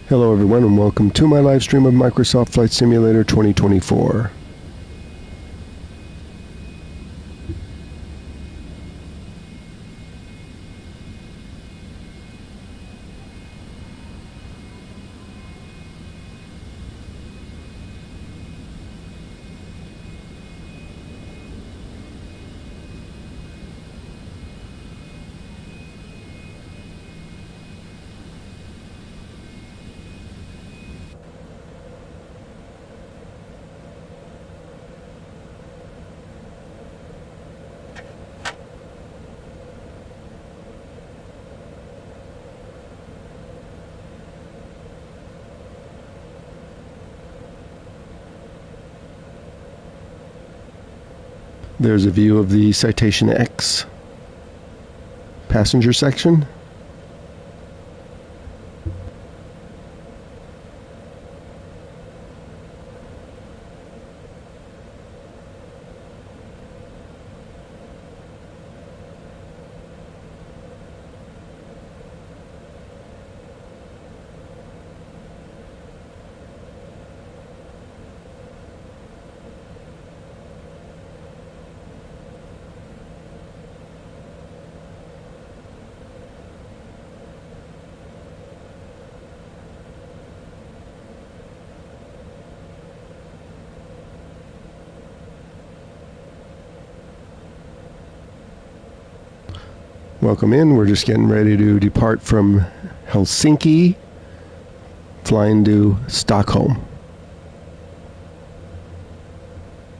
Hello everyone and welcome to my live stream of Microsoft Flight Simulator 2024. There's a view of the Citation X passenger section. Welcome in. We're just getting ready to depart from Helsinki, flying to Stockholm.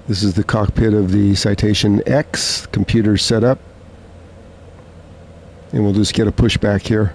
This is the cockpit of the Citation X, computer set up, and we'll just get a pushback here.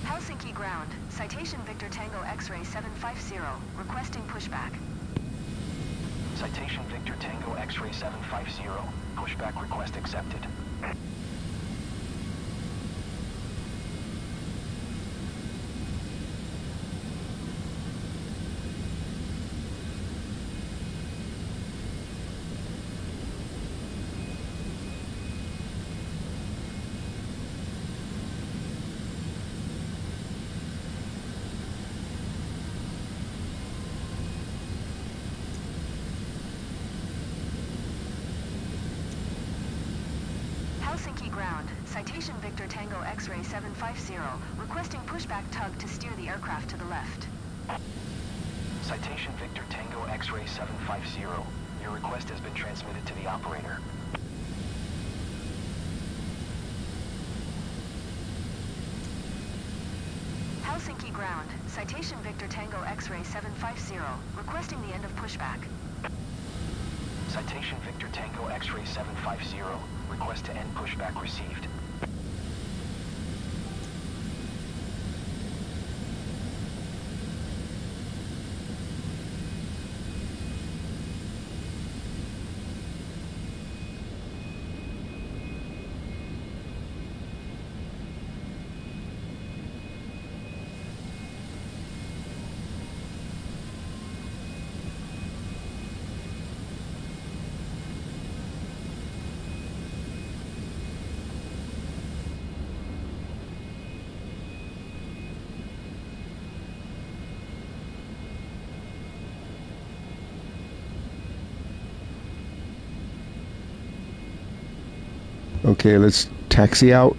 Helsinki ground. Citation Victor Tango X-ray 750. Requesting pushback. Citation Victor Tango X-ray 750. Pushback request accepted. Helsinki ground. Citation Victor Tango X-ray 750. Requesting pushback tug to steer the aircraft to the left. Citation Victor Tango X-ray 750. Your request has been transmitted to the operator. Helsinki ground. Citation Victor Tango X-ray 750. Requesting the end of pushback. Citation Victor Tango X-ray 750. Request to end pushback received. Okay, let's taxi out.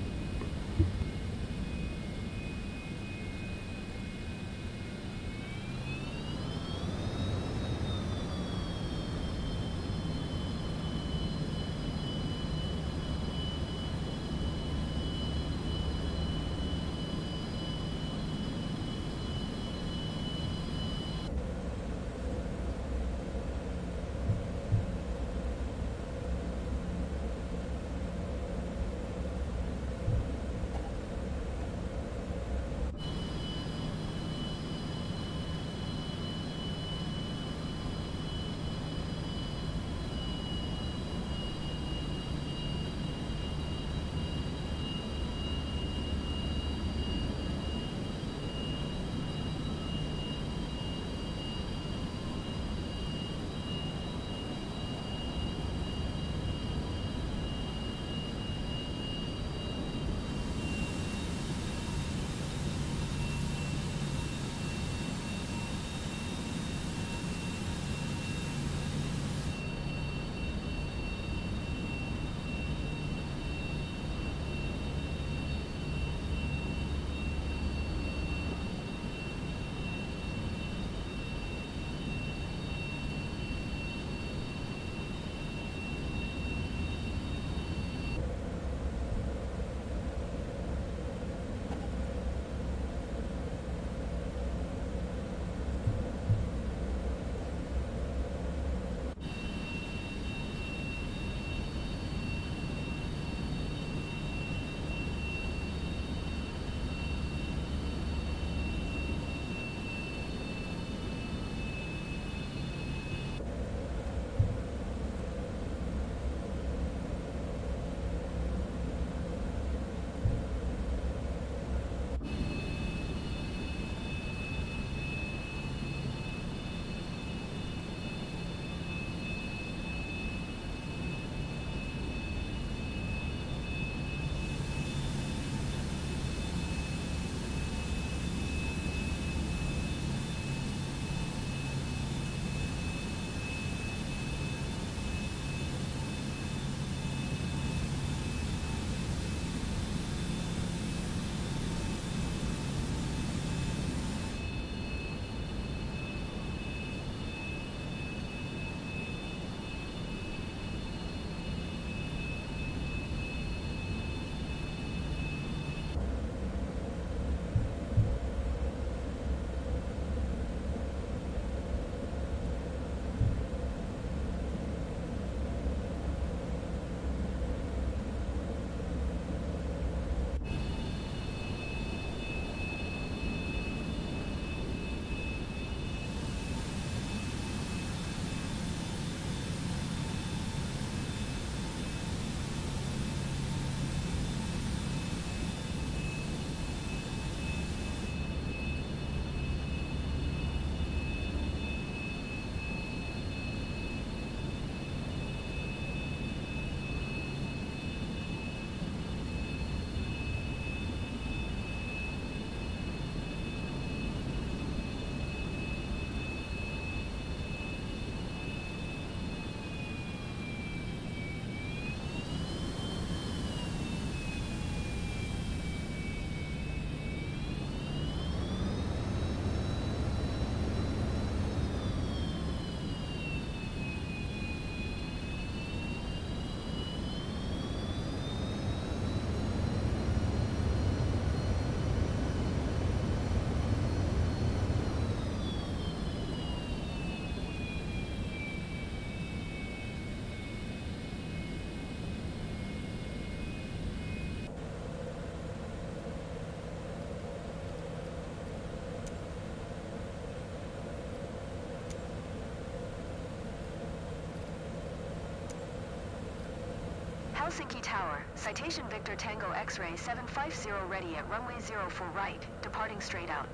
Helsinki Tower, Citation Victor Tango X-ray 750 ready at runway 0 for right, departing straight out.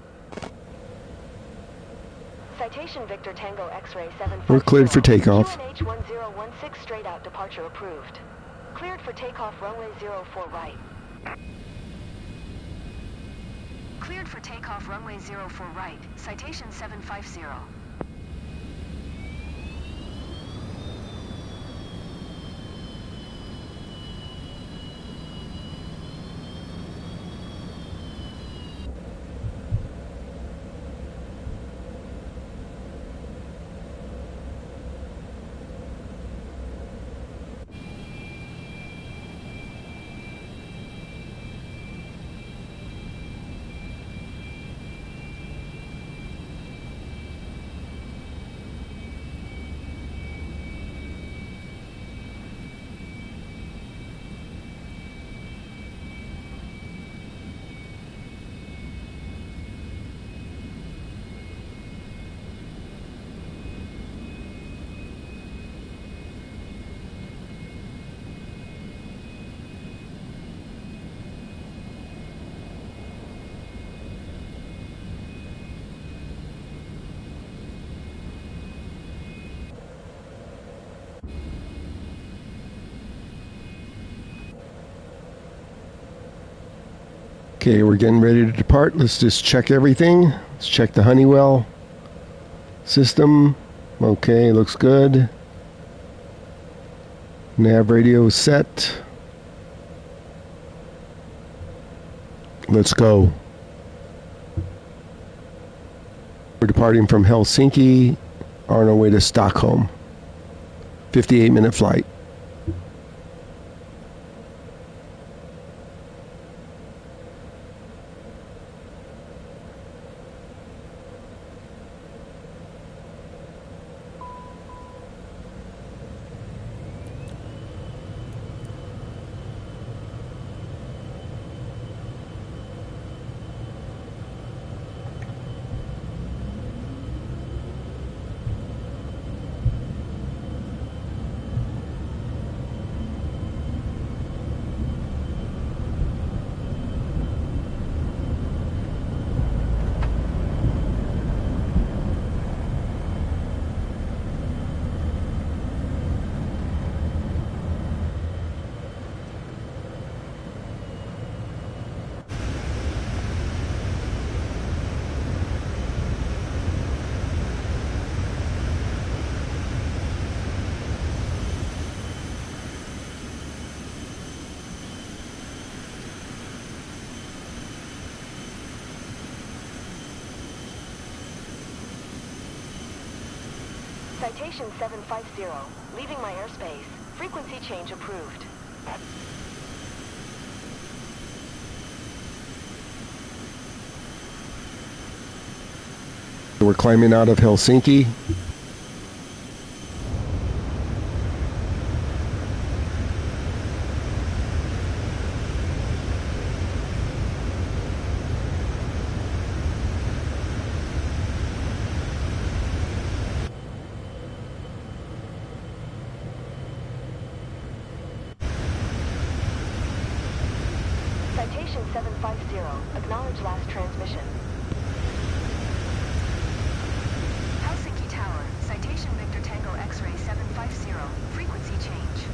Citation Victor Tango X-ray 750. We're cleared for takeoff. QNH 1016 straight out departure approved. Cleared for takeoff runway 0 for right. Cleared for takeoff runway 0 for right, Citation 750. Okay, we're getting ready to depart. Let's just check everything. Let's check the Honeywell system. Okay, looks good. Nav radio is set. Let's go. We're departing from Helsinki on our way to Stockholm. 58-minute flight. Citation 750, leaving my airspace. Frequency change approved. We're climbing out of Helsinki. Citation 750, acknowledge last transmission. Helsinki Tower, Citation Victor Tango X-ray 750, frequency change.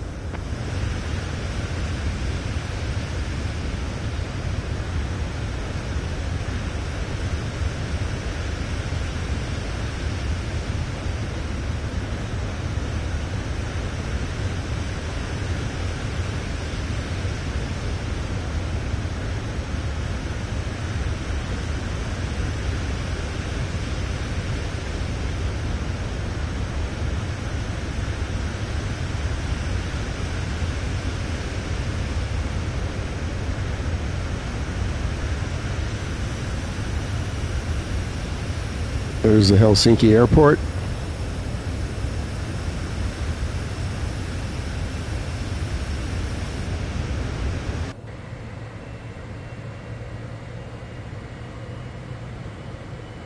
There's the Helsinki airport.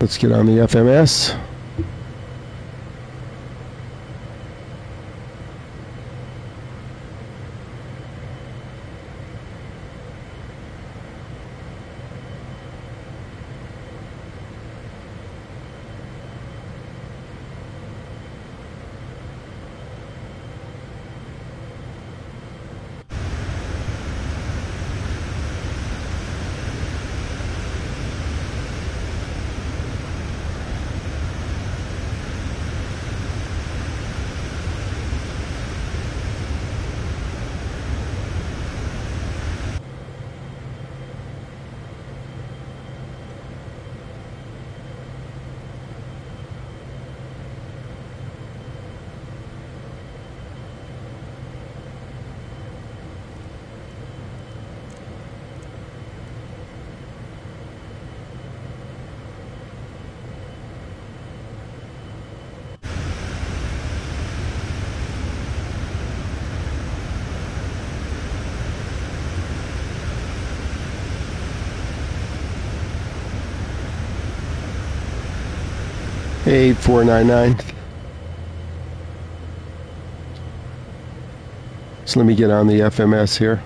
Let's get on the FMS. 8499. So let me get on the FMS here.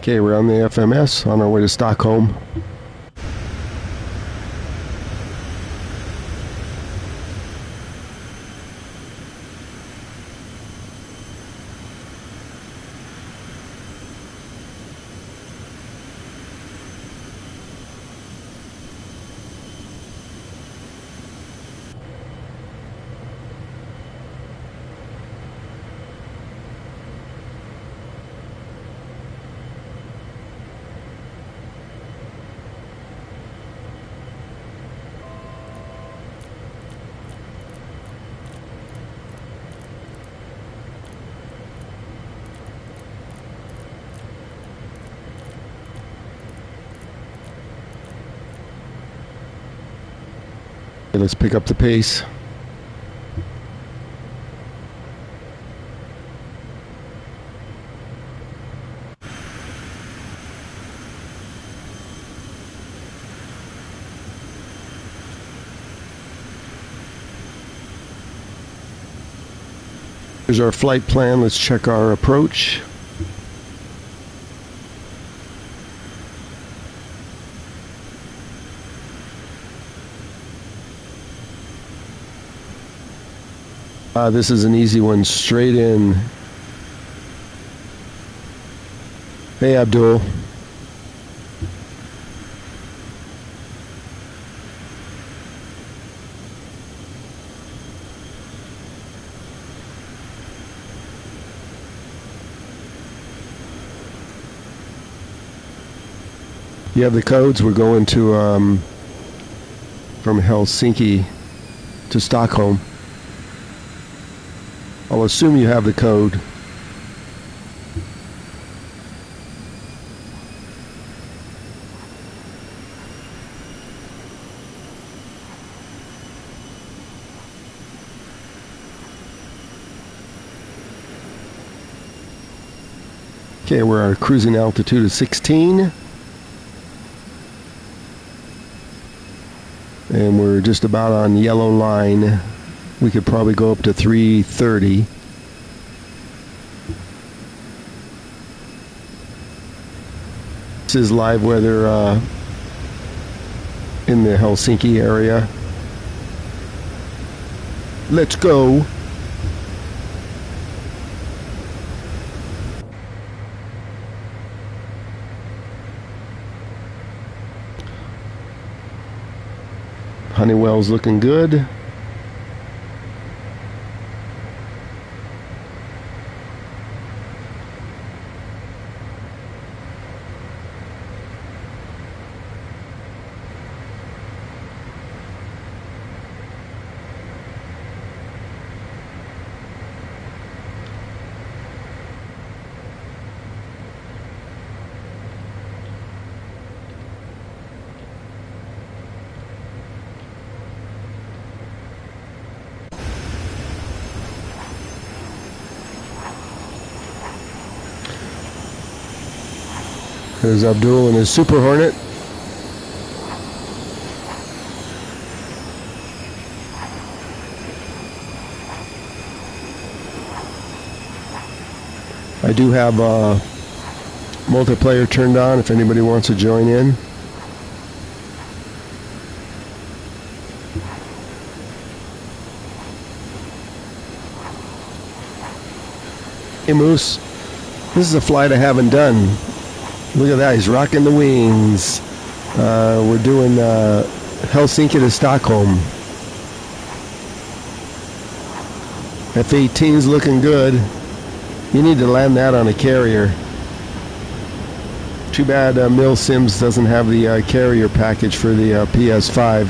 Okay, we're on the FMS on our way to Stockholm. Okay, let's pick up the pace. Here's our flight plan. Let's check our approach. This is an easy one, straight in. Hey, Abdul. You have the codes. We're going to from Helsinki to Stockholm. I'll assume you have the code. Okay, our cruising altitude is 16. And we're just about on yellow line. We could probably go up to 330. This is live weather in the Helsinki area. Let's go. Honeywell's looking good. There's Abdul and his Super Hornet. I do have multiplayer turned on if anybody wants to join in. Hey Moose, this is a flight I haven't done. Look at that, he's rocking the wings. We're doing Helsinki to Stockholm. F-18's looking good. You need to land that on a carrier. Too bad Mill Sims doesn't have the carrier package for the PS5.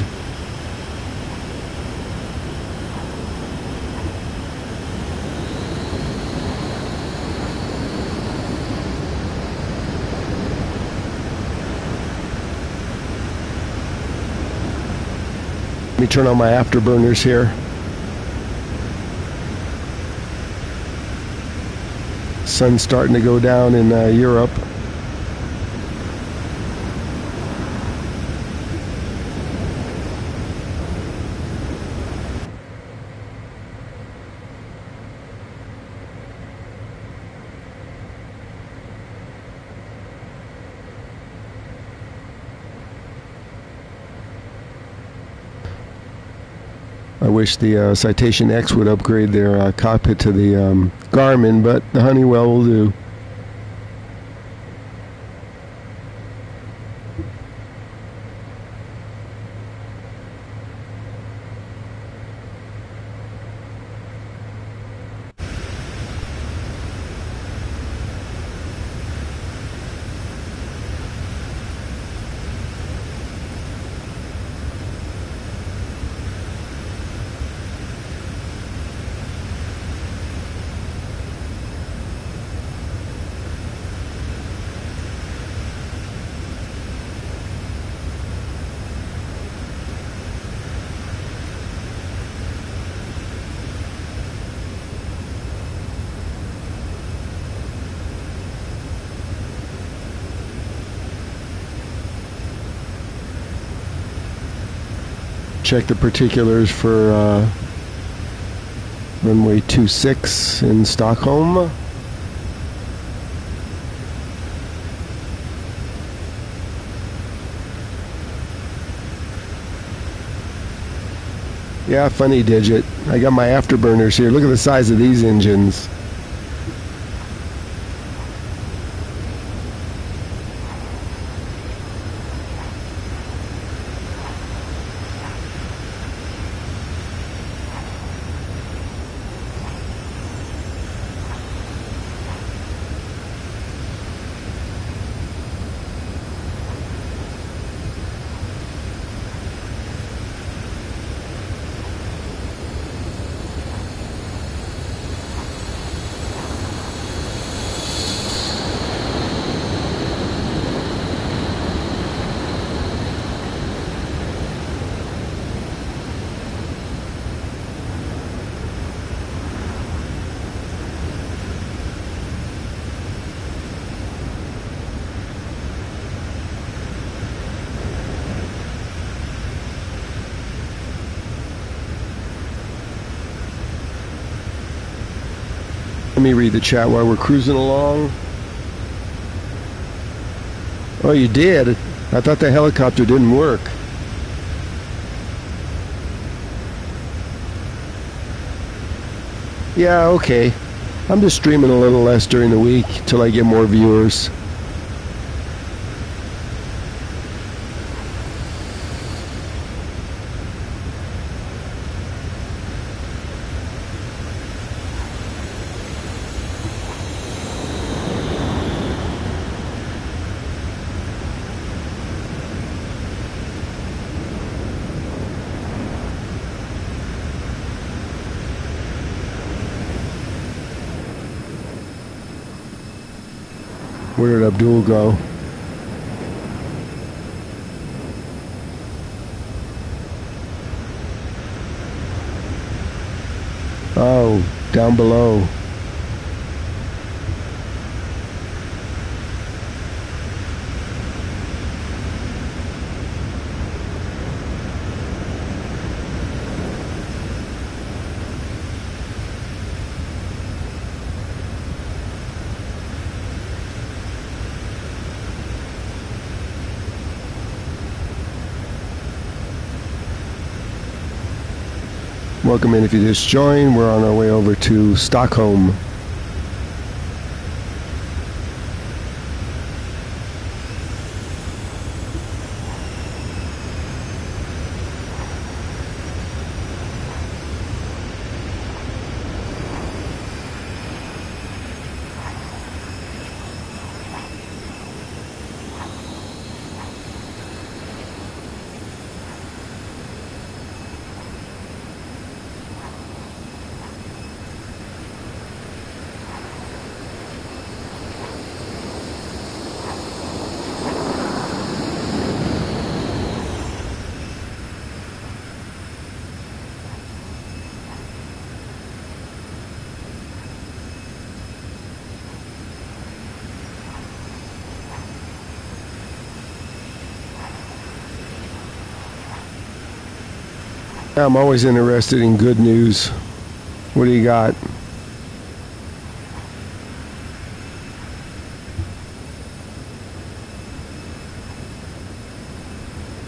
Let me turn on my afterburners here. Sun's starting to go down in Europe. I wish the Citation X would upgrade their cockpit to the Garmin, but the Honeywell will do. Check the particulars for runway 26 in Stockholm. Yeah, funny digit. I got my afterburners here. Look at the size of these engines. Let me read the chat while we're cruising along. Oh, you did? I thought the helicopter didn't work. Yeah, okay. I'm just streaming a little less during the week till I get more viewers. Where did Abdul go? Oh, down below. Welcome in if you just joined. We're on our way over to Stockholm. I'm always interested in good news. What do you got?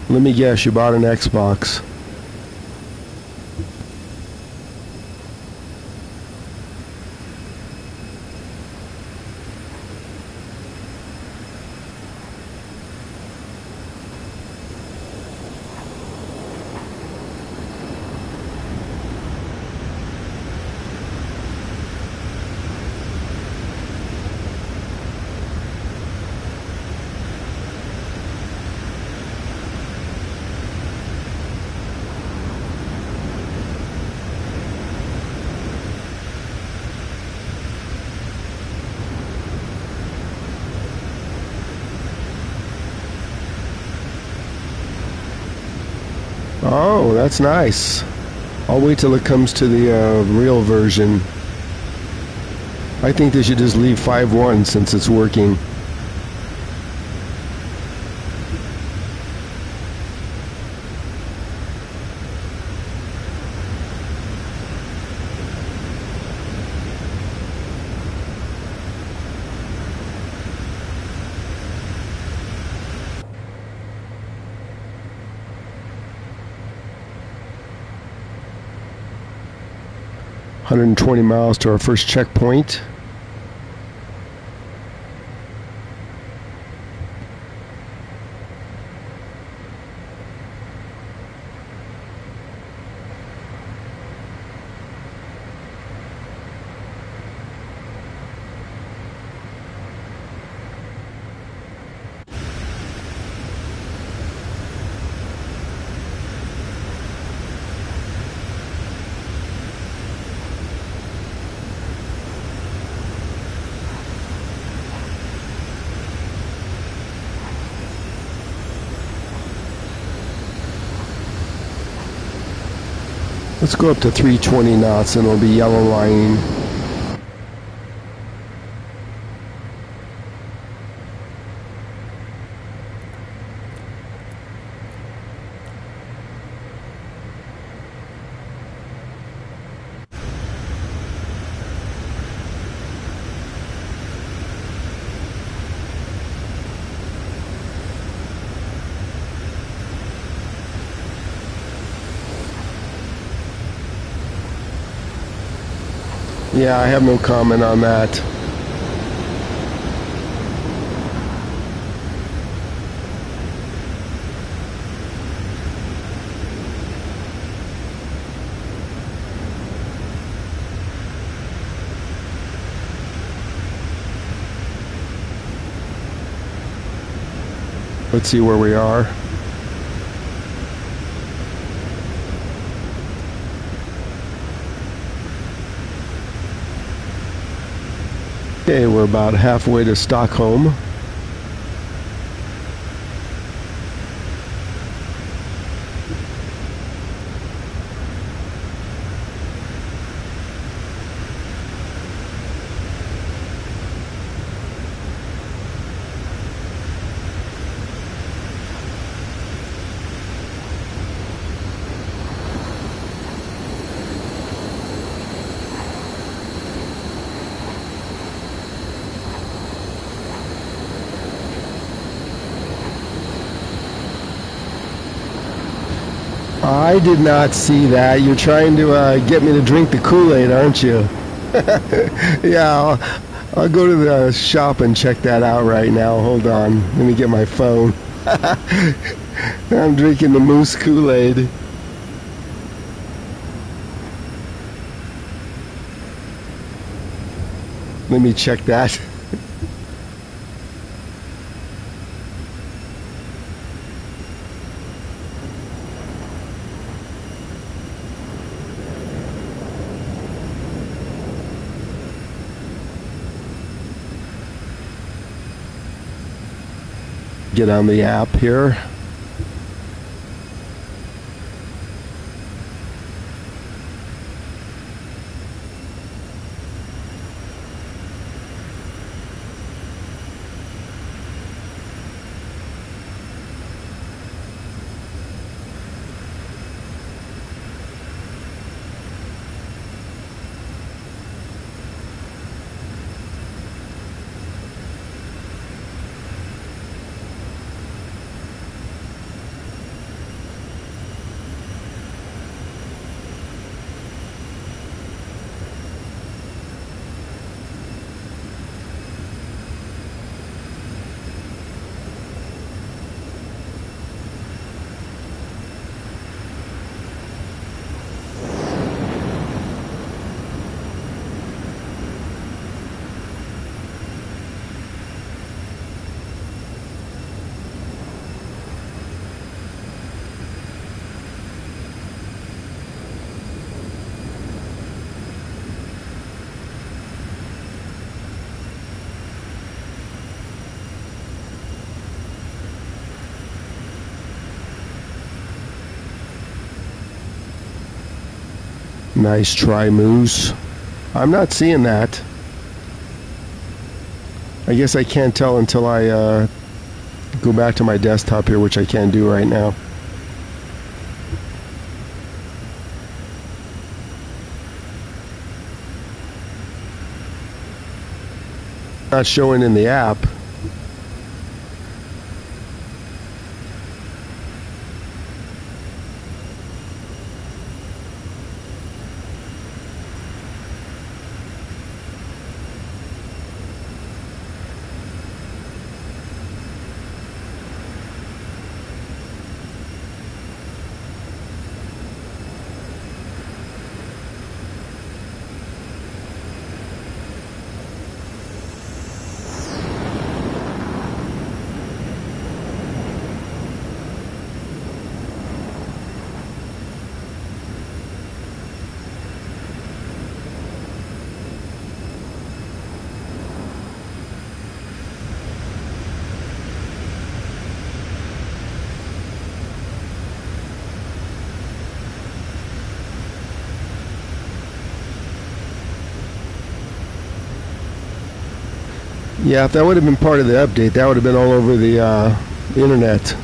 Let me guess, you bought an Xbox. Oh, that's nice. I'll wait till it comes to the real version. I think they should just leave 5.1 since it's working. $120 miles to our first checkpoint. Let's go up to 320 knots and it'll be yellow lining. Yeah, I have no comment on that. Let's see where we are. Okay, we're about halfway to Stockholm. I did not see that. You're trying to get me to drink the Kool-Aid, aren't you? Yeah, I'll go to the shop and check that out right now. Hold on. Let me get my phone. I'm drinking the Moose Kool-Aid. Let me check that. Get on the app here. Nice try, Moose. I'm not seeing that. I guess I can't tell until I go back to my desktop here, which I can't do right now. Not showing in the app. Yeah, if that would have been part of the update, that would have been all over the internet.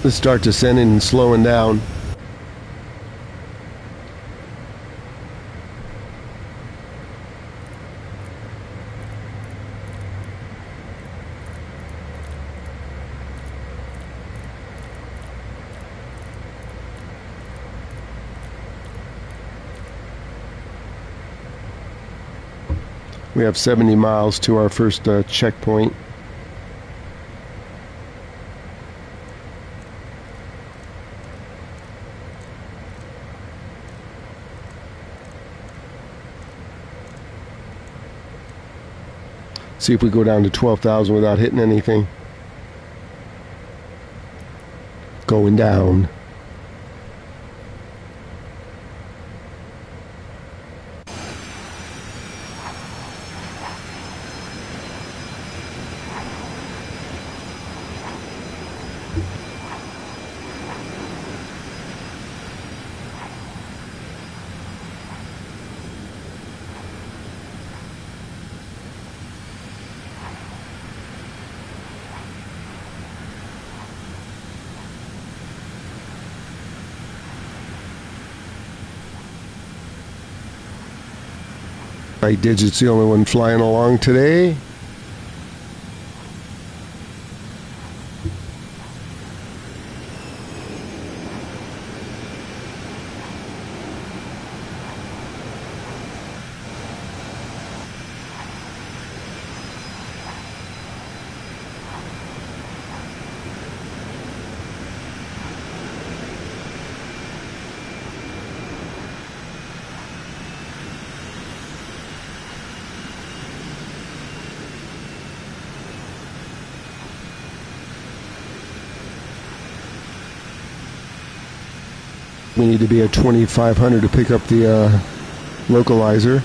Let's start descending and slowing down. We have 70 miles to our first checkpoint. See if we go down to 12,000 without hitting anything. Going down. Digit's the only one flying along today. We need to be at 2,500 to pick up the localizer.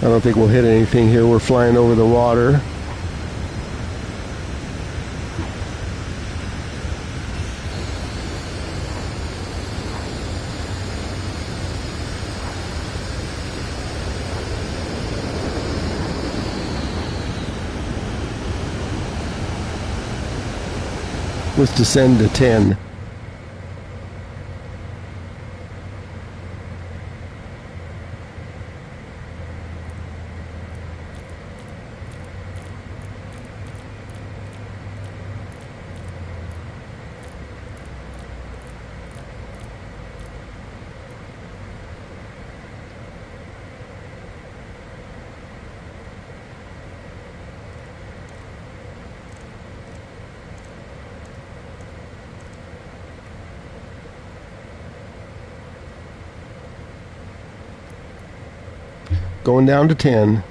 I don't think we'll hit anything here. We're flying over the water. Let's descend to 10. Going down to 10.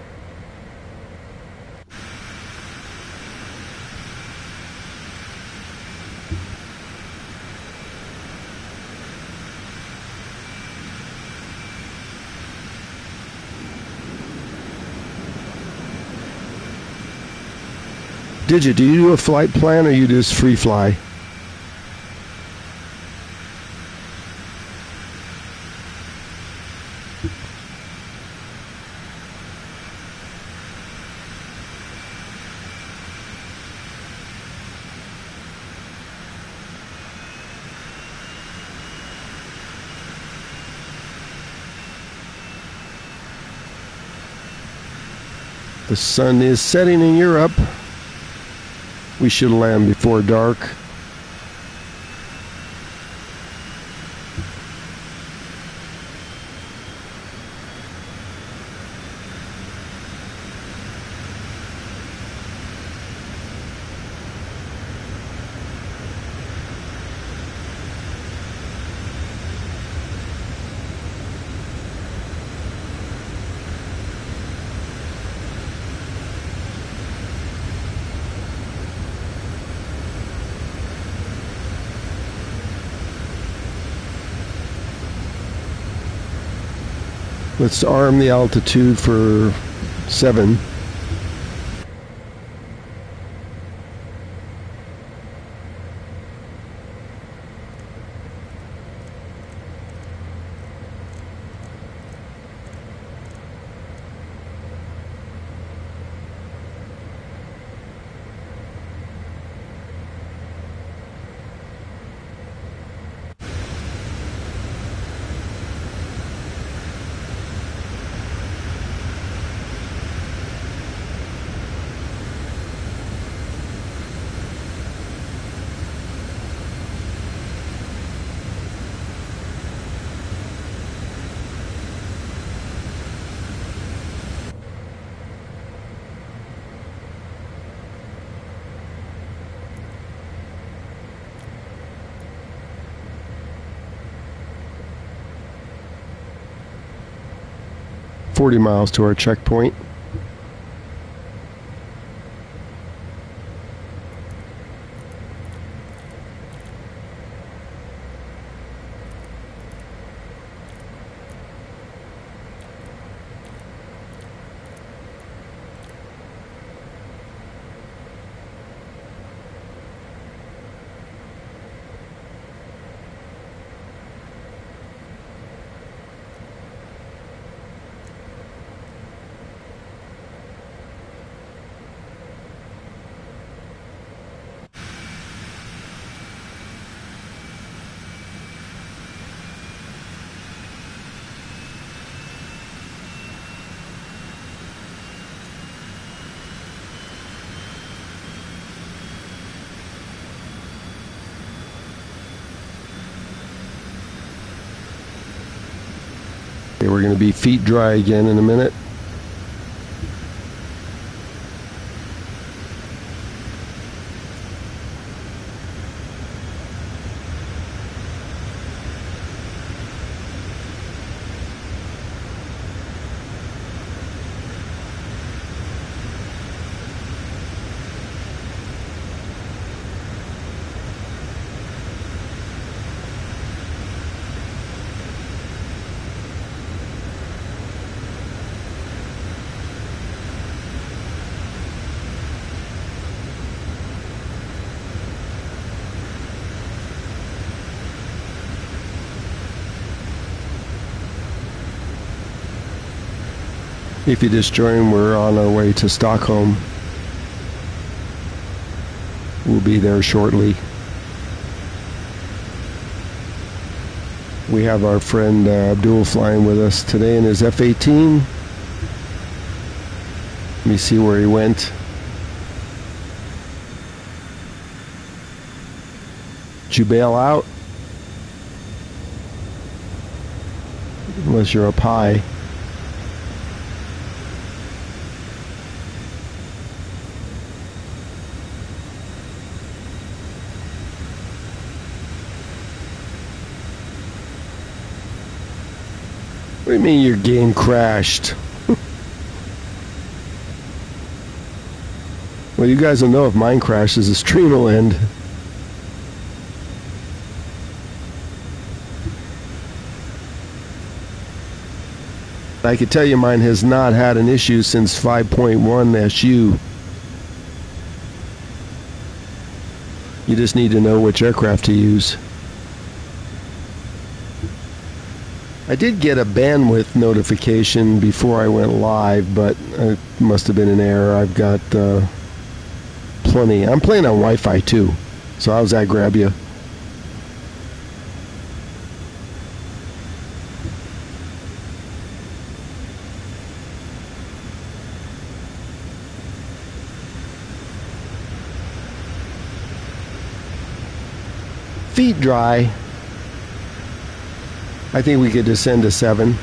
Digit, do you do a flight plan or you just free fly? The sun is setting in Europe. We should land before dark. Let's arm the altitude for 7. Miles to our checkpoint. Okay, we're going to be feet dry again in a minute. If you destroy them, we're on our way to Stockholm. We'll be there shortly. We have our friend Abdul flying with us today in his F-18. Let me see where he went. Did you bail out? Unless you're up high. What do you mean your game crashed? Well, you guys will know if mine crashes, the stream will end. I can tell you mine has not had an issue since 5.1 SU. You just need to know which aircraft to use. I did get a bandwidth notification before I went live, but it must have been an error. I've got plenty. I'm playing on Wi-Fi too, so how's that grab you? Feet dry. I think we could descend to 7.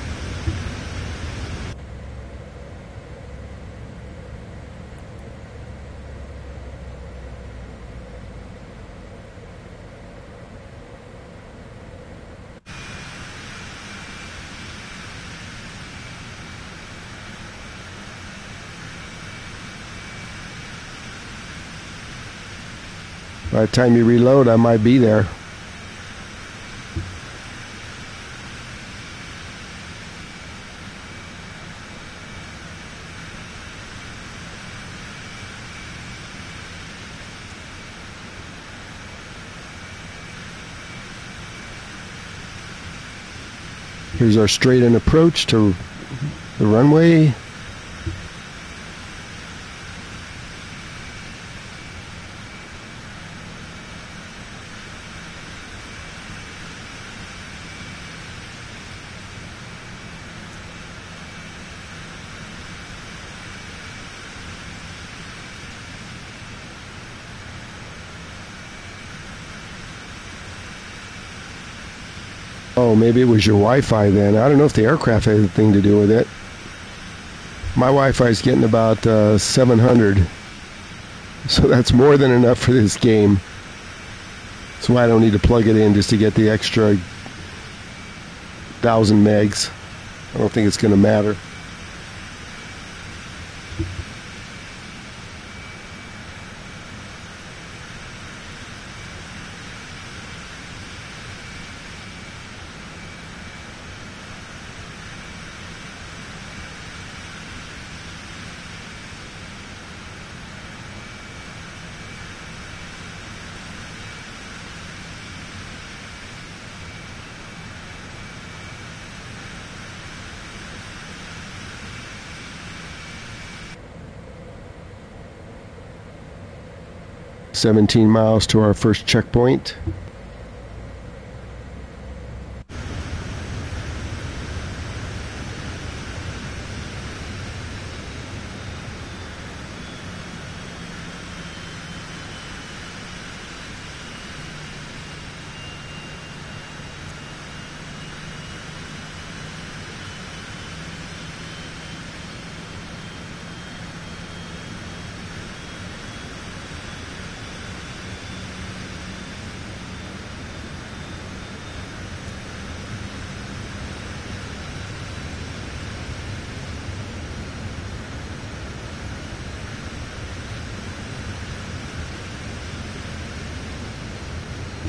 By the time you reload, I might be there. Here's our straight-in approach to the runway. Oh, maybe it was your Wi-Fi then. I don't know if the aircraft had anything to do with it. My Wi-Fi is getting about 700. So that's more than enough for this game. That's why I don't need to plug it in just to get the extra 1,000 megs. I don't think it's going to matter. $17 miles to our first checkpoint.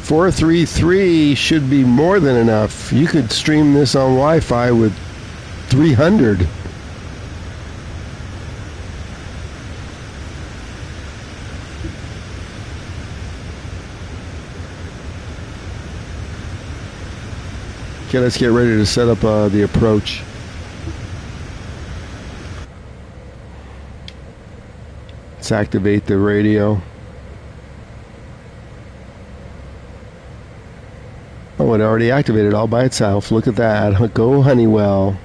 .433 should be more than enough. You could stream this on Wi-Fi with 300. Okay, let's get ready to set up the approach. Let's activate the radio. Oh, it already activated all by itself. Look at that. Go Honeywell.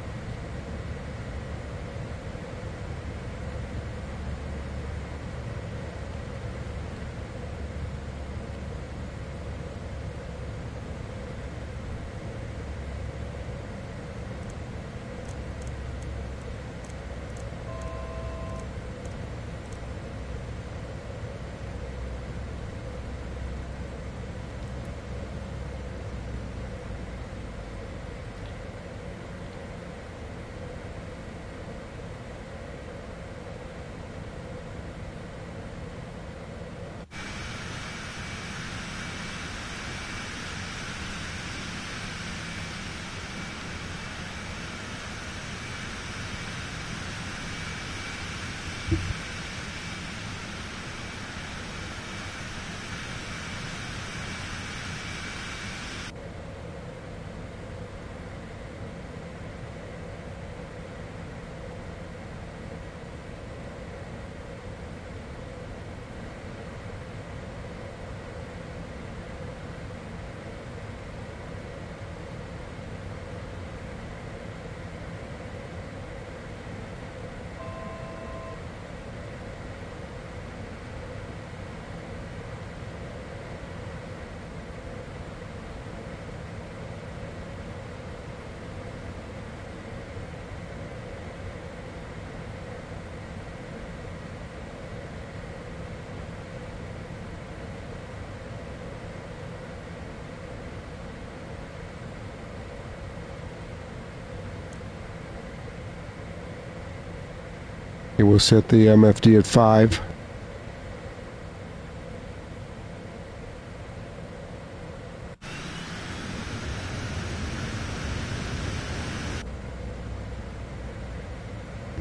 We'll set the MFD at 5.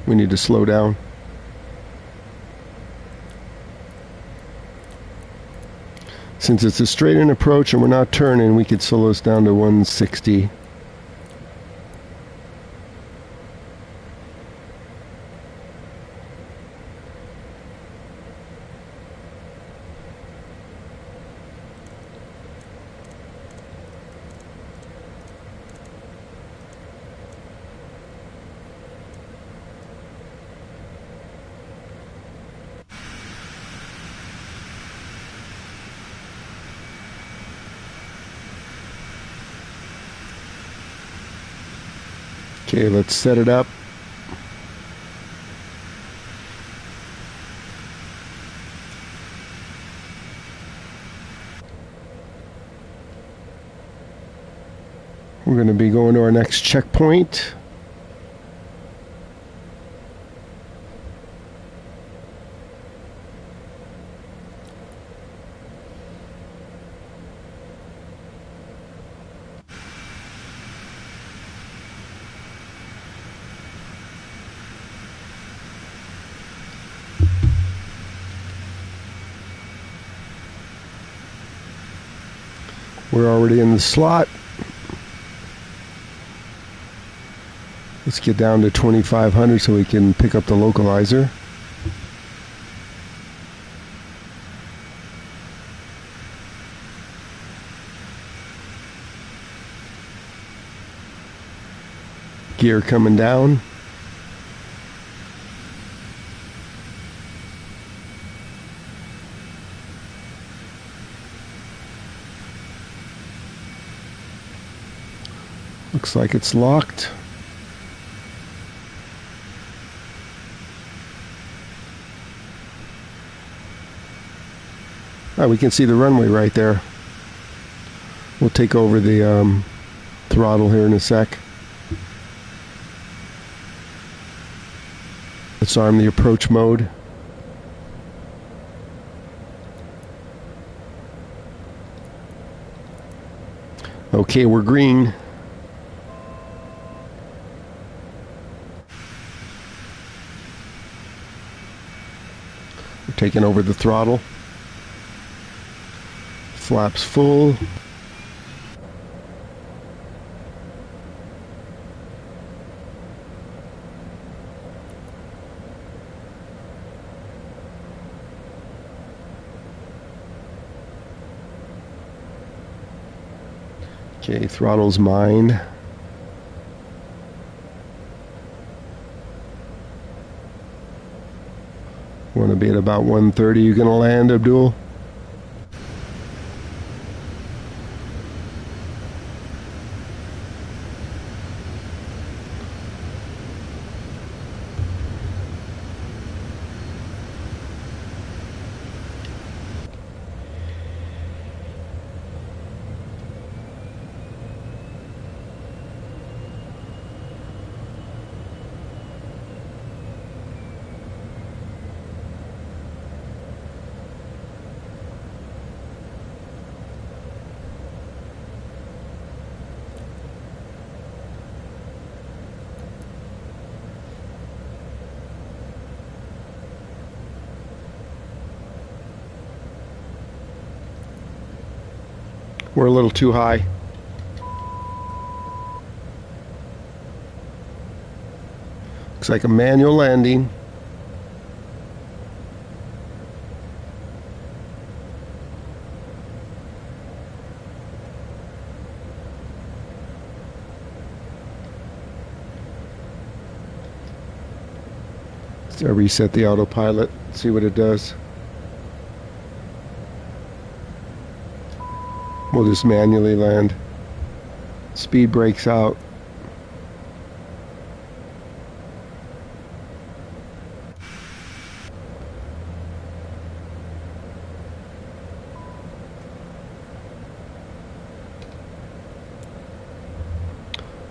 We need to slow down. Since it's a straight-in approach and we're not turning, we could slow us down to 160. Okay, let's set it up. We're going to be going to our next checkpoint. We're already in the slot. Let's get down to 2500 so we can pick up the localizer. Gear coming down. Looks like it's locked. Oh, we can see the runway right there. We'll take over the throttle here in a sec. Let's arm the approach mode. Okay, we're green. We're taking over the throttle. Flaps full. Okay, throttle's mine. Want to be at about 130. You gonna land, Abdul? We're a little too high. Looks like a manual landing. So I reset the autopilot, see what it does. We'll just manually land. Speed brakes out.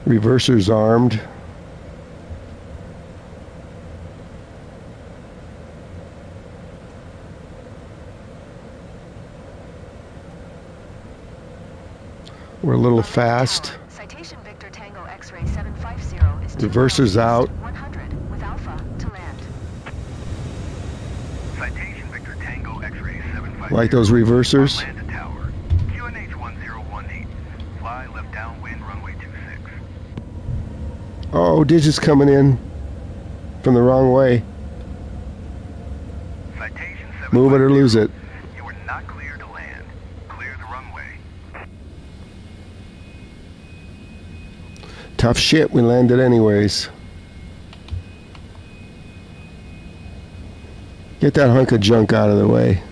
Reverser's armed. We're a little fast. Citation Victor Tango X-ray 750 is Reverser's out. 100 with Alpha to land. Citation Victor Tango X-ray 750. Like those reversers. Land to tower. QNH 1018. Fly left downwind runway 26. Oh, digits coming in from the wrong way. Citation 750. Move it or lose it. You are not clear to land. Clear the runway. Tough shit, we landed anyways. Get that hunk of junk out of the way.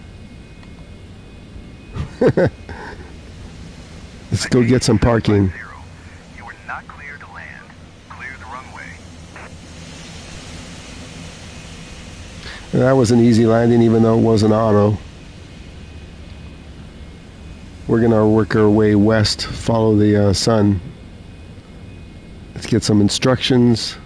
Let's go get some parking. You are not clear to land. Clear the runway. And that was an easy landing even though it wasn't auto. We're gonna work our way west, follow the sun. Let's get some instructions.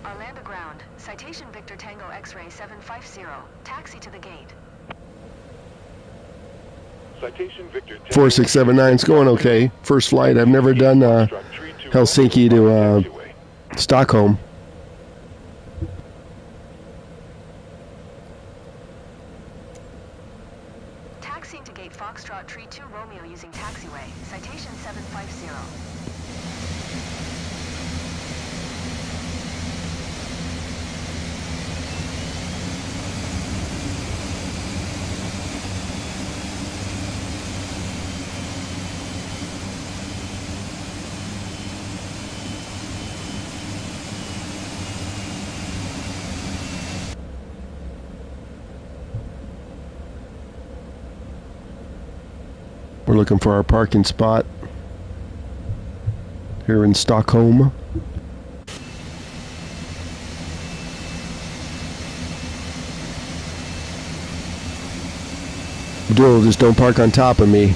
Orlando ground. Citation Victor Tango X-ray 750. Taxi to the gate. Citation Victor 4679's going okay. First flight. I've never done Helsinki to Stockholm. Taxiing to gate Foxtrot Tree 2 Romeo using taxiway. Citation 750. We're looking for our parking spot here in Stockholm. Abdul, just don't park on top of me.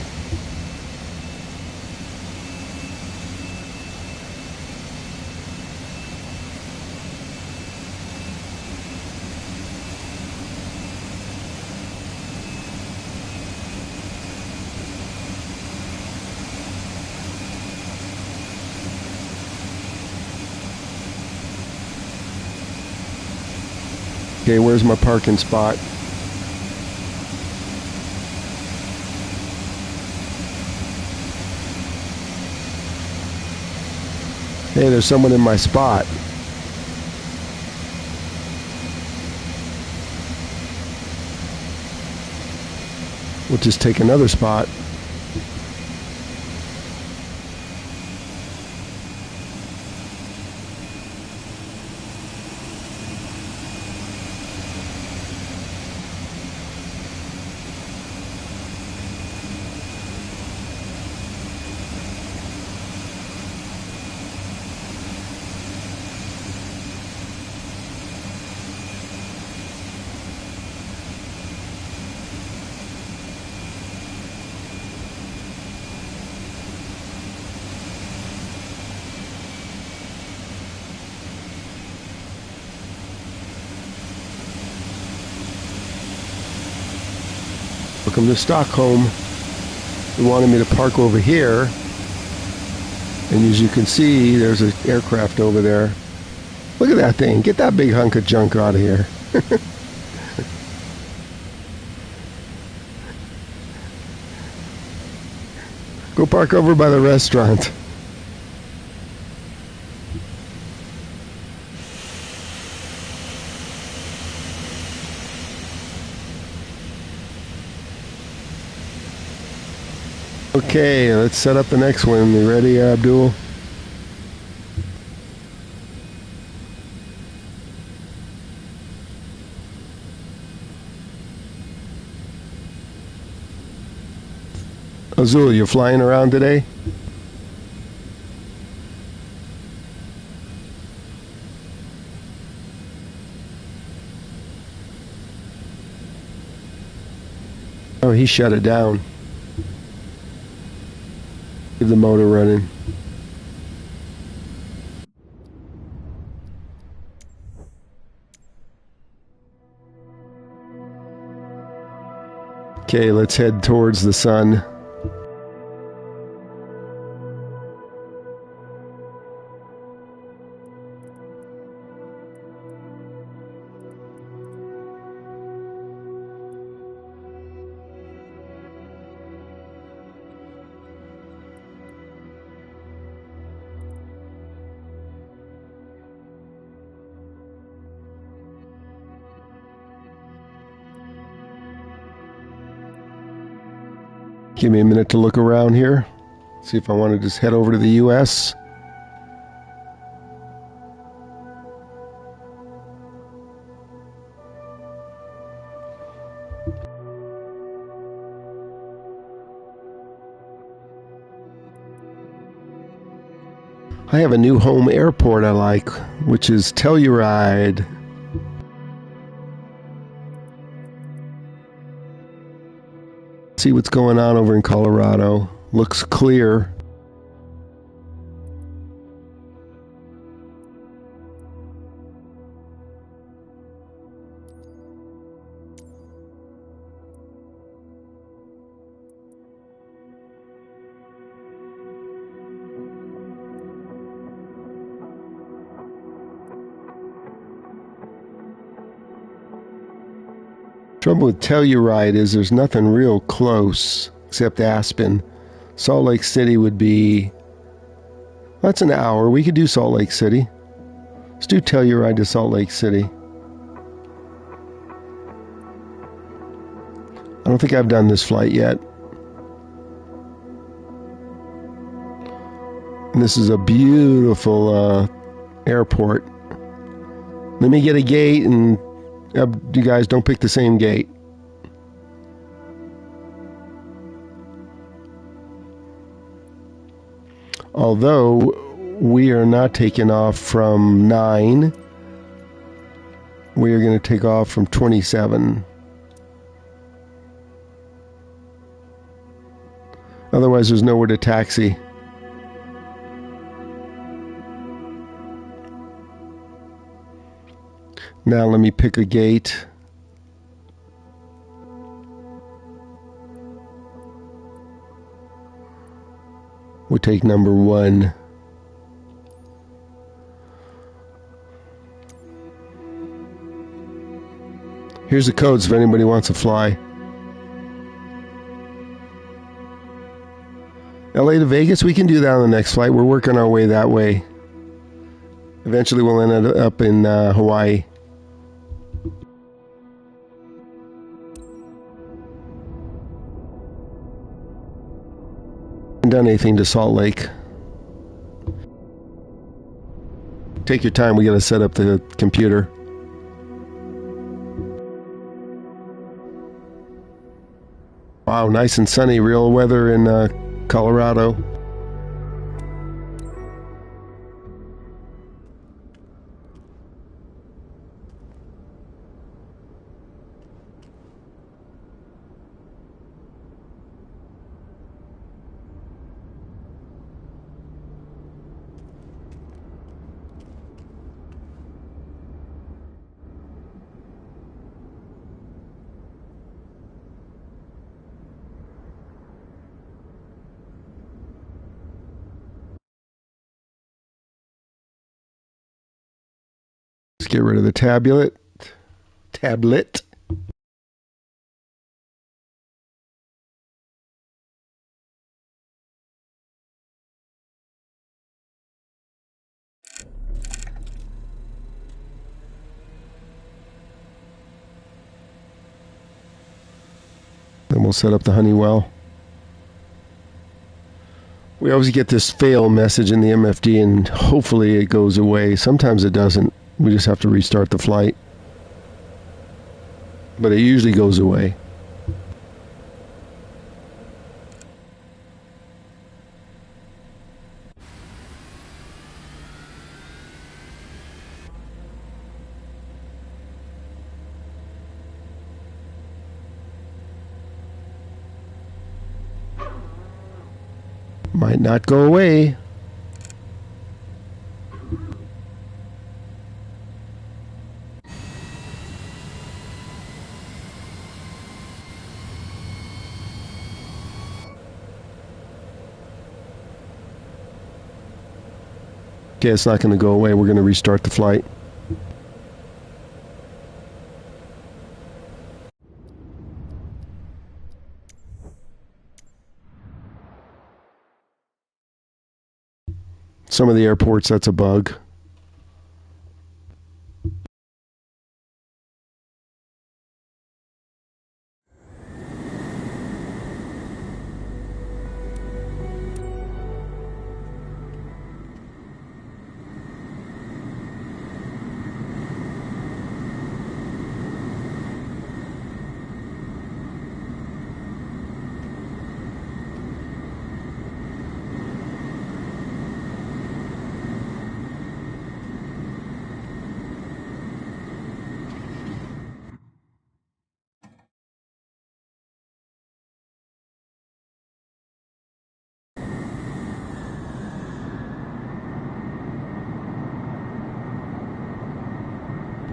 Okay, where's my parking spot? Hey, there's someone in my spot. We'll just take another spot. Welcome to Stockholm. They wanted me to park over here. And as you can see, there's an aircraft over there. Look at that thing. Get that big hunk of junk out of here. Go park over by the restaurant. Okay, let's set up the next one. You ready, Abdul? Azul, you flying around today? Oh, he shut it down. Leave the motor running. Okay, let's head towards the sun. Give me a minute to look around here. See if I want to just head over to the US. I have a new home airport I like, which is Telluride. See what's going on over in Colorado. Looks clear. Trouble with Telluride is there's nothing real close except Aspen. Salt Lake City would be... That's an hour. We could do Salt Lake City. Let's do Telluride to Salt Lake City. I don't think I've done this flight yet. And this is a beautiful airport. Let me get a gate, and you guys don't pick the same gate. Although we are not taking off from 9, we are going to take off from 27. Otherwise, there's nowhere to taxi. Now let me pick a gate. We'll take number 1. Here's the codes if anybody wants to fly. LA to Vegas, we can do that on the next flight. We're working our way that way. Eventually we'll end up in Hawaii. Haven't done anything to Salt Lake. Take your time, we gotta set up the computer. Wow, nice and sunny, real weather in Colorado. Let's get rid of the tablet. Then we'll set up the Honeywell. We always get this fail message in the MFD, and hopefully it goes away. Sometimes it doesn't. We just have to restart the flight. But it usually goes away. Might not go away. Okay, it's not going to go away. We're going to restart the flight. Some of the airports, that's a bug.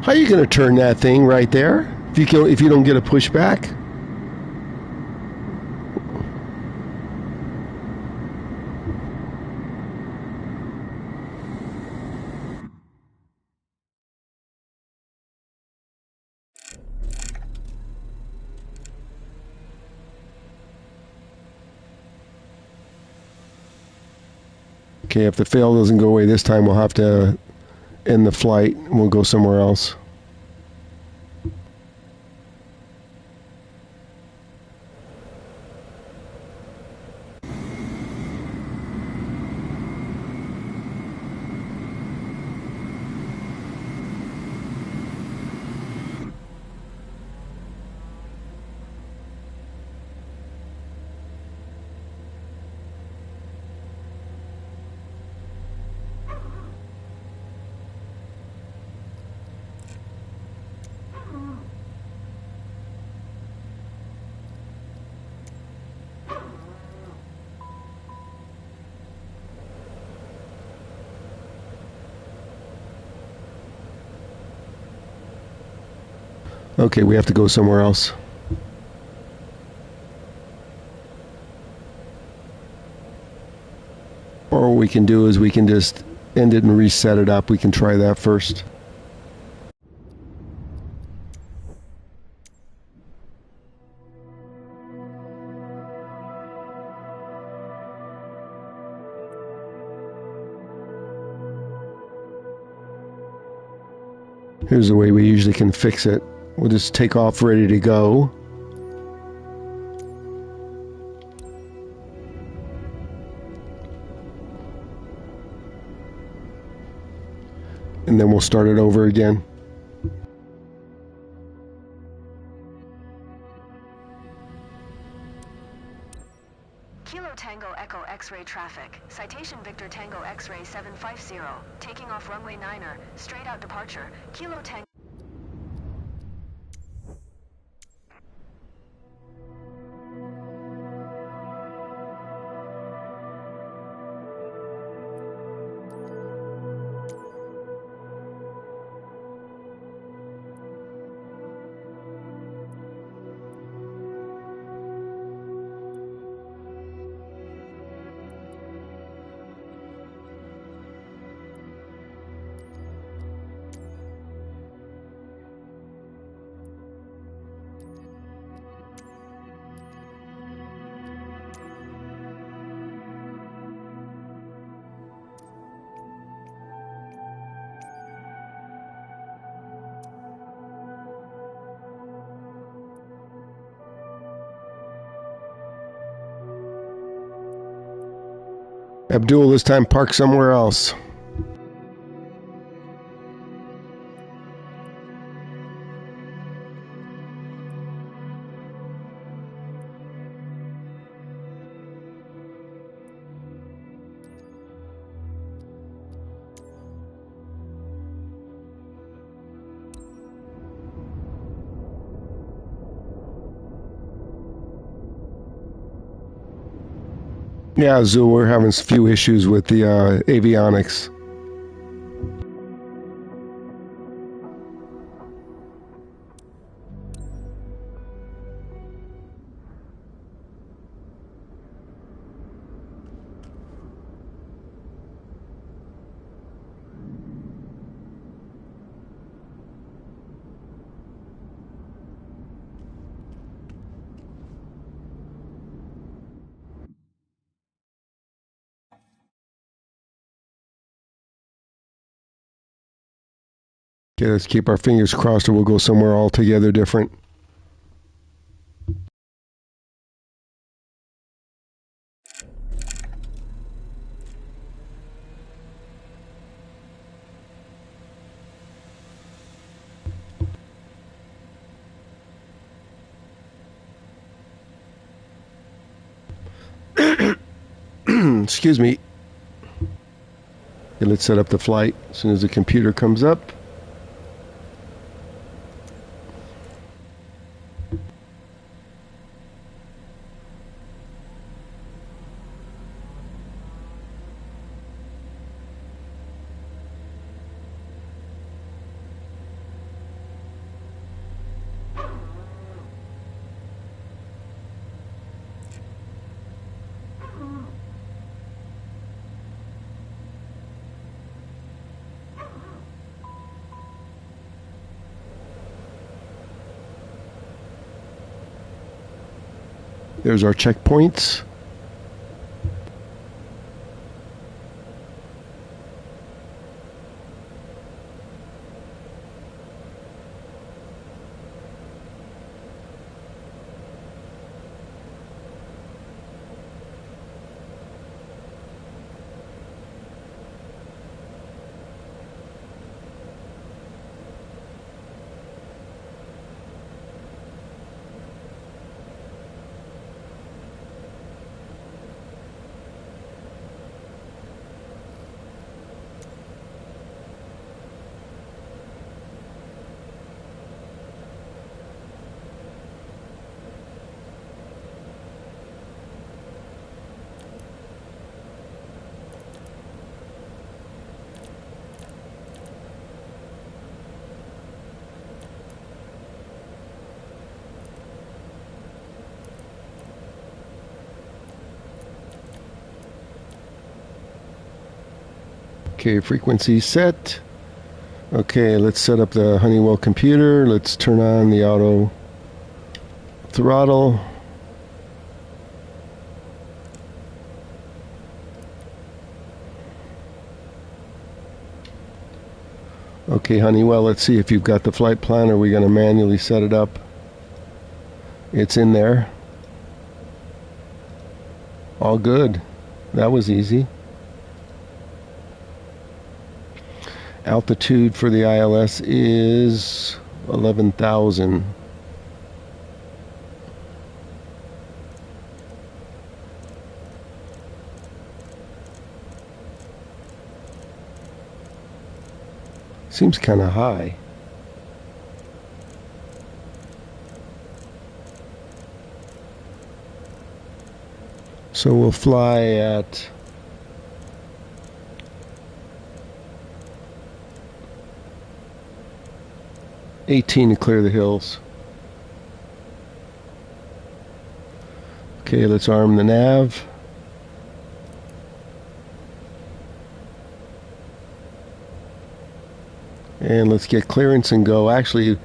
How are you going to turn that thing right there if you don't get a pushback? Okay, if the fail doesn't go away this time, we'll have to end the flight and we'll go somewhere else. Okay, we have to go somewhere else. Or what we can do is we can just end it and reset it up. We can try that first. Here's the way we usually can fix it. We'll just take off ready to go. And then we'll start it over again. Kilo Tango Echo X-ray traffic. Citation Victor Tango X-ray 750. Taking off runway 9er. Straight out departure. Kilo Tango. Abdul, this time park somewhere else. Yeah, Zul, we're having a few issues with the avionics. Okay, let's keep our fingers crossed or we'll go somewhere altogether different. Excuse me. Okay, let's set up the flight as soon as the computer comes up. There's our checkpoints. Okay, frequency set. Okay, let's set up the Honeywell computer. Let's turn on the auto throttle. Okay, Honeywell, let's see if you've got the flight plan, or are we going to manually set it up? It's in there. All good. That was easy. Altitude for the ILS is 11,000. Seems kind of high. So we'll fly at 18 to clear the hills. Okay, let's arm the nav. And let's get clearance and go. Actually,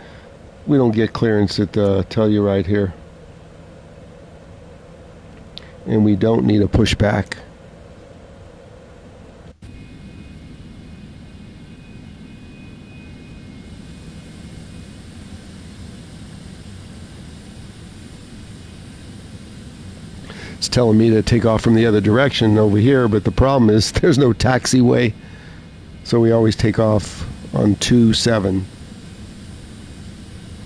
we don't get clearance at Telluride here. And we don't need a pushback. It's telling me to take off from the other direction over here, but the problem is there's no taxiway. So we always take off on 2-7.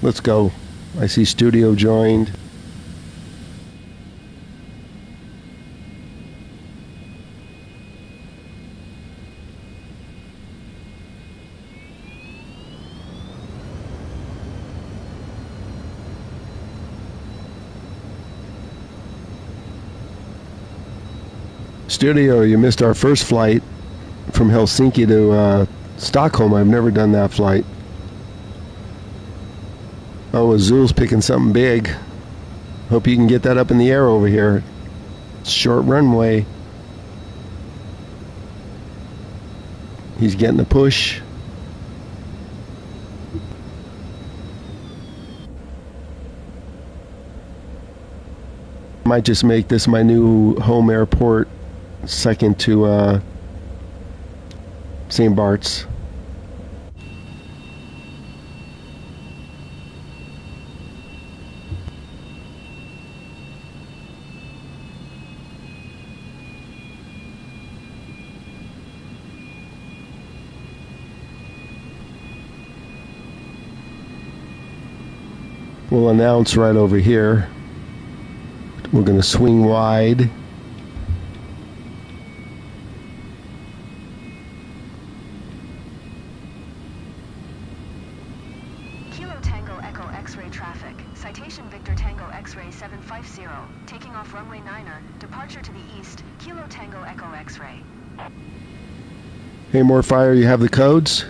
Let's go. I see studio joined. Studio, you missed our first flight from Helsinki to Stockholm. I've never done that flight. Oh, Azul's picking something big. Hope you can get that up in the air over here. Short runway. He's getting the push. Might just make this my new home airport, second to St. Bart's. We'll announce right over here. We're going to swing wide. Kilo Tango Echo X-ray traffic. Citation Victor Tango X-ray 750. Taking off runway 9er. Departure to the east. Kilo Tango Echo X-ray. Hey, Morfire, you have the codes?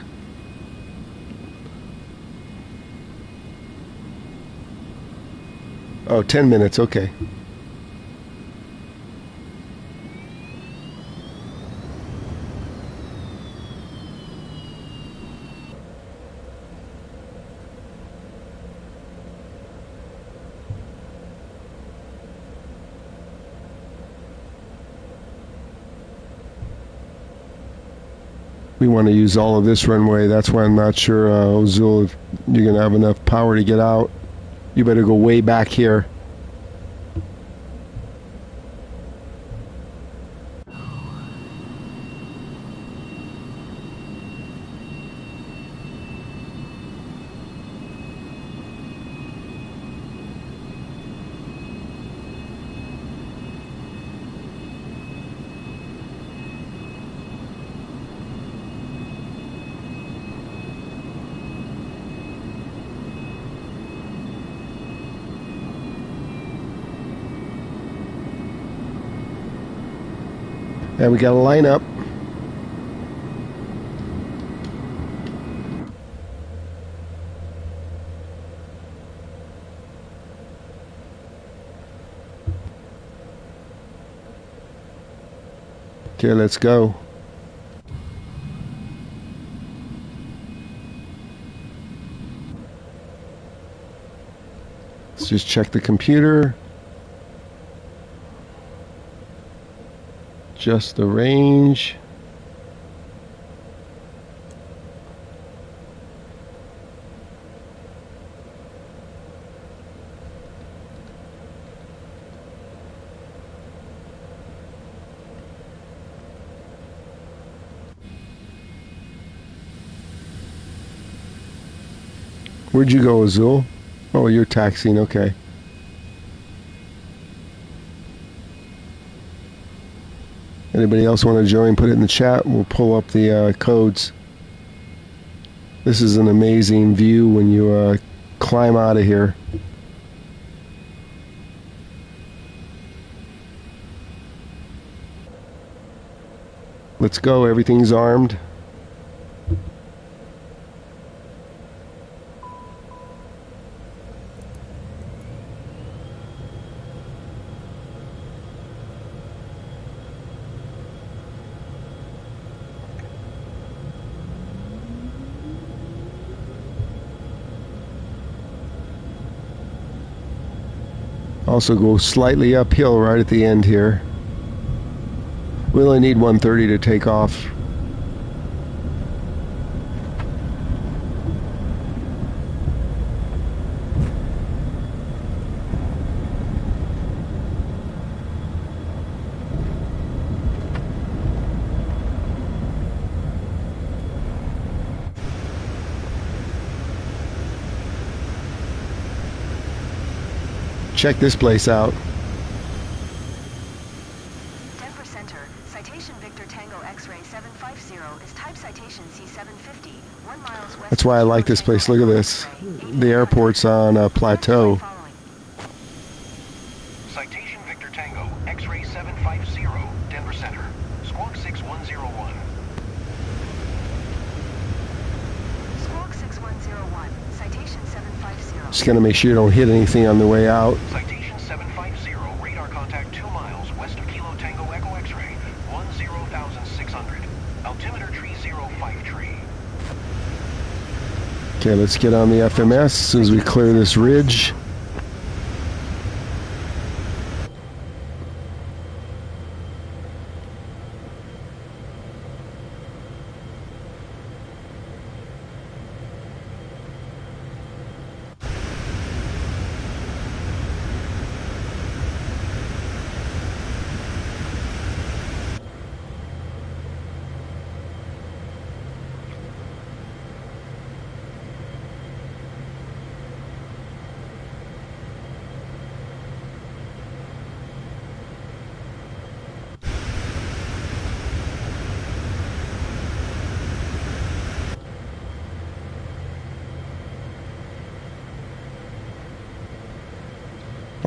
Oh, 10 minutes, okay. We want to use all of this runway. That's why I'm not sure, Ozul, if you're going to have enough power to get out. You better go way back here. And we got to line up. Okay, let's go. Let's just check the computer. Just the range. Where'd you go, Azul? Oh, you're taxiing, okay. Anybody else want to join? Put it in the chat. We'll pull up the codes. This is an amazing view when you climb out of here. Let's go. Everything's armed. Also go slightly uphill right at the end here. We only need 130 to take off. Check this place out. Denver Center, Citation Victor Tango X-ray 750 is type Citation C750, 1 miles west. That's why I like this place. Look at this. The airport's on a plateau. Citation Victor Tango, X-ray 750, Denver Center. Squawk 6101. Squawk 6101, Citation 750. Just gotta make sure you don't hit anything on the way out. Citation 750, radar contact 2 miles west of Kilo Tango Echo X-ray, 10,600. Altimeter tree 05 tree. Okay, let's get on the FMS as soon as we clear this ridge.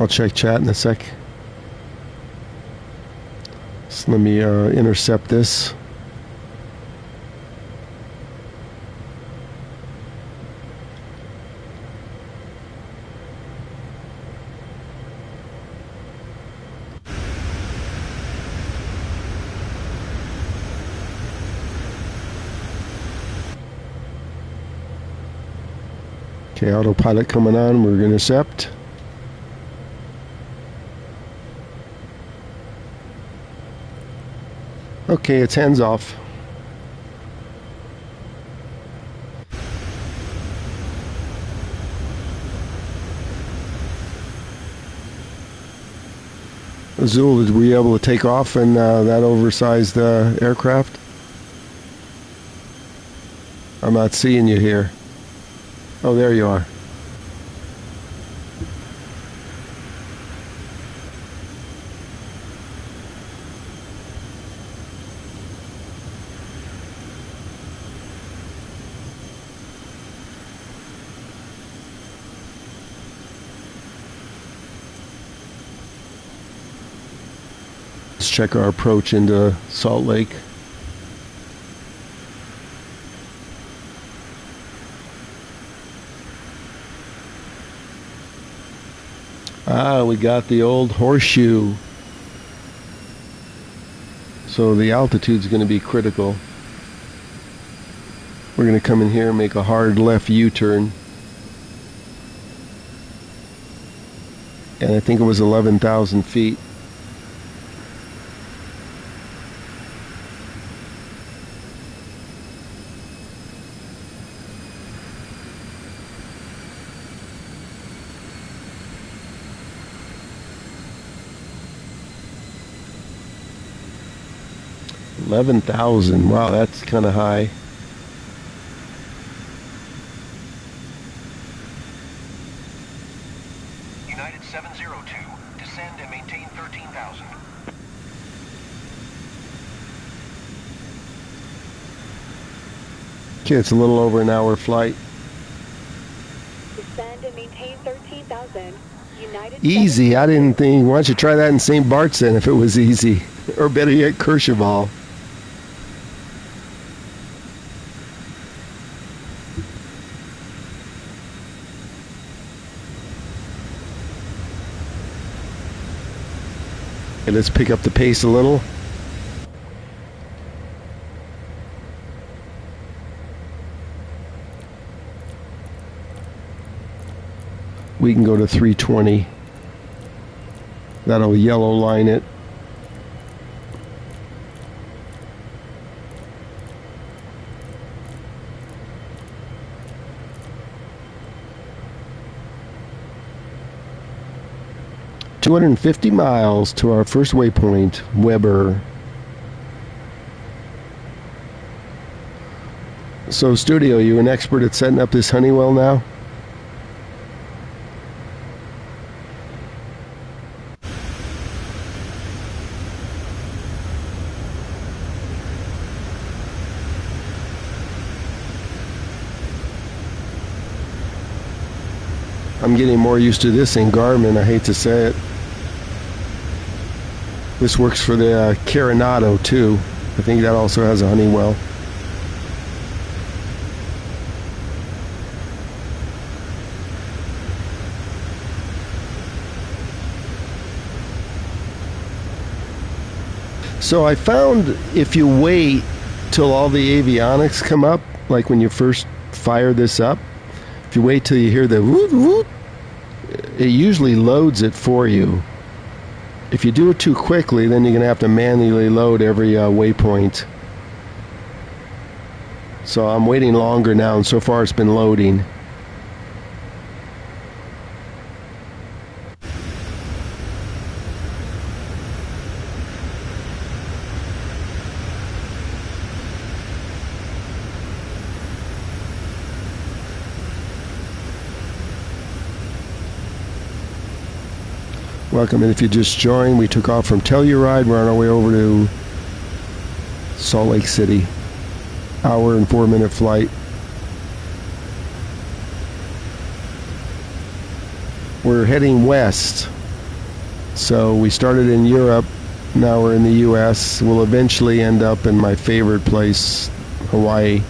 I'll check chat in a sec. So let me intercept this. Okay, autopilot coming on. We're going to intercept. Okay, it's hands off. Azul, were you able to take off in that oversized aircraft? I'm not seeing you here. Oh, there you are. Let's check our approach into Salt Lake. Ah, we got the old horseshoe. So the altitude's going to be critical. We're going to come in here and make a hard left U-turn. And I think it was 11,000 feet. $11,000. Wow, that's kind of high. Descend and maintain 13,000. Okay, it's a little over an hour flight. Descend and maintain 13,000. United Easy, I didn't think. Why don't you try that in St. Bart's then if it was easy? Or better yet, Courchevel. Okay, let's pick up the pace a little. We can go to 320. That'll yellow line it. $250 miles to our first waypoint, Weber. So, Studio, you an expert at setting up this Honeywell now? I'm getting more used to this in Garmin, I hate to say it. This works for the Coronado too. I think that also has a Honeywell. So I found if you wait till all the avionics come up, like when you first fire this up, if you wait till you hear the woot woot, it usually loads it for you. If you do it too quickly, then you're going to have to manually load every waypoint. So I'm waiting longer now, and so far it's been loading. Welcome, and if you just joined, we took off from Telluride. We're on our way over to Salt Lake City. Hour and 4-minute flight. We're heading west. So we started in Europe, now we're in the US. We'll eventually end up in my favorite place, Hawaii.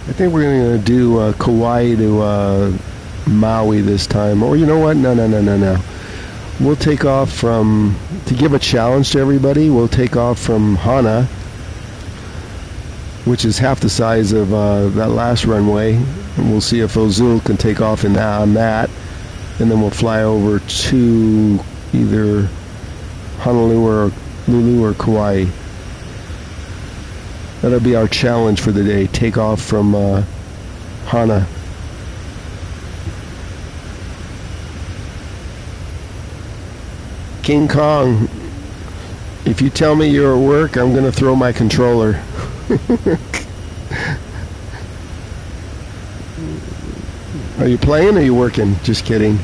I think we're going to do Kauai to Maui this time. Or you know what? No. We'll take off from, to give a challenge to everybody, we'll take off from Hana, which is half the size of that last runway. And we'll see if Ozul can take off on that. And then we'll fly over to either Honolulu or Kauai. That'll be our challenge for the day. Take off from Hana. King Kong, if you tell me you're at work, I'm going to throw my controller. Are you playing or are you working? Just kidding.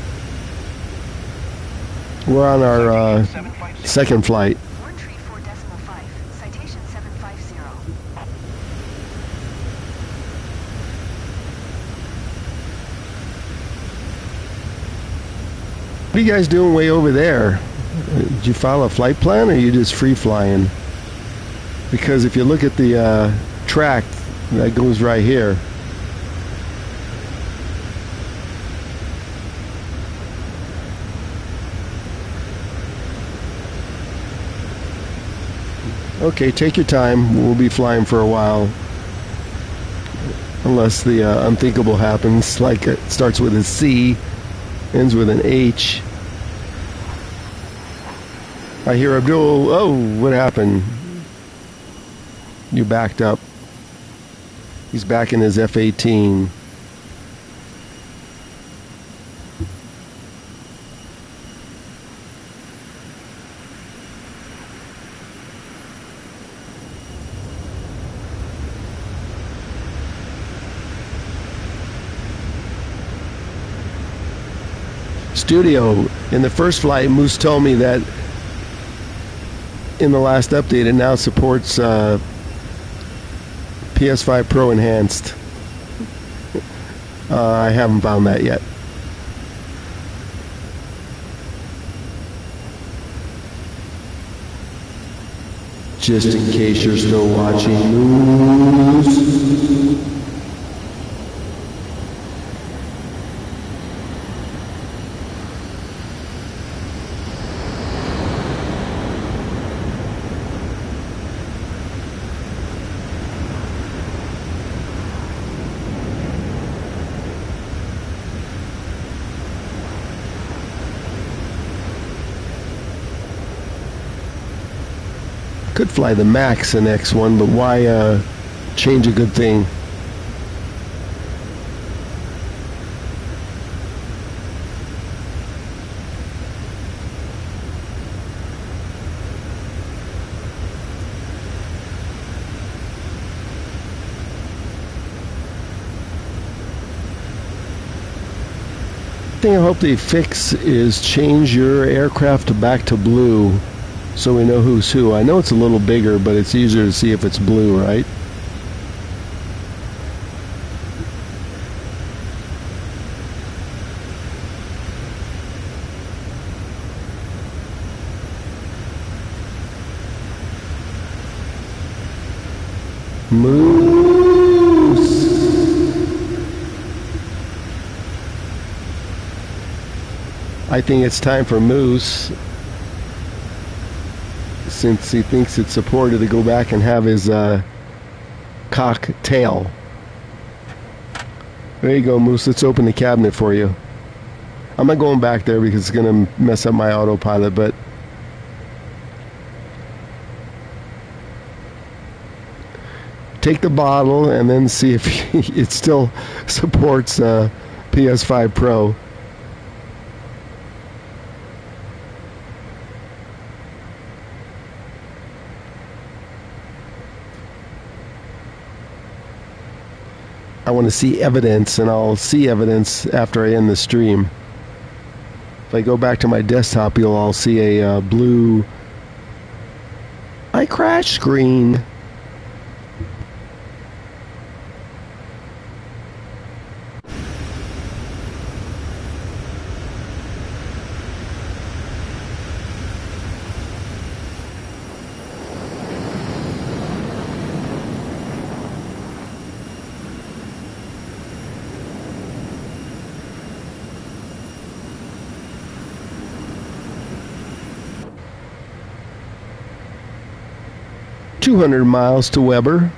We're on our second flight. Citation 750. What are you guys doing way over there? Did you follow a flight plan or are you just free flying? Because if you look at the track that goes right here, okay, take your time. We'll be flying for a while. Unless the unthinkable happens, like it starts with a C, ends with an H. I hear Abdul. Oh, what happened? You backed up. He's back in his F-18. Studio, in the first flight, Moose told me that in the last update it now supports PS5 Pro Enhanced. I haven't found that yet. Just in case you're still watching Moose. Could fly the Max in X1, but why change a good thing? The thing I hope they fix is change your aircraft back to blue, so we know who's who. I know it's a little bigger, but it's easier to see if it's blue, right? Moose! I think it's time for Moose, since he thinks it's supported, to go back and have his cocktail. There you go, Moose. Let's open the cabinet for you. I'm not going back there because it's going to mess up my autopilot, but take the bottle and then see if it still supports PS5 Pro. I want to see evidence, and I'll see evidence after I end the stream. If I go back to my desktop, I'll see a blue I crashed screen. .200 miles to Weber.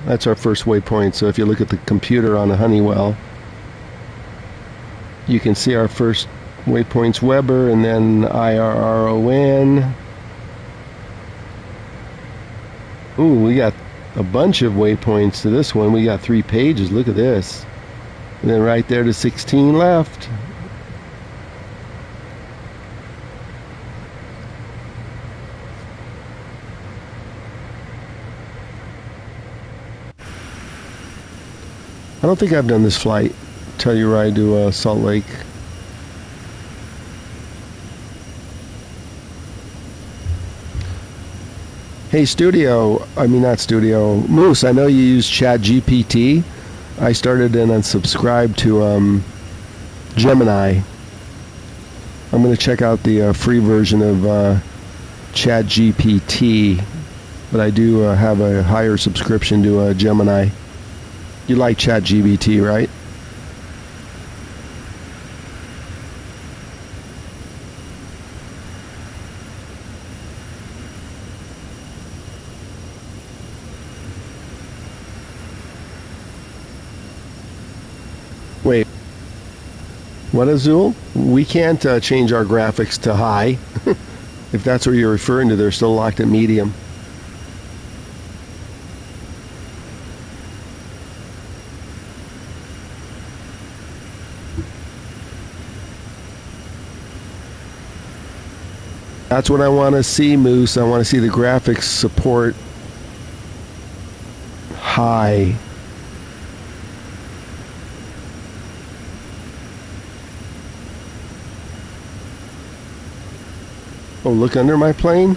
That's our first waypoint. So if you look at the computer on a Honeywell, you can see our first waypoint's Weber, and then IRRON. Ooh, we got a bunch of waypoints to this one. We got 3 pages. Look at this. And then right there to 16 left. I don't think I've done this flight. Telluride to Salt Lake. Hey, Moose, I know you use ChatGPT. I started and unsubscribed to Gemini. I'm going to check out the free version of ChatGPT, but I do have a higher subscription to Gemini. You like ChatGPT, right? Wait. What, Azul? We can't change our graphics to high. If that's what you're referring to, they're still locked at medium. That's what I want to see, Moose. I want to see the graphics support high. Oh, look under my plane?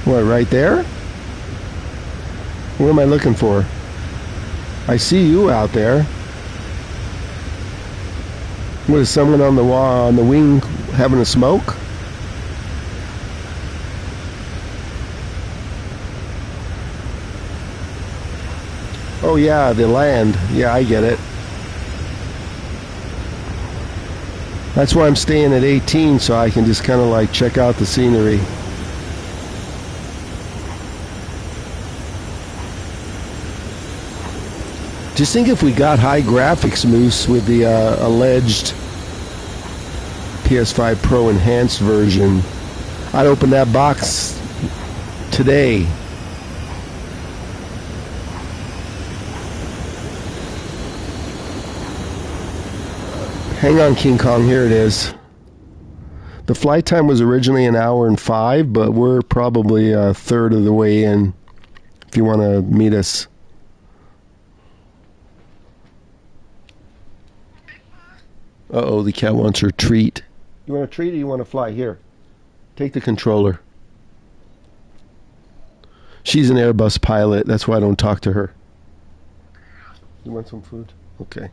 What, right there? What am I looking for? I see you out there. What, is someone on the wall, on the wing having a smoke? Oh yeah, the land. Yeah, I get it. That's why I'm staying at 18, so I can just kind of like check out the scenery. Just think if we got high graphics, Moose, with the alleged PS5 Pro enhanced version, I'd open that box today. Hang on, King Kong, here it is. The flight time was originally 1 hour and 5, but we're probably a third of the way in if you want to meet us. Uh-oh, the cat wants her treat. You want a treat or you want to fly? Here, take the controller. She's an Airbus pilot, that's why I don't talk to her. You want some food? Okay.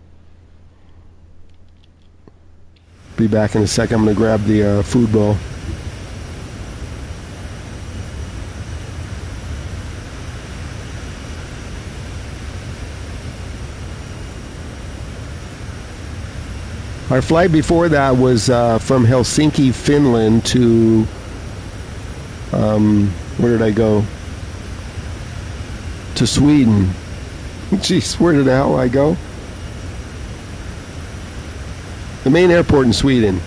Be back in a second. I'm going to grab the food bowl. Our flight before that was from Helsinki, Finland to, where did I go? To Sweden. Jeez, where did the hell I go? The main airport in Sweden.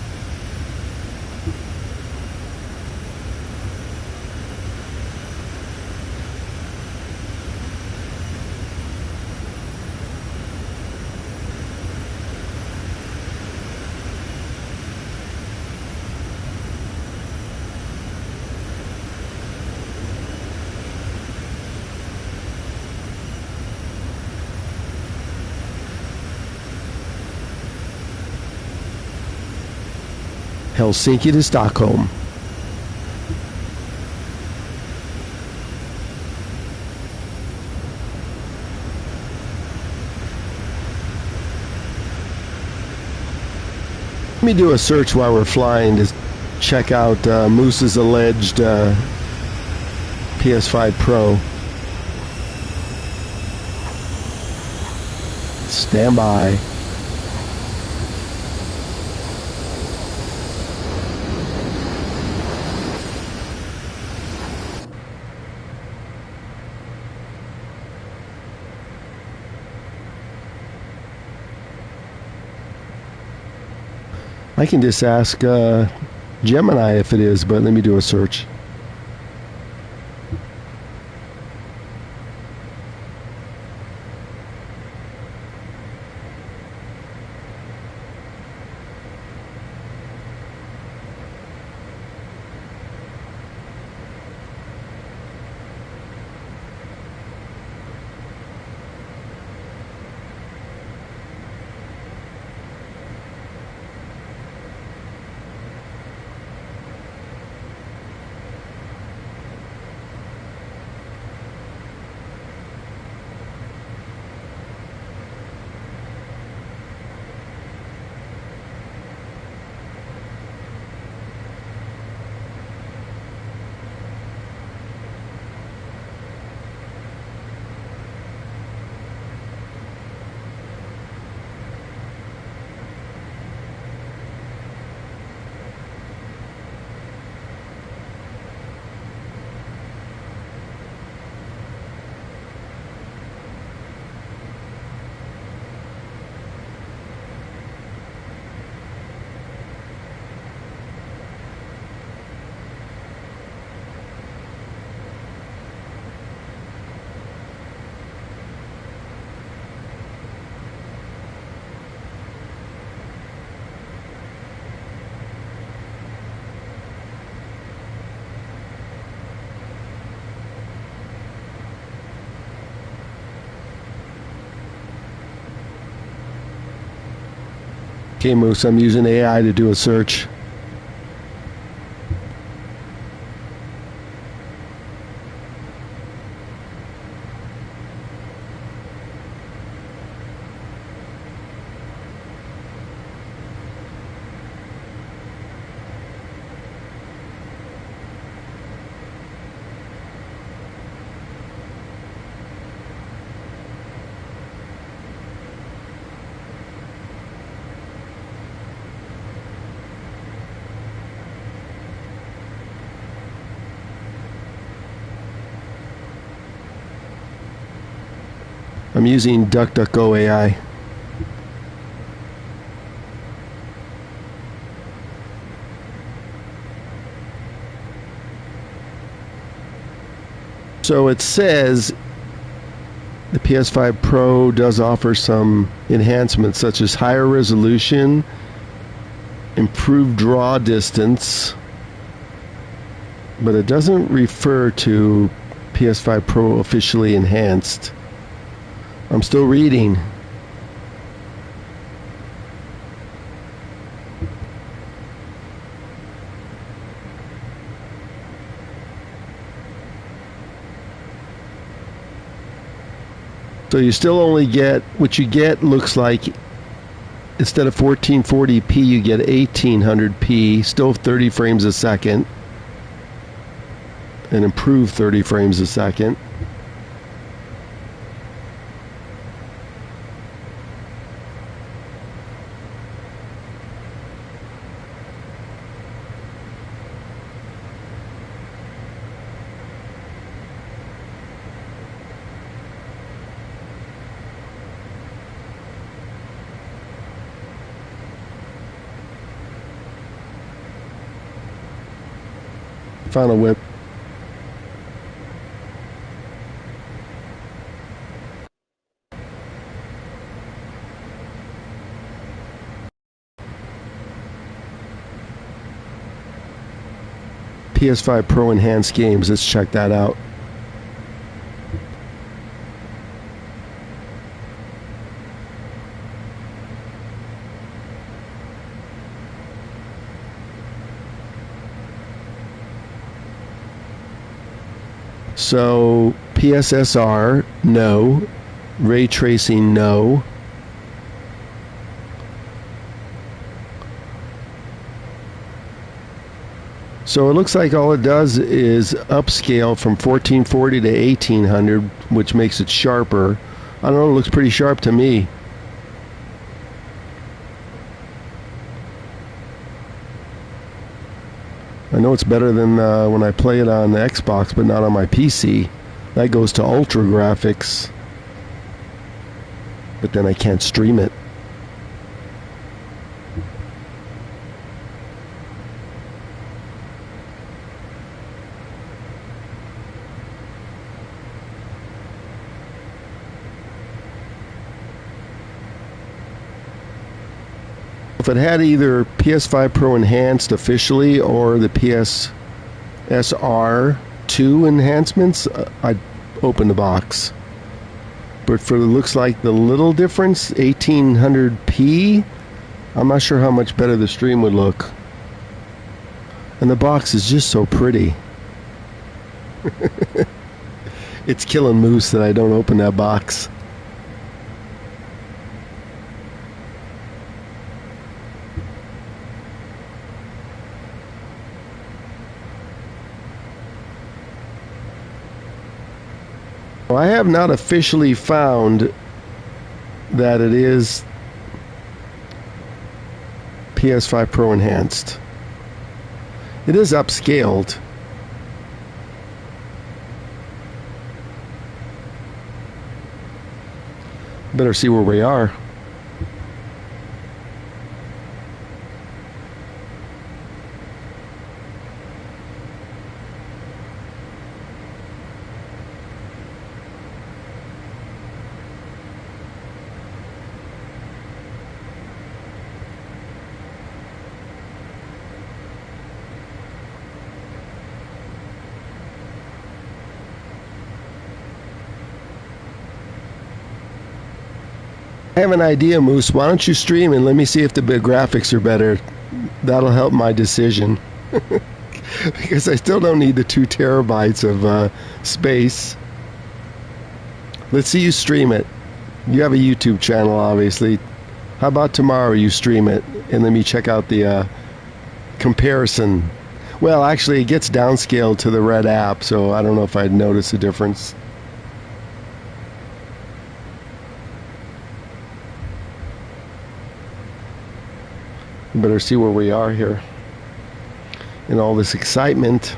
Helsinki to Stockholm. Let me do a search while we're flying to check out Moose's alleged PS5 Pro. Stand by. I can just ask Gemini if it is, but let me do a search. Okay, Moose, I'm using AI to do a search. I'm using DuckDuckGo AI. So it says the PS5 Pro does offer some enhancements such as higher resolution, improved draw distance, but it doesn't refer to PS5 Pro officially enhanced. I'm still reading. So you still only get, what you get looks like, instead of 1440p, you get 1800p, still 30 frames a second, an improved 30 frames a second. Found a whip. PS5 Pro Enhanced Games. Let's check that out. So PSSR, no. Ray tracing, no. So it looks like all it does is upscale from 1440 to 1800, which makes it sharper. I don't know, it looks pretty sharp to me. I know it's better than when I play it on the Xbox, but not on my PC. That goes to ultra graphics. But then I can't stream it. If it had either PS5 Pro Enhanced officially or the PSSR 2 enhancements, I'd open the box. But for the looks like the little difference, 1800p, I'm not sure how much better the stream would look. And the box is just so pretty. It's killing Moose that I don't open that box. I have not officially found that it is PS5 Pro Enhanced. It is upscaled. Better see where we are. I have an idea, Moose. Why don't you stream and let me see if the graphics are better? That'll help my decision. Because I still don't need the 2 terabytes of space. Let's see you stream it. You have a YouTube channel, obviously. How about tomorrow you stream it and let me check out the comparison? Well, actually, it gets downscaled to the red app, so I don't know if I'd notice a difference. Better see where we are here in all this excitement.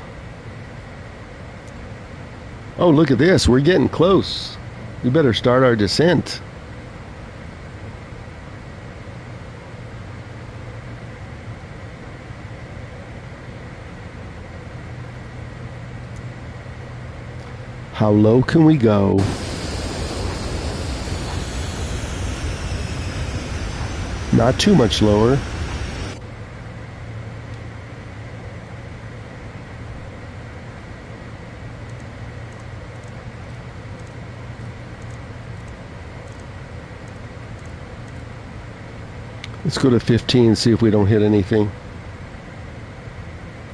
Oh, look at this. We're getting close. We better start our descent. How low can we go? Not too much lower. Let's go to 15 and see if we don't hit anything.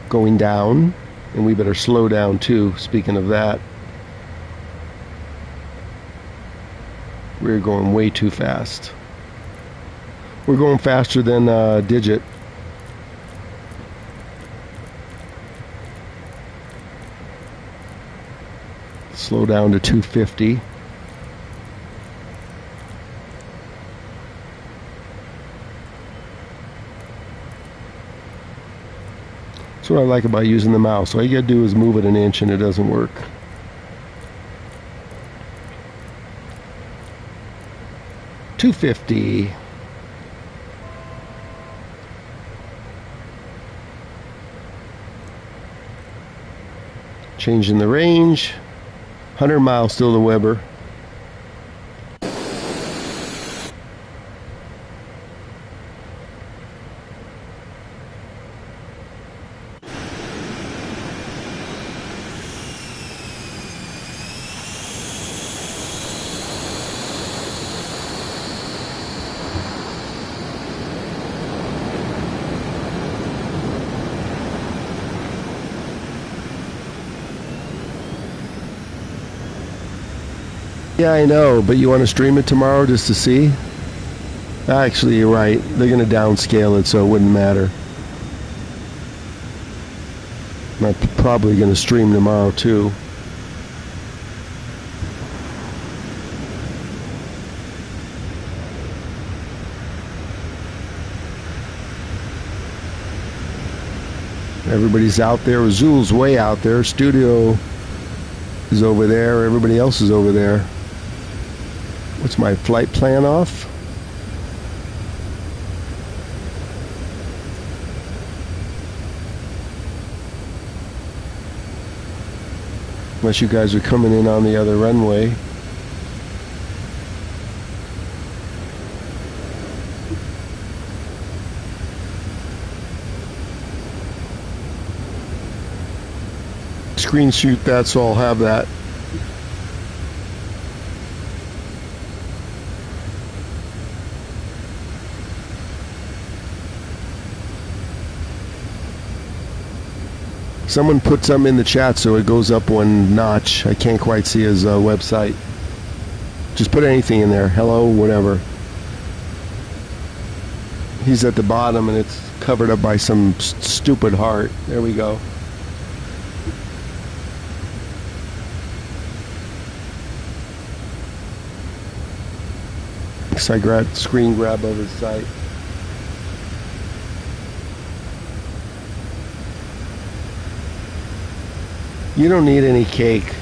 Going down, and we better slow down too, speaking of that. We're going way too fast. We're going faster than Digit. Slow down to 250. That's what I like about using the mouse. All you gotta do is move it an inch and it doesn't work. $250. Changing the range. 100 miles still to Weber. Yeah, I know, but you want to stream it tomorrow just to see? Actually, you're right. They're going to downscale it, so it wouldn't matter. I'm probably going to stream tomorrow, too. Everybody's out there. Azul's way out there. Studio is over there. Everybody else is over there. What's my flight plan off? Unless you guys are coming in on the other runway. Screen shoot that, so I'll have that. Someone put something in the chat so it goes up one notch. I can't quite see his website. Just put anything in there. Hello, whatever. He's at the bottom and it's covered up by some stupid heart. There we go. So I screen grab of his site. You don't need any cake.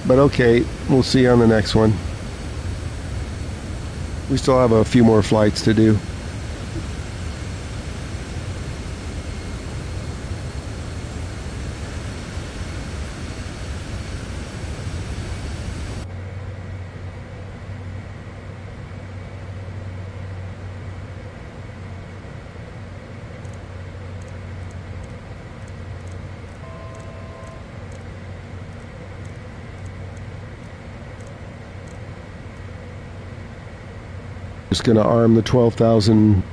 But okay, we'll see you on the next one. We still have a few more flights to do. Just gonna arm the 12,000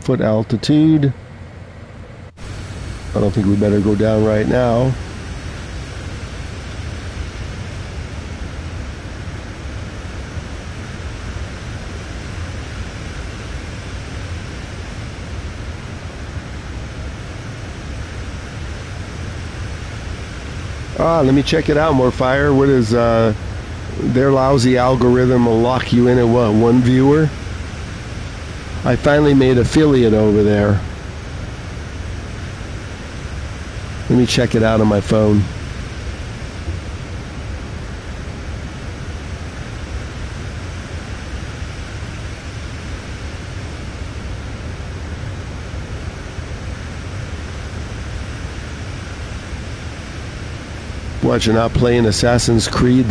foot altitude. I don't think we better go down right now. Let me check it out, more fire. What is their lousy algorithm will lock you in at what, one viewer? I finally made affiliate over there. Let me check it out on my phone. What, you're not playing Assassin's Creed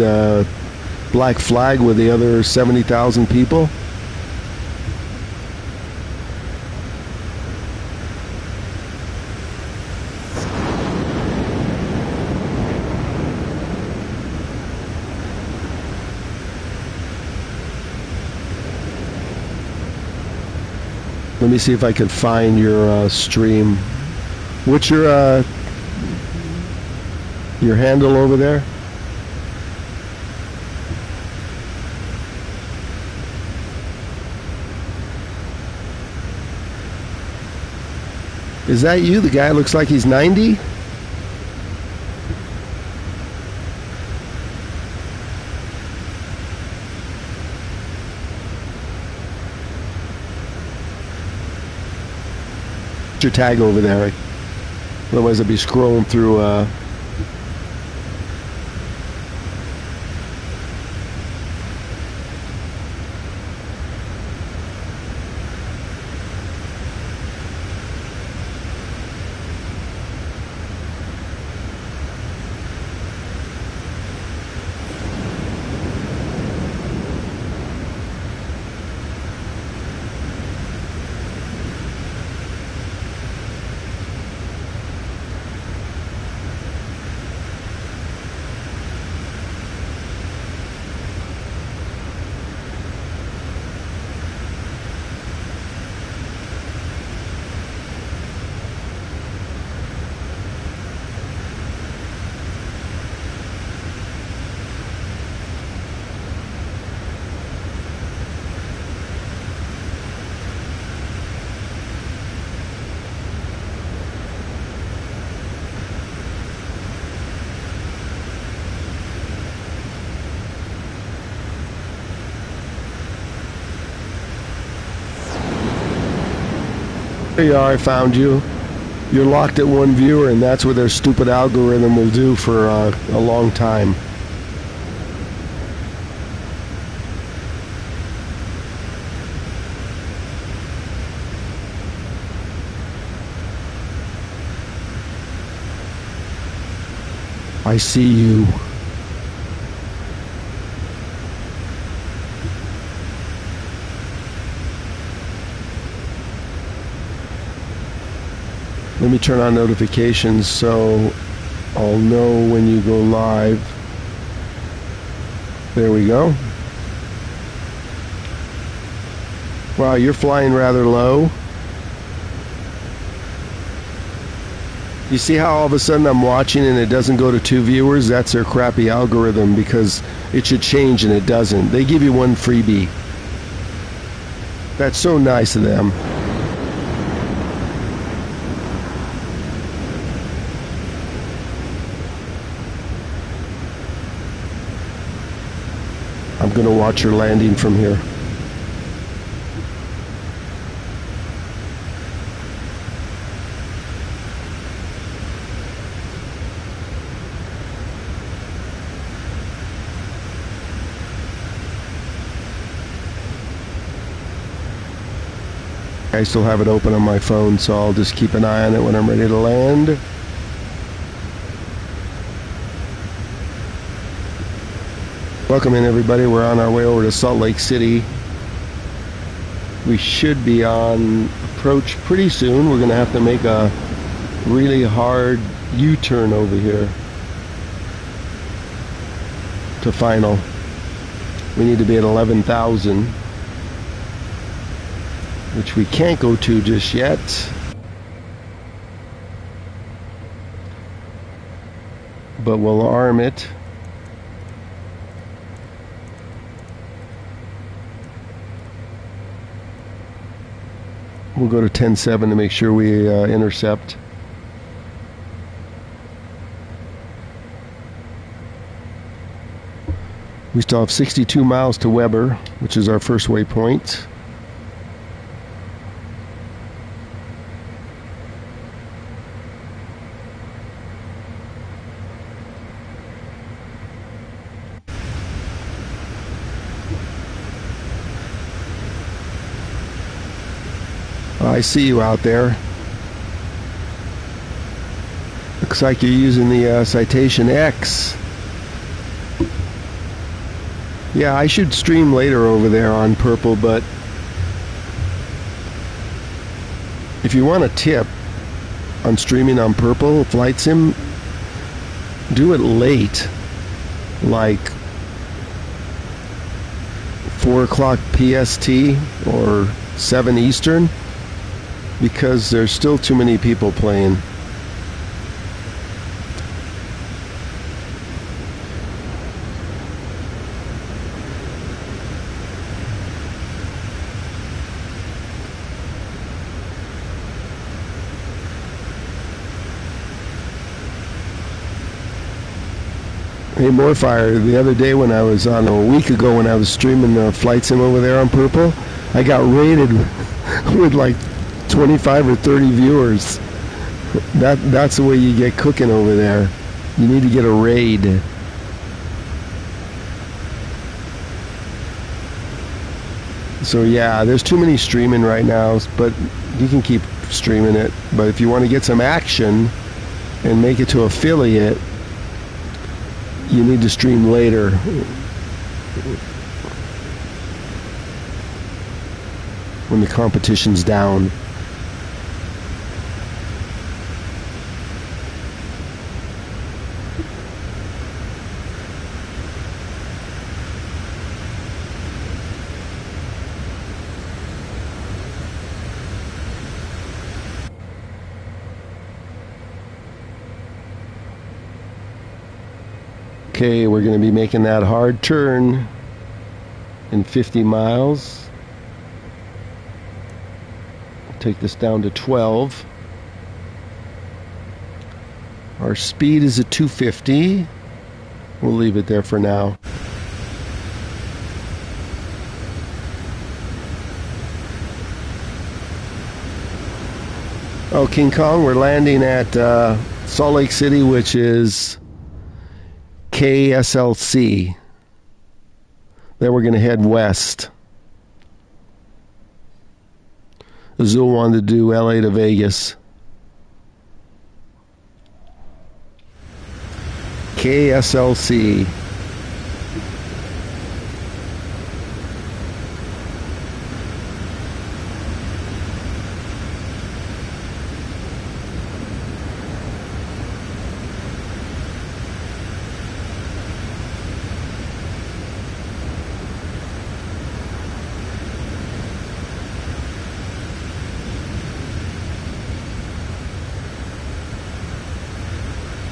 Black Flag with the other 70,000 people? Let me see if I can find your stream. What's your handle over there? Is that you? The guy looks like he's 90? Your tag over there. Otherwise I'd be scrolling through There you are, I found you. You're locked at one viewer, and that's what their stupid algorithm will do for a long time. I see you. Let me turn on notifications so I'll know when you go live. There we go. Wow, you're flying rather low. You see how all of a sudden I'm watching and it doesn't go to 2 viewers? That's their crappy algorithm, because it should change and it doesn't. They give you one freebie. That's so nice of them. I'm going to watch your landing from here. I still have it open on my phone, so I'll just keep an eye on it when I'm ready to land. Welcome in, everybody. We're on our way over to Salt Lake City. We should be on approach pretty soon. We're going to have to make a really hard U-turn over here to final. We need to be at 11,000. which we can't go to just yet. But we'll arm it. We'll go to 10-7 to make sure we intercept. We still have 62 miles to Weber, which is our first waypoint. I see you out there. Looks like you're using the Citation X. Yeah, I should stream later over there on Purple, but if you want a tip on streaming on Purple Flight Sim, do it late, like 4 o'clock PST or 7 Eastern, because there's still too many people playing. Hey, Moorfire, the other day when I was on, a week ago when I was streaming the Flight Sim over there on Purple, I got raided with like 25 or 30 viewers. That's the way you get cooking over there. You need to get a raid. So yeah, there's too many streaming right now, but you can keep streaming it. But if you want to get some action and make it to affiliate, you need to stream later. When the competition's down. Okay, we're going to be making that hard turn in 50 miles. Take this down to 12. Our speed is at 250. We'll leave it there for now. Oh, King Kong, we're landing at Salt Lake City, which is KSLC. Then we're going to head west. Azul wanted to do LA to Vegas. KSLC.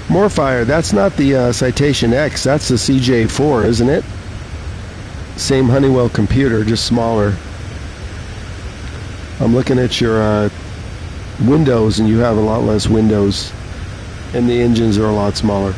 Moorfire, that's not the Citation X, that's the CJ4, isn't it? Same Honeywell computer, just smaller. I'm looking at your windows, and you have a lot less windows, and the engines are a lot smaller.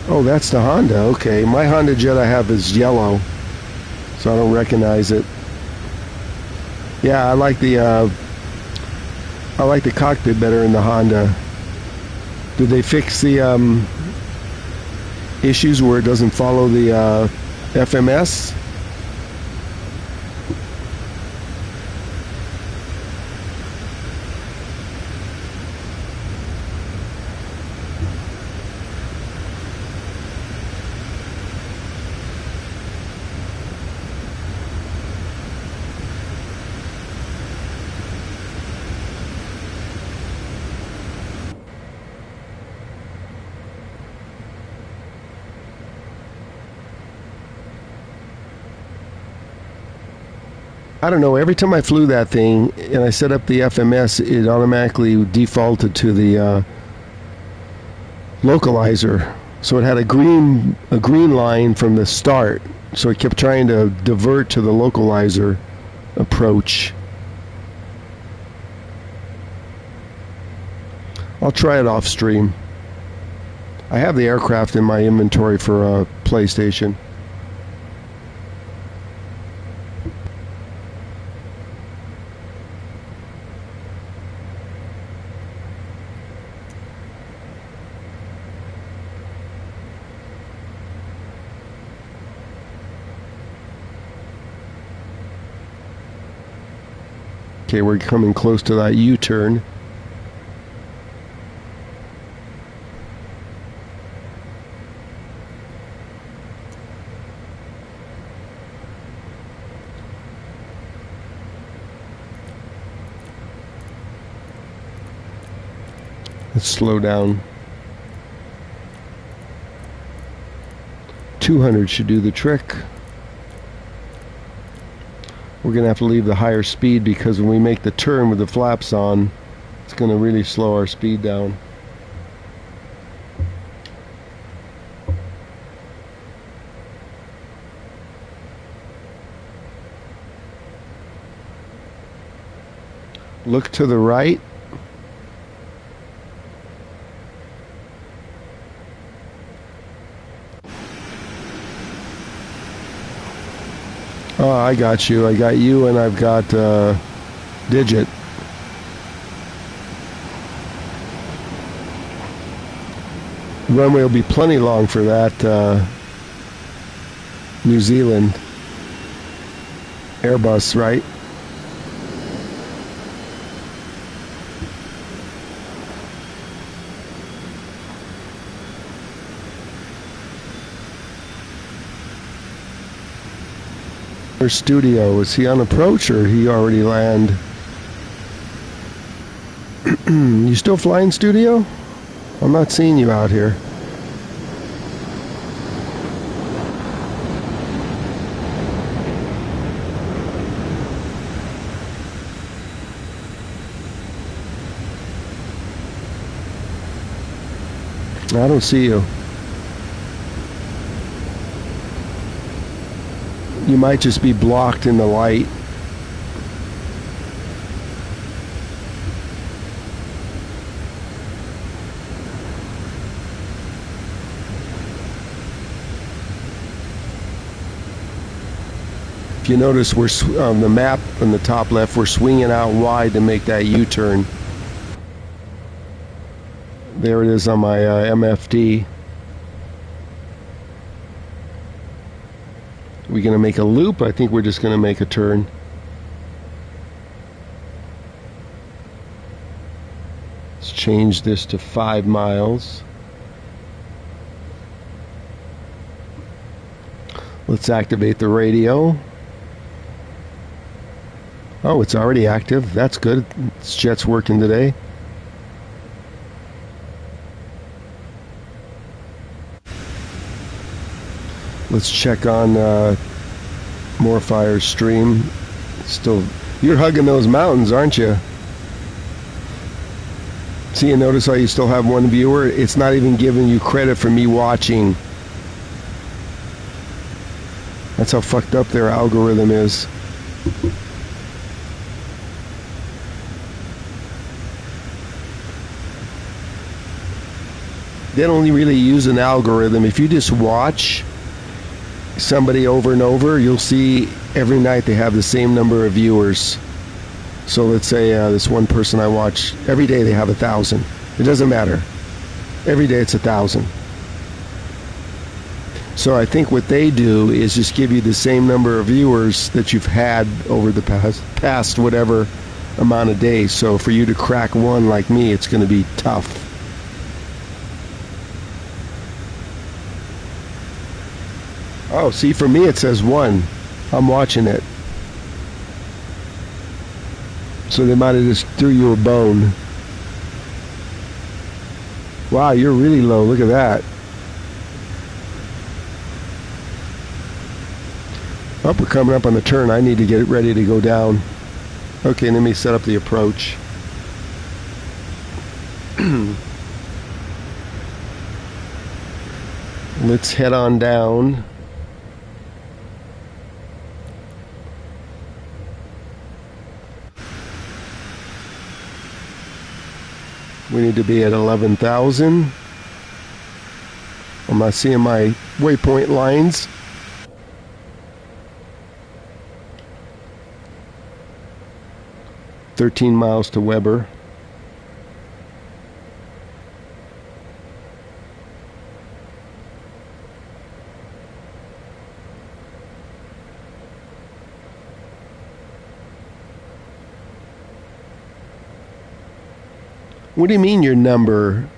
Oh, that's the Honda. Okay, my Honda Jet I have is yellow, so I don't recognize it. Yeah, I like the cockpit better in the Honda. Did they fix the issues where it doesn't follow the FMS? I don't know, every time I flew that thing and I set up the FMS, it automatically defaulted to the localizer. So it had a green line from the start. So it kept trying to divert to the localizer approach. I'll try it off stream. I have the aircraft in my inventory for PlayStation. Okay, we're coming close to that U-turn. Let's slow down. 200 should do the trick. We're going to have to leave the higher speed because when we make the turn with the flaps on, it's going to really slow our speed down. Look to the right. Oh, I got you. I got you, and I've got Digit. Runway will be plenty long for that New Zealand Airbus, right? Studio, is he on approach or he already land? You still flying, Studio? I'm not seeing you out here. I don't see you. You might just be blocked in the light. If you notice, we're on the map on the top left, we're swinging out wide to make that U-turn. There it is on my MFD. We're going to make a loop. I think we're just going to make a turn. Let's change this to 5 miles. Let's activate the radio. Oh, it's already active. That's good. This jet's working today. Let's check on Morefire's stream. Still, you're hugging those mountains, aren't you? See, you notice how you still have one viewer? It's not even giving you credit for me watching. That's how fucked up their algorithm is. They don't really use an algorithm. If you just watch somebody over and over, you'll see every night they have the same number of viewers. So let's say this one person I watch, every day they have 1,000. It doesn't matter. Every day it's 1,000. So I think what they do is just give you the same number of viewers that you've had over the past whatever amount of days. So for you to crack one like me, it's going to be tough. Oh, see, for me it says 1. I'm watching it. So they might have just threw you a bone. Wow, you're really low. Look at that. Oh, we're coming up on the turn. I need to get ready to go down. Okay, let me set up the approach. Let's head on down. We need to be at 11,000. I'm not seeing my waypoint lines. "13 miles to Weber." What do you mean your number?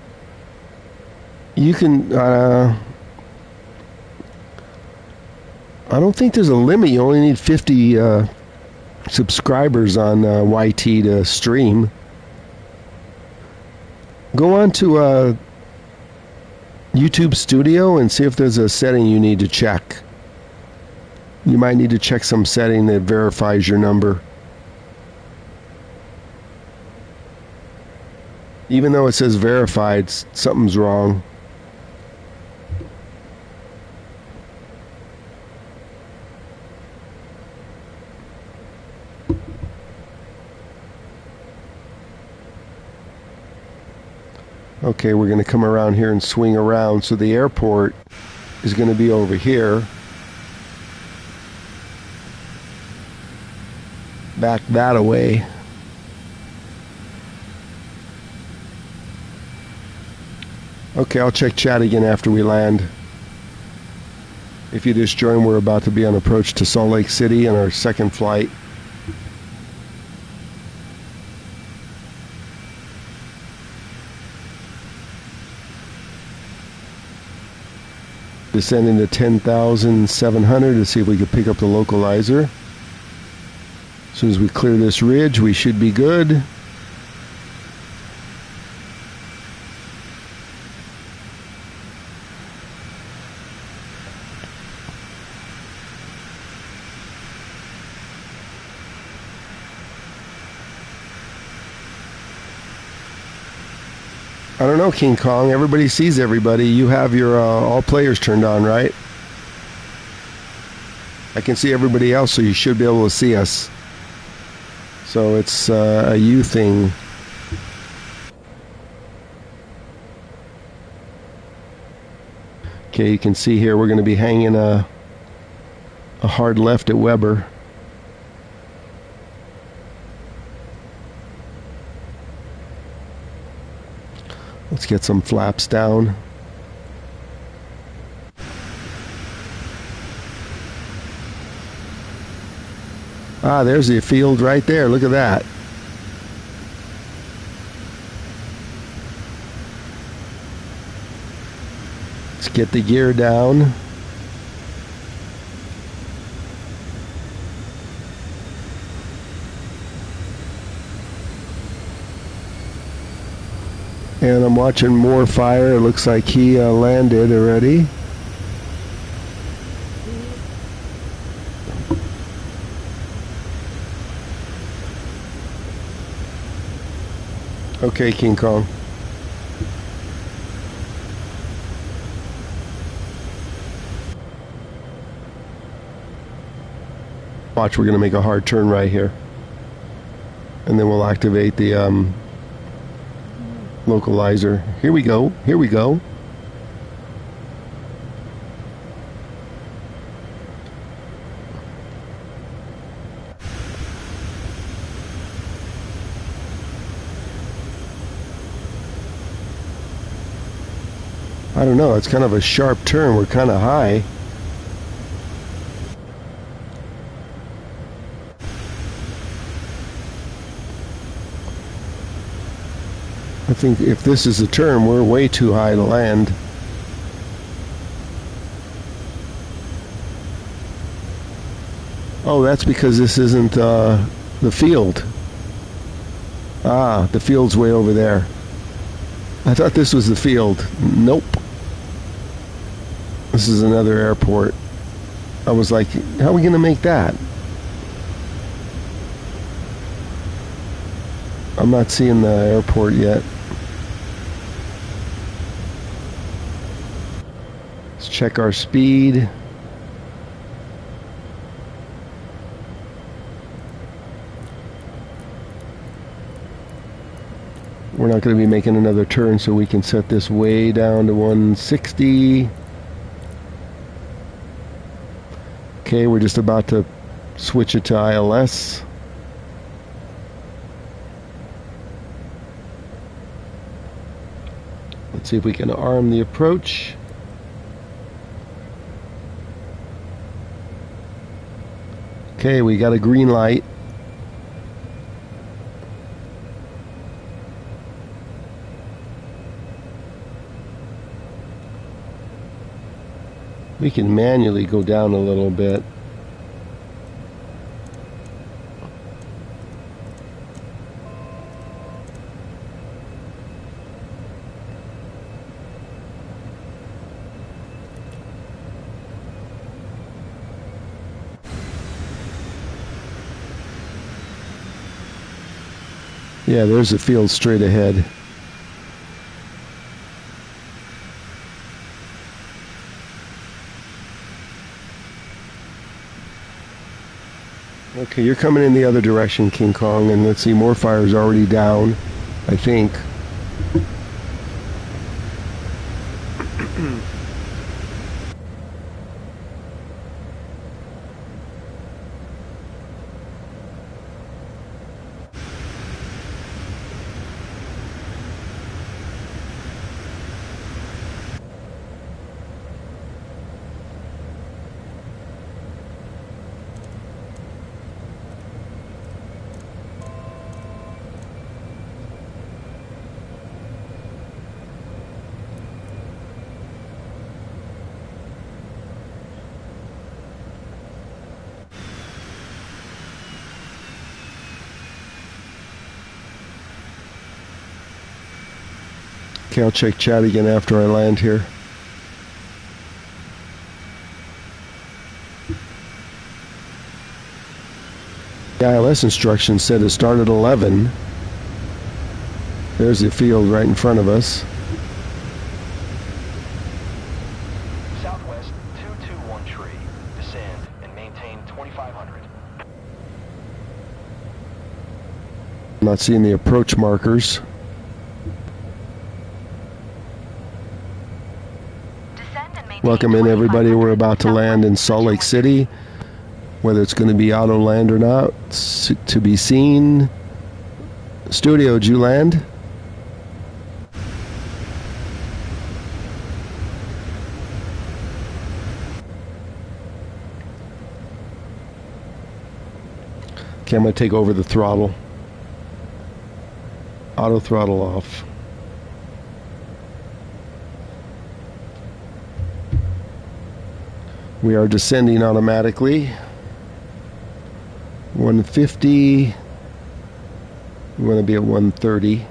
You can, I don't think there's a limit. You only need 50 subscribers on YT to stream. Go on to YouTube Studio and see if there's a setting you need to check. You might need to check some setting that verifies your number. Even though it says verified, something's wrong. Okay, we're going to come around here and swing around. So the airport is going to be over here. Back that away. Okay, I'll check chat again after we land. If you just joined, we're about to be on approach to Salt Lake City on our second flight. Descending to 10,700 to see if we can pick up the localizer. As soon as we clear this ridge, we should be good. I don't know, King Kong. Everybody sees everybody. You have your all players turned on, right? I can see everybody else, so you should be able to see us. So it's a you thing. Okay, you can see here we're going to be hanging a hard left at Weber. Let's get some flaps down. Ah, there's the field right there. Look at that. Let's get the gear down. And I'm watching more fire. It looks like he landed already. Okay, King Kong. Watch, we're going to make a hard turn right here. And then we'll activate the localizer. Here we go. Here we go. I don't know. It's kind of a sharp turn. We're kind of high. I think if this is a turn, we're way too high to land. Oh, that's because this isn't the field. Ah, the field's way over there. I thought this was the field. Nope. This is another airport. I was like, how are we going to make that? I'm not seeing the airport yet. Let's check our speed. We're not going to be making another turn, so we can set this way down to 160. Okay, we're just about to switch it to ILS. Let's see if we can arm the approach. Okay, we got a green light. We can manually go down a little bit. Yeah, there's the field straight ahead. Okay, you're coming in the other direction, King Kong, and let's see, more fire's already down, I think. Okay, I'll check chat again after I land here. The ILS instructions said to start at 11. There's the field right in front of us. Southwest 221 tree. Descend and maintain 2500. I'm not seeing the approach markers. Welcome in, everybody. We're about to land in Salt Lake City. Whether it's going to be auto land or not, to be seen. Studio, did you land? Okay, I'm going to take over the throttle. Auto throttle off. We are descending automatically. 150. We want to be at 130.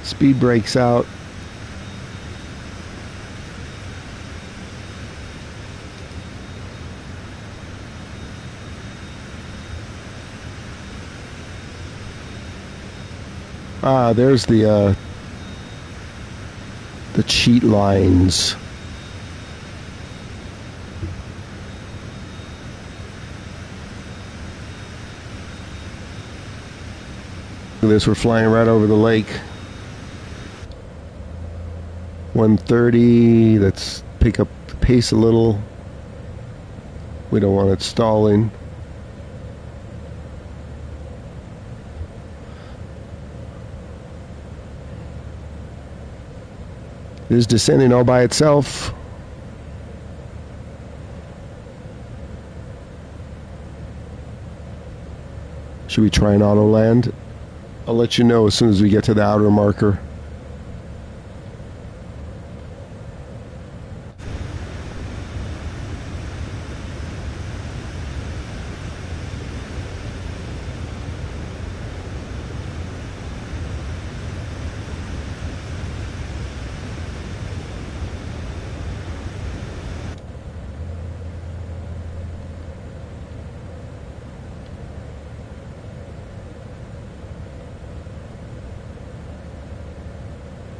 Speed brakes out. Ah, there's the cheat lines. Look at this, we're flying right over the lake. 130, let's pick up the pace a little. We don't want it stalling. It is descending all by itself. Should we try an auto land? I'll let you know as soon as we get to the outer marker.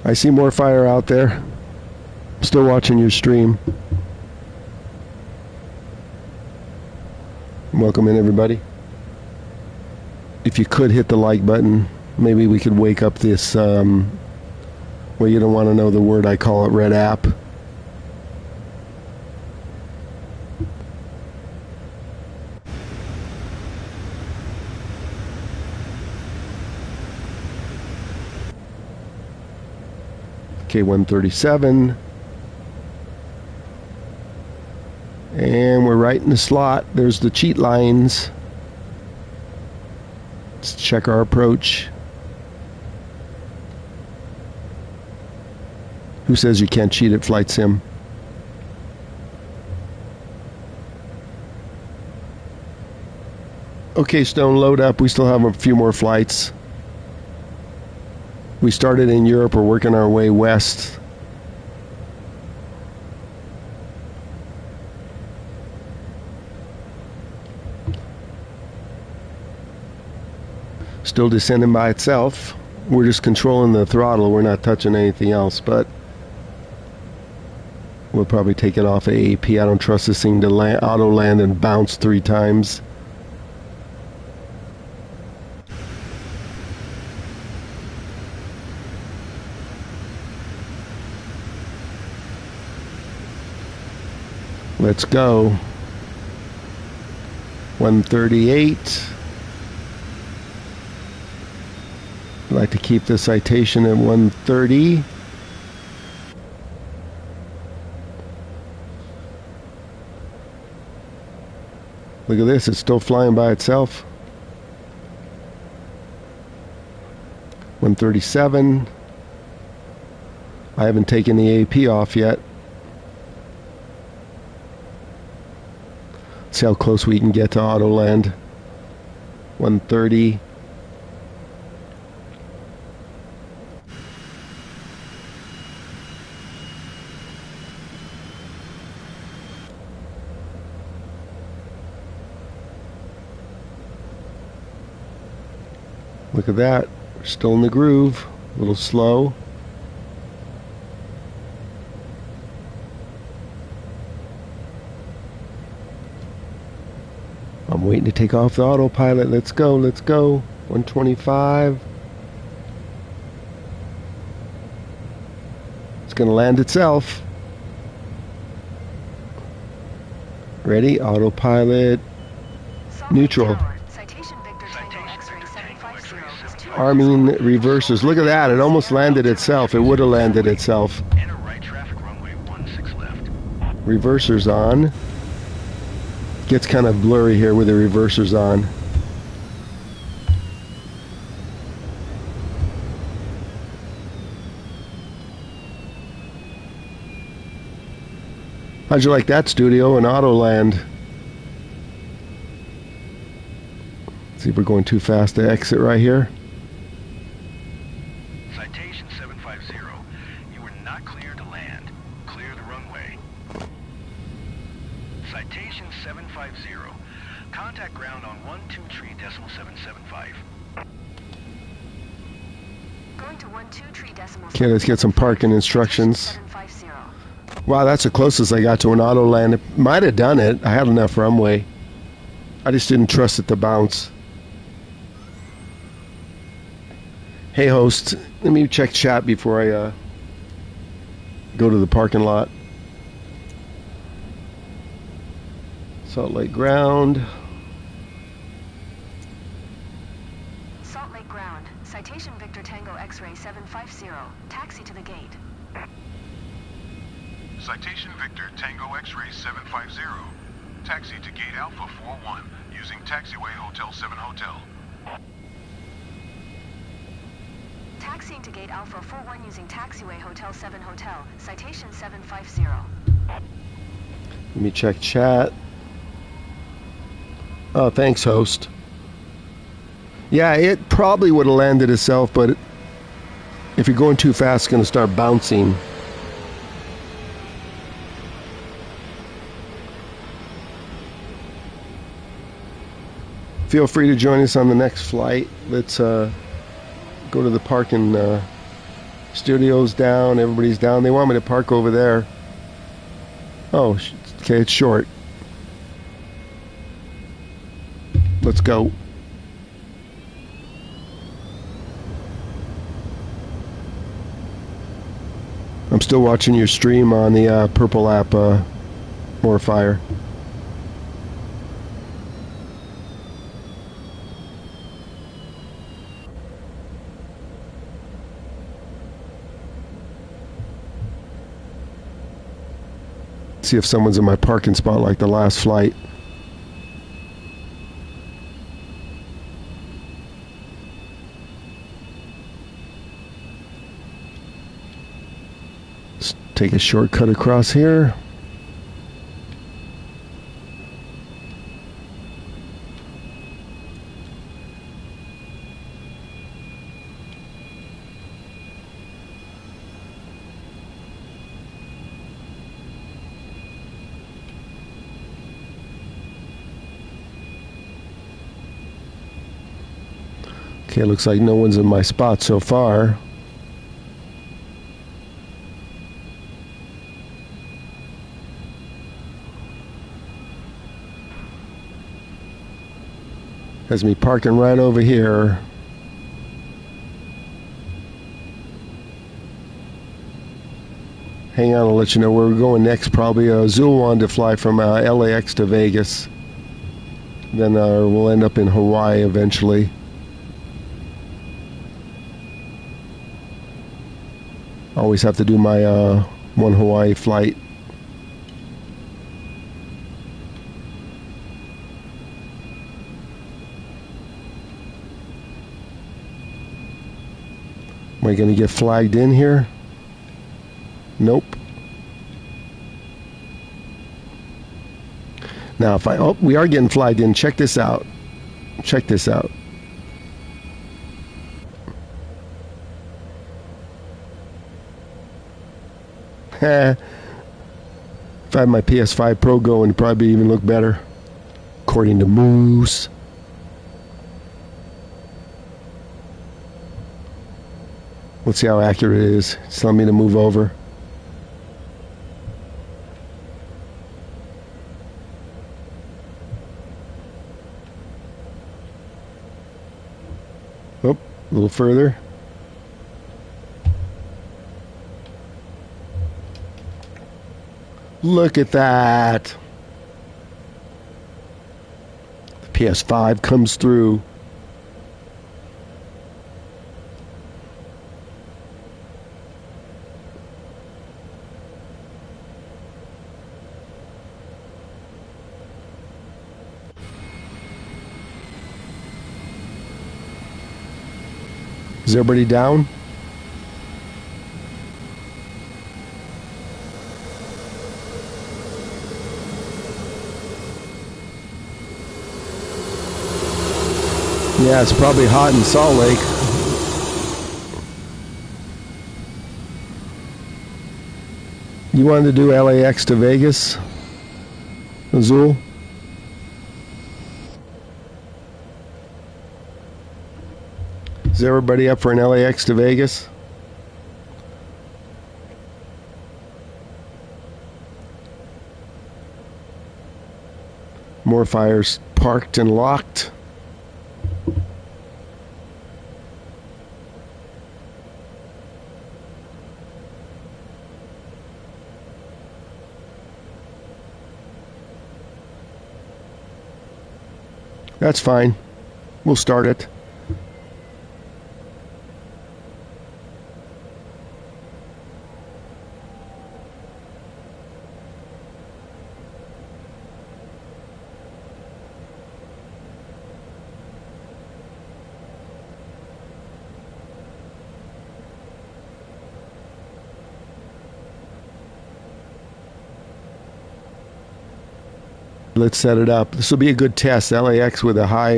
I see more fire out there. Still watching your stream. Welcome in, everybody. If you could hit the like button, maybe we could wake up this, well, you don't want to know the word, I call it red app. K137. And we're right in the slot. There's the cheat lines. Let's check our approach. Who says you can't cheat at Flight Sim? Okay, Stone, load up. We still have a few more flights. We started in Europe. We're working our way west. Still descending by itself. We're just controlling the throttle. We're not touching anything else, but we'll probably take it off AAP. I don't trust this thing to auto land and bounce 3 times. Let's go. 138. I'd like to keep the Citation at 130. Look at this, it's still flying by itself. 137. I haven't taken the AP off yet. See how close we can get to auto land. 130. Look at that. We're still in the groove. A little slow. I'm waiting to take off the autopilot. Let's go, let's go. 125. It's going to land itself. Ready? Autopilot. Neutral. Arming reverses. Look at that. It almost landed itself. It would have landed itself. Enter right traffic runway 16 left. Reversers on. Gets kind of blurry here with the reversers on. How'd you like that, studio? An auto land. See if we're going too fast to exit right here. Citation 750. You were not cleared to land. Clear the runway. Citation 750. Contact ground on 123.775. Going to 123.775. Okay, let's get some parking instructions. Wow, that's the closest I got to an auto land. It might have done it. I had enough runway. I just didn't trust it to bounce. Hey, host, let me check chat before I go to the parking lot. Salt Lake ground. Salt Lake ground. Citation Victor Tango X-ray 750. Taxi to the gate. Citation Victor Tango X-ray 750. Taxi to gate Alpha 41 using taxiway Hotel 7 Hotel. Taxiing to gate Alpha 41 using taxiway Hotel 7 Hotel. Citation 750. Let me check chat. Oh, thanks, host. Yeah, it probably would have landed itself, but if you're going too fast, it's going to start bouncing. Feel free to join us on the next flight. Let's go to the parking Studio's down. Everybody's down. They want me to park over there. Oh, okay, it's short. Let's go. I'm still watching your stream on the Purple app, More Fire. See if someone's in my parking spot like the last flight. Let's take a shortcut across here. Okay, looks like no one's in my spot so far. Has me parking right over here. Hang on, I'll let you know where we're going next. Probably Zul wanted to fly from LAX to Vegas. Then we'll end up in Hawaii eventually. Always have to do my one Hawaii flight. Am I going to get flagged in here? Nope. Now if oh, we are getting flagged in. Check this out. Check this out. If I had my PS5 Pro going, it'd probably even look better. According to Moose. Let's see how accurate it is. It's telling me to move over. Oh, a little further. Look at that. The PS5 comes through. Is everybody down? Yeah, it's probably hot in Salt Lake. You wanted to do LAX to Vegas, Azul? Is everybody up for an LAX to Vegas? More fires parked and locked. That's fine. We'll start it. Let's set it up. This will be a good test. LAX with a high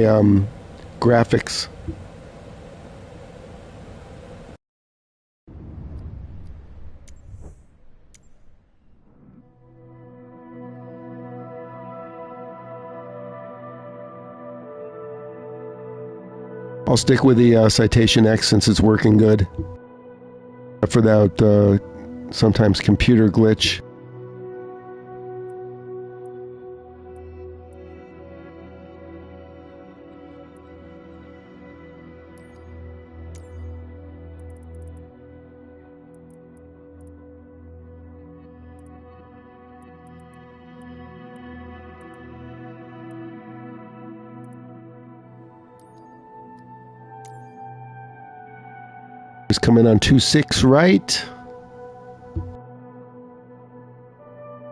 graphics. I'll stick with the Citation X since it's working good. for that sometimes computer glitch. Is coming on 2-6 right.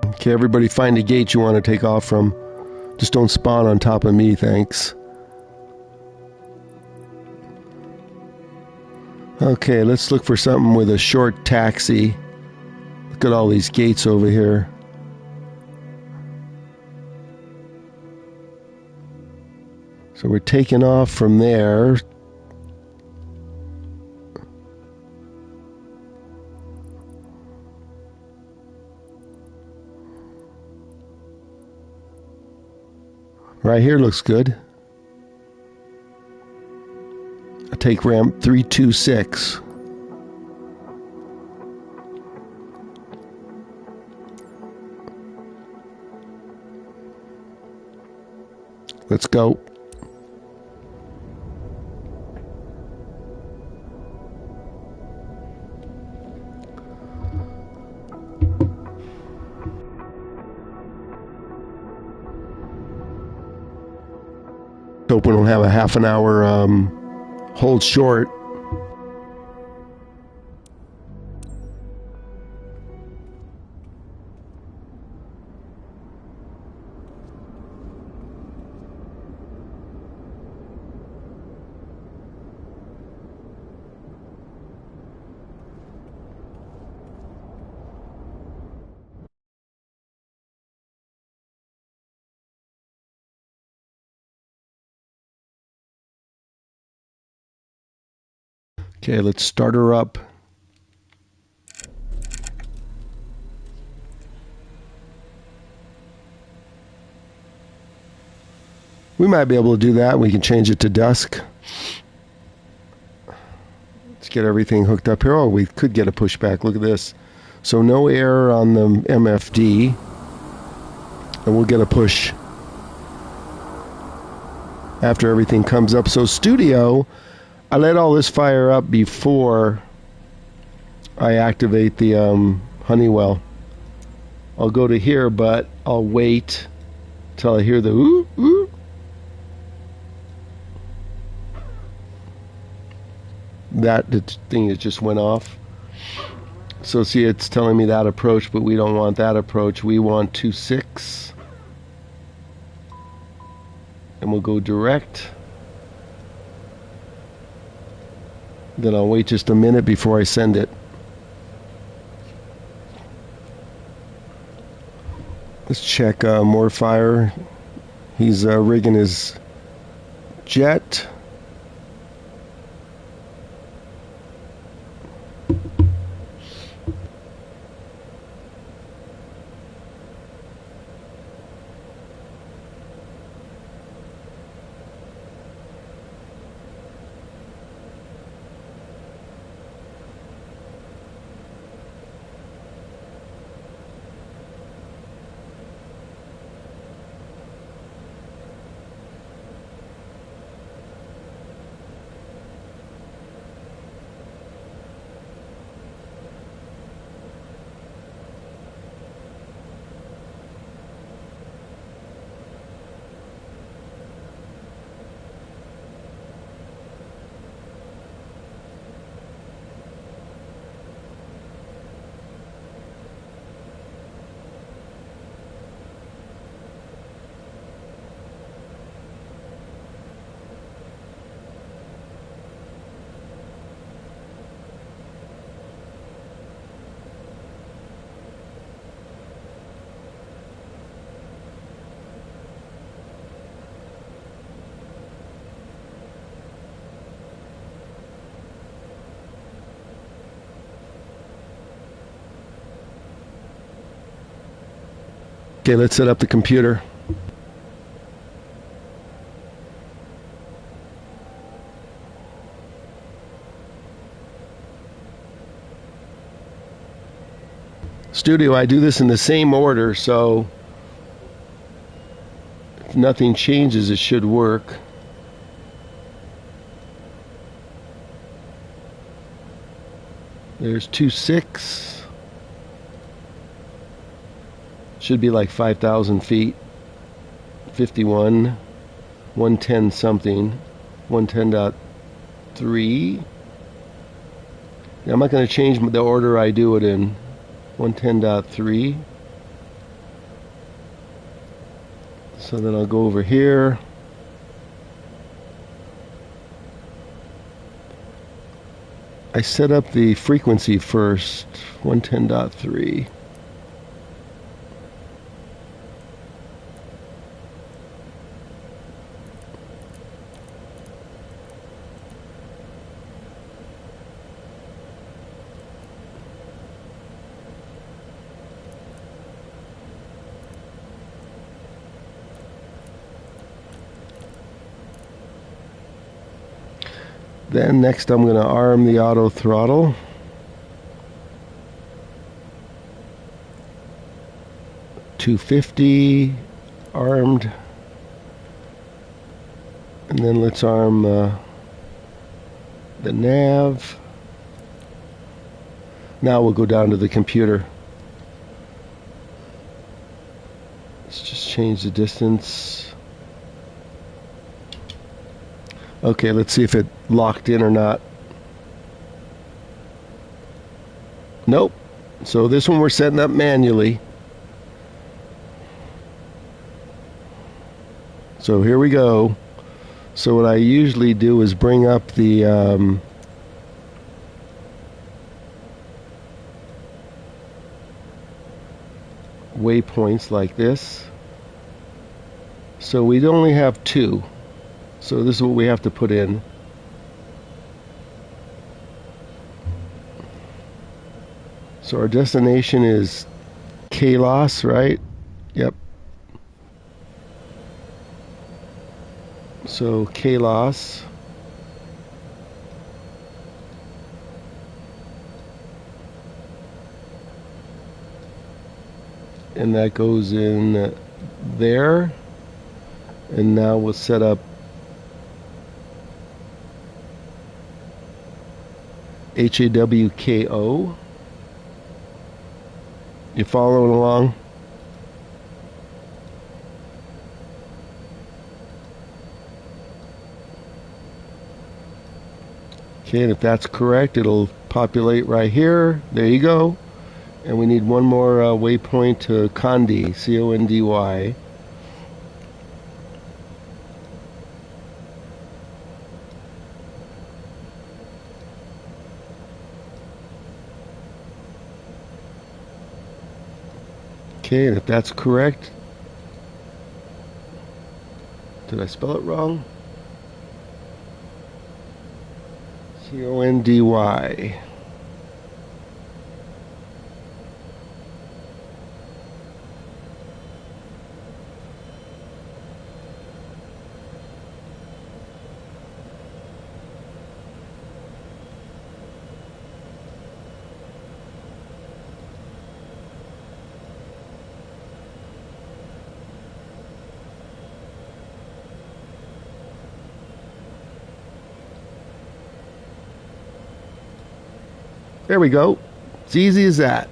Okay, everybody find a gate you want to take off from. Just don't spawn on top of me, thanks. Okay, let's look for something with a short taxi. Look at all these gates over here. So we're taking off from there. Right here looks good. I'll take ramp 326. Let's go. Hope we don't have a half an hour hold short. Okay, let's start her up. We might be able to do that. We can change it to dusk. Let's get everything hooked up here. Oh, we could get a pushback. Look at this. So no air on the MFD. And we'll get a push after everything comes up. So studio, I let all this fire up before I activate the Honeywell. I'll go to here, but I'll wait till I hear the ooh, ooh. That thing that just went off. So see, it's telling me that approach, but we don't want that approach. We want 2-6. And we'll go direct. Then I'll wait just a minute before I send it. Let's check more fire. He's rigging his jet. Okay, let's set up the computer. Studio, I do this in the same order, so if nothing changes, it should work. There's 2.6. Should be like 5,000 feet. 51. 110 something. 110.3. I'm not going to change the order I do it in. 110.3. So then I'll go over here. I set up the frequency first, 110.3. Then next I'm going to arm the auto throttle. .250 armed. And then let's arm the nav. Now we'll go down to the computer. Let's just change the distance. Okay, let's see if it locked in or not. Nope. So this one we're setting up manually. So here we go. So what I usually do is bring up the waypoints like this. So we'd only have 2. So this is what we have to put in. So our destination is Kalos, right? Yep. So Kalos. And that goes in there. And now we'll set up HAWKO. You following along? Okay, and if that's correct, it'll populate right here. There you go. And we need one more waypoint to Condy, C-O-N-D-Y. Okay, and if that's correct, did I spell it wrong? C-O-N-D-Y. There we go. It's easy as that.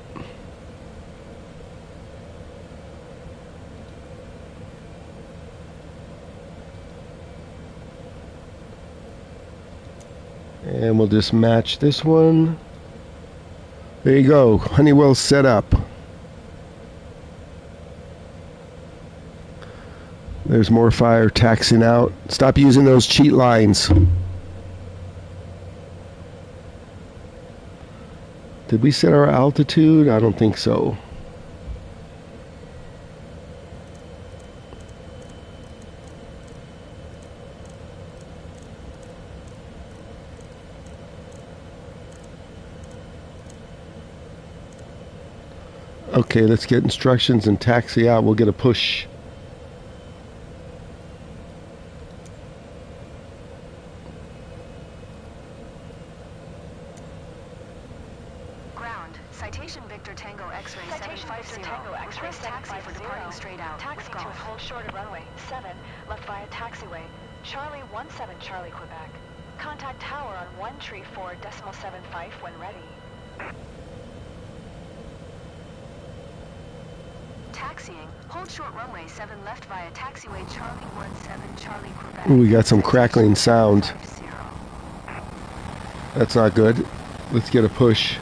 And we'll just match this one. There you go. Honeywell set up. There's more fire taxing out. Stop using those cheat lines. Did we set our altitude? I don't think so. Okay, let's get instructions and taxi out. We'll get a push. Citation Victor Tango X-ray Citation 750. Victor Tango X-ray Request taxi for 750. departing straight out. Taxi With to golf. hold short of runway 7, left via taxiway. Charlie 17 Charlie, Quebec. Contact tower on 134.75 when ready. Taxiing. Hold short runway 7 left via taxiway Charlie 17 Charlie, Quebec. Ooh, we got some crackling sound. 50. That's not good. Let's get a push.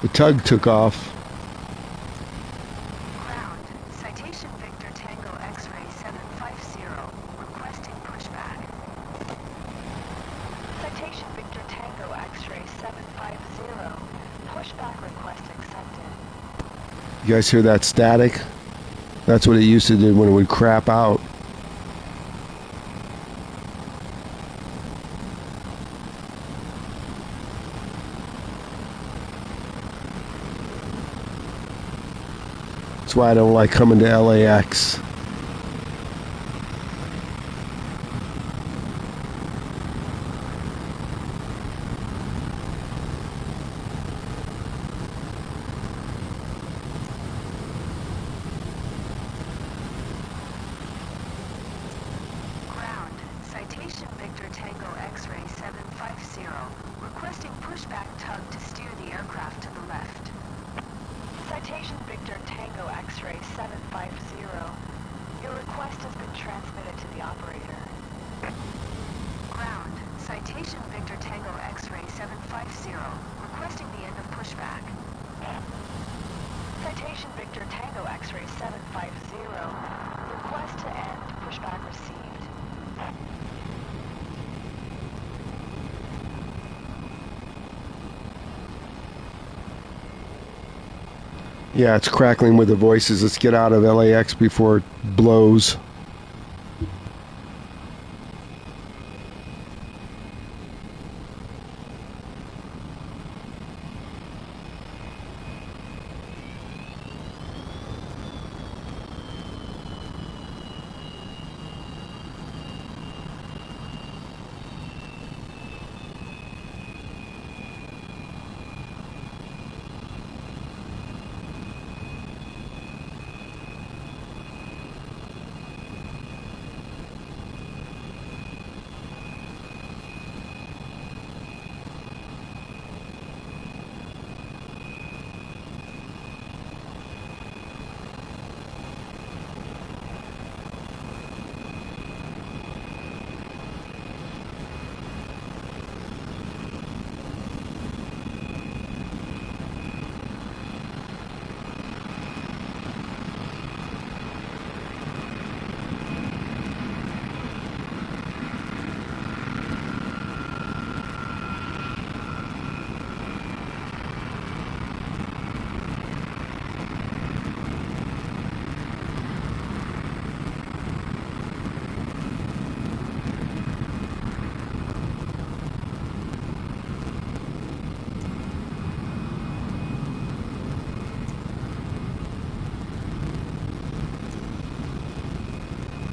The tug took off. Ground. Citation Victor Tango X-ray 750. Requesting pushback. Citation Victor Tango X-ray 750. Pushback request accepted. You guys hear that static? That's what it used to do when it would crap out. That's why I don't like coming to LAX. Ground. Citation Victor Tango X-ray 750. Requesting pushback tug to steer the aircraft to the left. Citation Victor Tango X-ray 750. Your request has been transmitted to the operator. Ground. Citation Victor Tango X-ray 750. Requesting the end of pushback. Citation Victor Tango X-ray 750. Request to end. Pushback received. Yeah, it's crackling with the voices. Let's get out of LAX before it blows.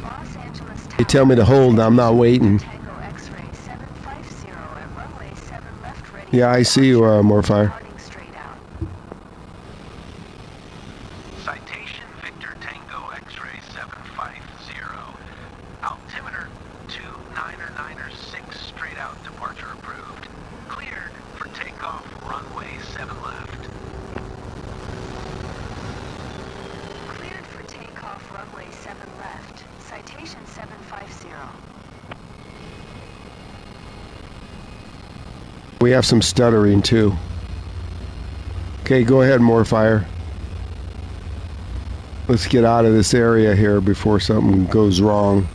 Los Angeles They tell me to hold. I'm not waiting. Tango X-ray 750 at runway 7 left ready. Yeah, I see you, Morfire. Departing straight out. Citation Victor Tango X-ray 750. Altimeter 299er6 straight out, departure approved. Cleared for takeoff, runway 7 left. Cleared for takeoff, runway 7 left. Citation 750. We have some stuttering too. Okay, go ahead, Morfire. Let's get out of this area here before something goes wrong.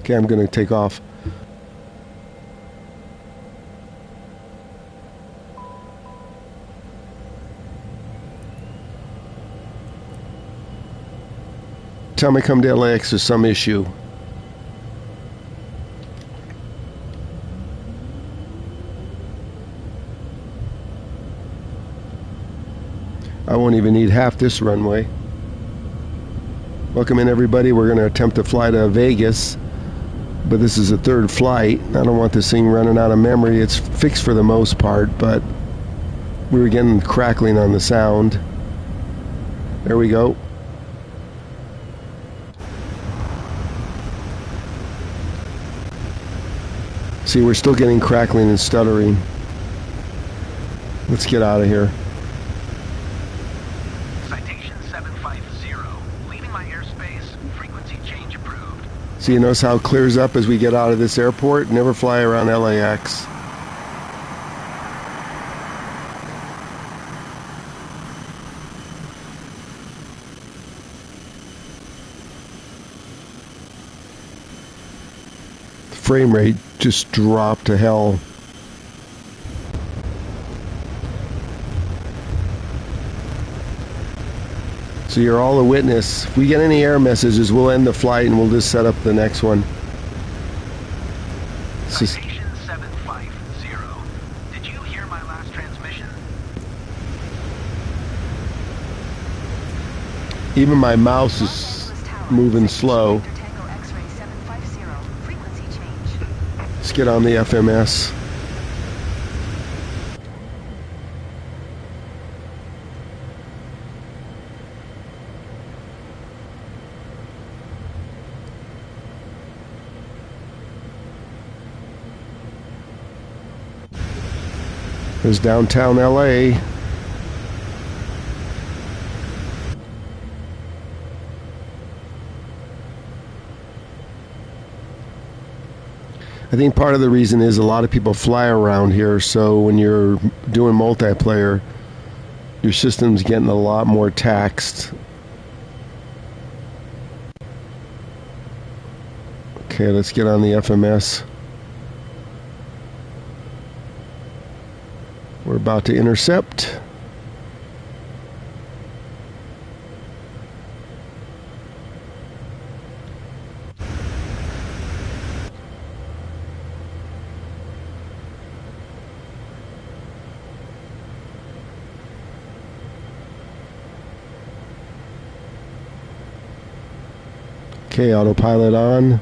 Okay, I'm going to take off. time I come to LAX, there's some issue. I won't even need half this runway. Welcome in, everybody. We're going to attempt to fly to Vegas, but this is the third flight. I don't want this thing running out of memory. It's fixed for the most part, but we were getting crackling on the sound. There we go. See, we're still getting crackling and stuttering. Let's get out of here. Citation 750, leaving my airspace, frequency change approved. See, you notice how it clears up as we get out of this airport? Never fly around LAX. Frame rate just dropped to hell. So you're all a witness. If we get any error messages, we'll end the flight and we'll just set up the next one. Citation 750. Did you hear my last transmission? Even my mouse is moving slow. Let's get on the FMS. There's downtown LA. I think part of the reason is a lot of people fly around here, so when you're doing multiplayer, your system's getting a lot more taxed. Okay, let's get on the FMS. We're about to intercept. Okay, autopilot on.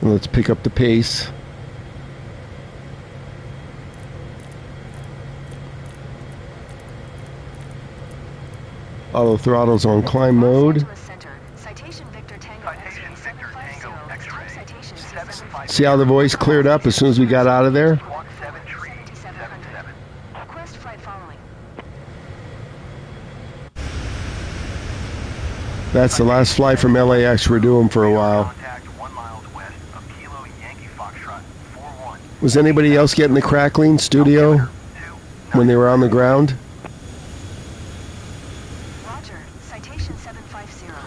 And let's pick up the pace. Auto throttle's on climb mode. See how the voice cleared up as soon as we got out of there? That's the last flight from LAX we're doing for a while. Was anybody else getting the crackling studio when they were on the ground?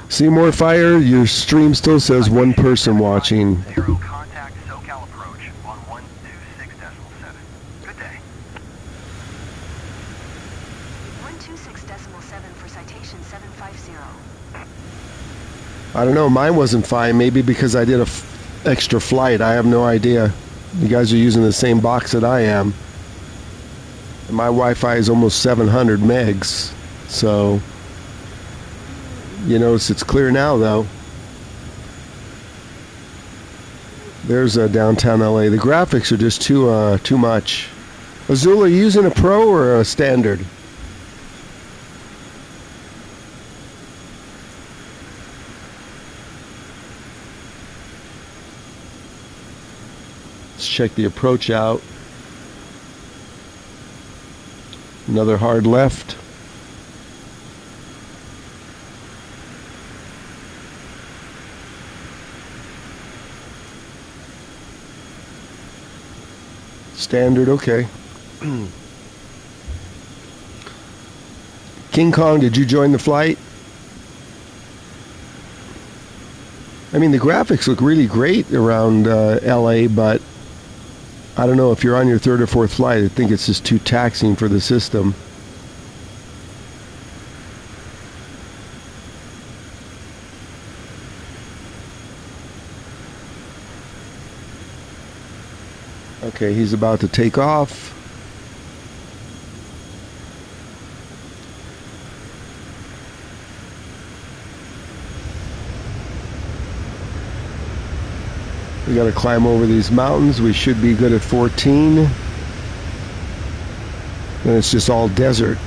Seymour Fire, your stream still says one person watching. Contact SoCal approach on 126.7. Good day. 126.7 for Citation 750. I don't know, mine wasn't fine. Maybe because I did a extra flight. I have no idea. You guys are using the same box that I am. And my Wi-Fi is almost 700 megs. So, you notice it's clear now, though. There's downtown LA. The graphics are just too much. Azul, are you using a Pro or a Standard? Let's check the approach out. Another hard left. Standard, okay. King Kong, did you join the flight? I mean, the graphics look really great around LA, but I don't know if you're on your third or fourth flight. I think it's just too taxing for the system. Okay, he's about to take off. We got to climb over these mountains. We should be good at 14. And it's just all desert.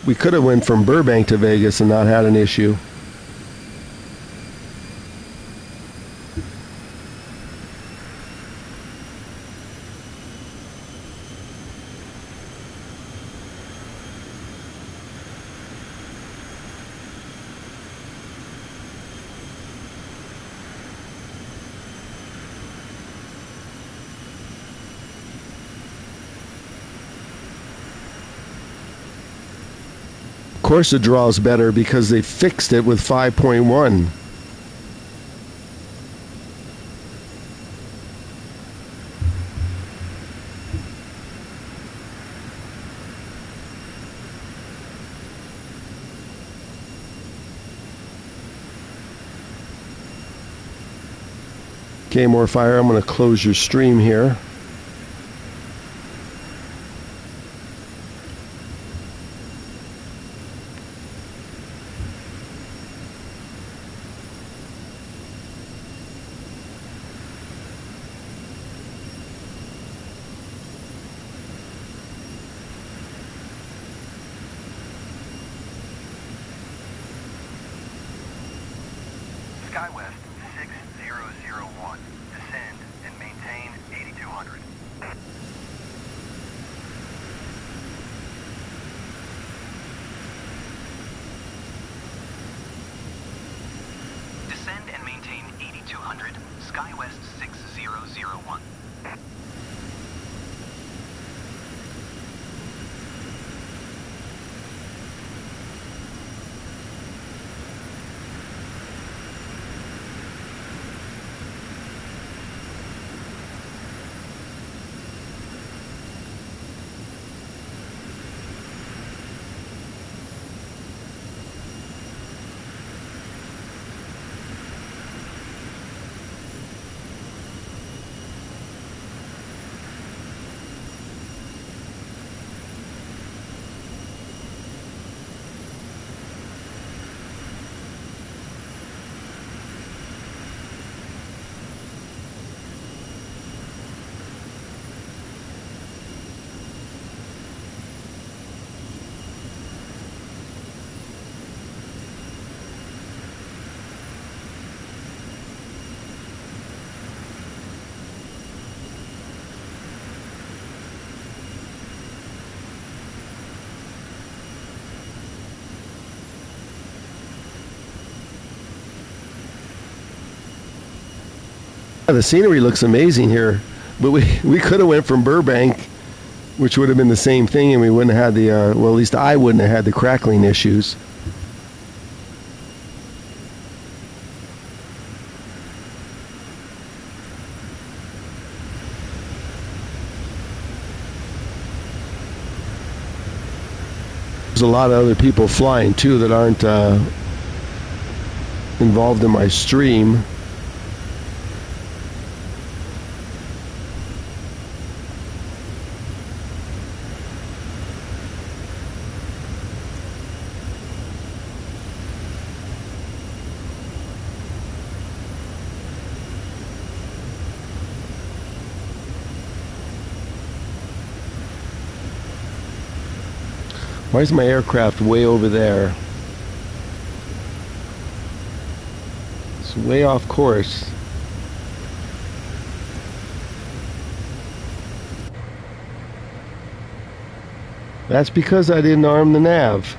We could have went from Burbank to Vegas and not had an issue. Of course it draws better because they fixed it with 5.1. Okay, more fire. I'm going to close your stream here. SkyWest 6001. Descend and maintain 8200. Descend and maintain 8200. SkyWest 6001. The scenery looks amazing here, but we could have went from Burbank, which would have been the same thing, and we wouldn't have had the well, at least I wouldn't have had the crackling issues. There's a lot of other people flying too that aren't involved in my stream. Why is my aircraft way over there? It's way off course. That's because I didn't arm the nav.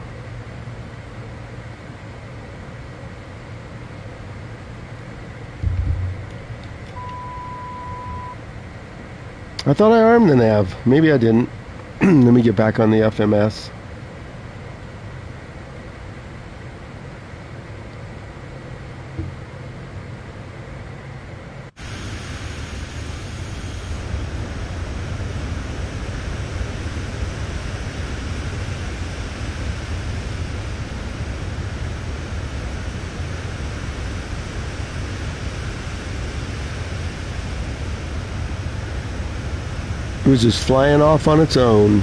I thought I armed the nav. Maybe I didn't. Let me get back on the FMS. It was just flying off on its own.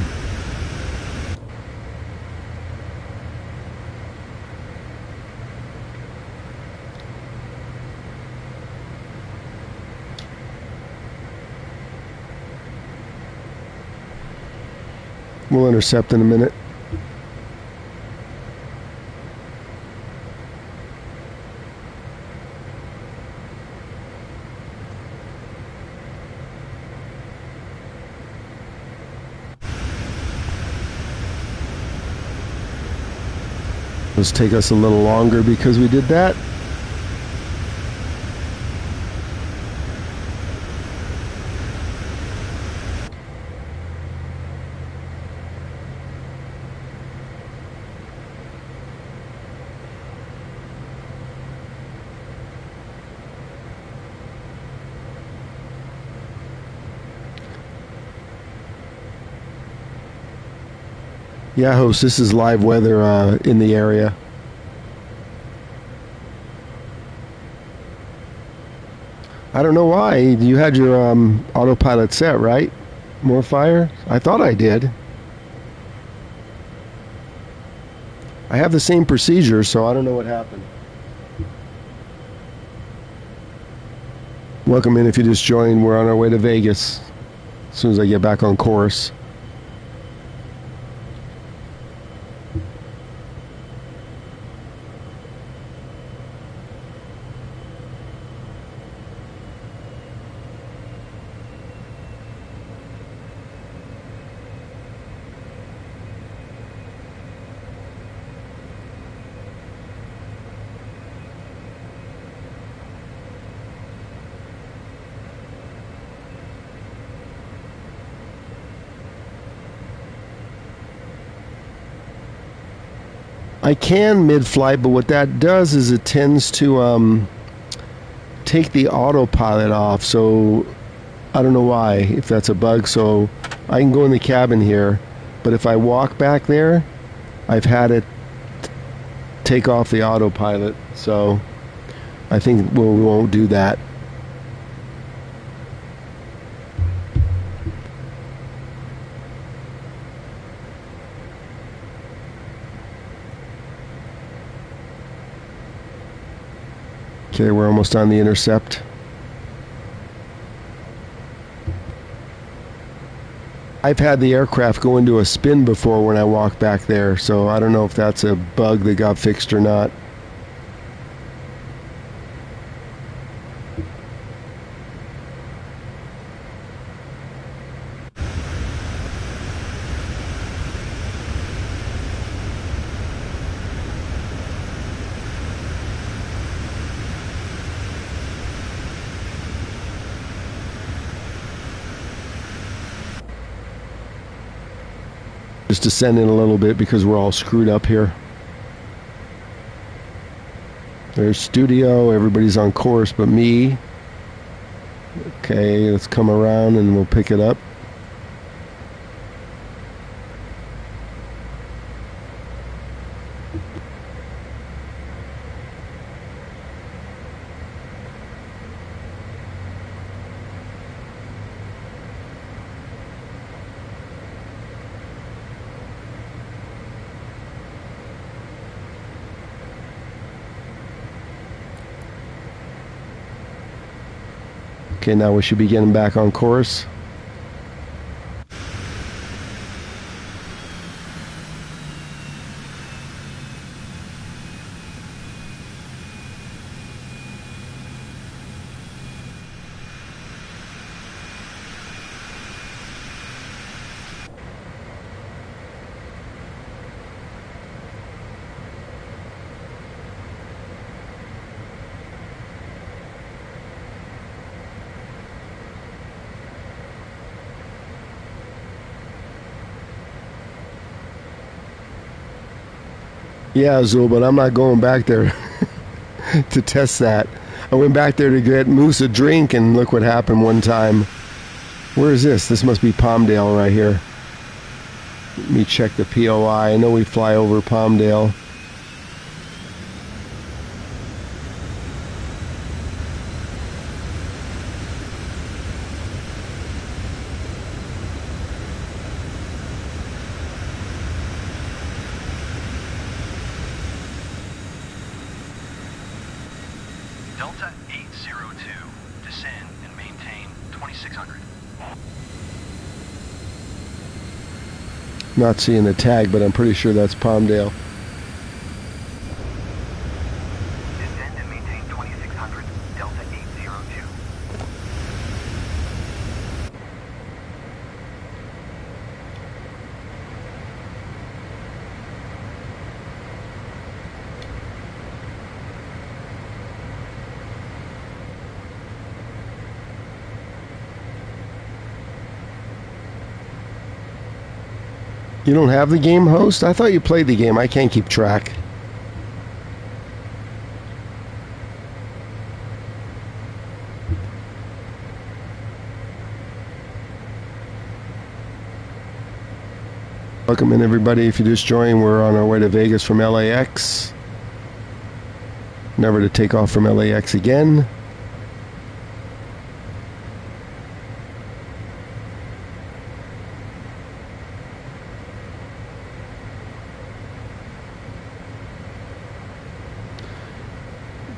We'll intercept in a minute. Let's take us a little longer because we did that. Yeah, host, this is live weather in the area. I don't know why. You had your autopilot set, right? More fire? I thought I did. I have the same procedure, so I don't know what happened. Welcome in if you just joined. We're on our way to Vegas as soon as I get back on course. I can mid-flight, but what that does is it tends to take the autopilot off. So I don't know why, if that's a bug. So I can go in the cabin here, but if I walk back there, I've had it take off the autopilot. So I think we won't do that. Okay, we're almost on the intercept. I've had the aircraft go into a spin before when I walk back there, so I don't know if that's a bug that got fixed or not. Just descending a little bit because we're all screwed up here. There's studio, everybody's on course but me. Okay, let's come around and we'll pick it up. Okay, now we should be getting back on course. Yeah, Azul, but I'm not going back there to test that. I went back there to get Moose a drink, and look what happened one time. Where is this? This must be Palmdale right here. Let me check the POI. I know we fly over Palmdale. Delta 802, descend and maintain 2600. Not seeing the tag, but I'm pretty sure that's Palmdale. Descend and maintain 2600, Delta 802. You don't have the game host? I thought you played the game. I can't keep track. Welcome in, everybody. If you just joined, we're on our way to Vegas from LAX. Never to take off from LAX again.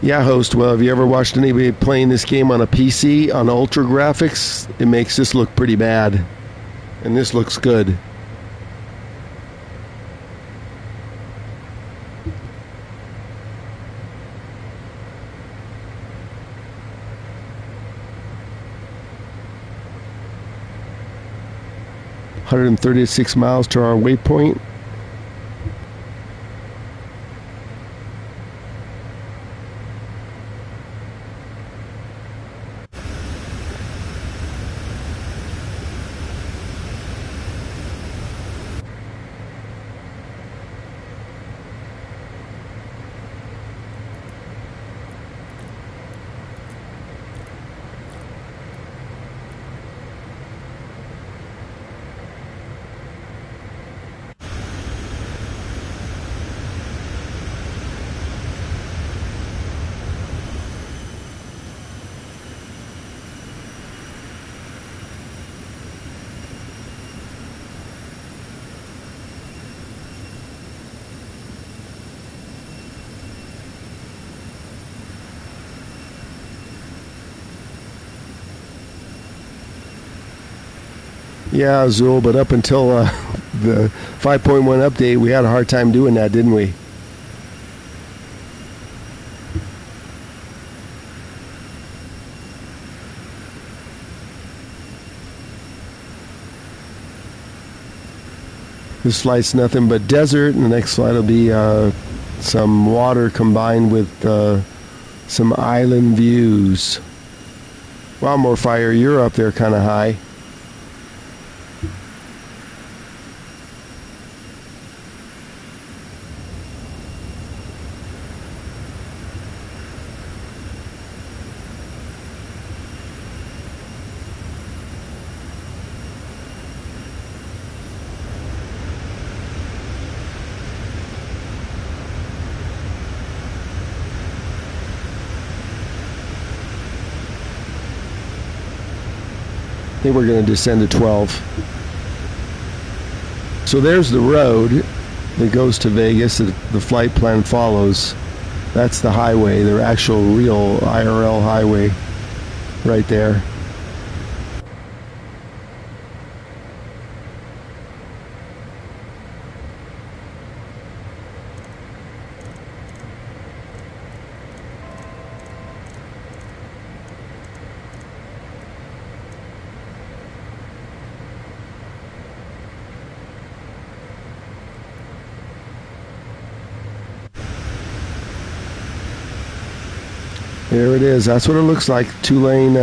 Yeah, host. Well, have you ever watched anybody playing this game on a PC on ultra graphics? It makes this look pretty bad. And this looks good. $136 miles to our waypoint. Yeah, Azul, but up until the 5.1 update, we had a hard time doing that, didn't we? This flight's nothing but desert, and the next flight will be some water combined with some island views. Wow, more fire, you're up there kind of high. I think we're going to descend to 12. So there's the road that goes to Vegas. The flight plan follows. That's the highway, the actual real IRL highway right there. There it is. That's what it looks like. Two-lane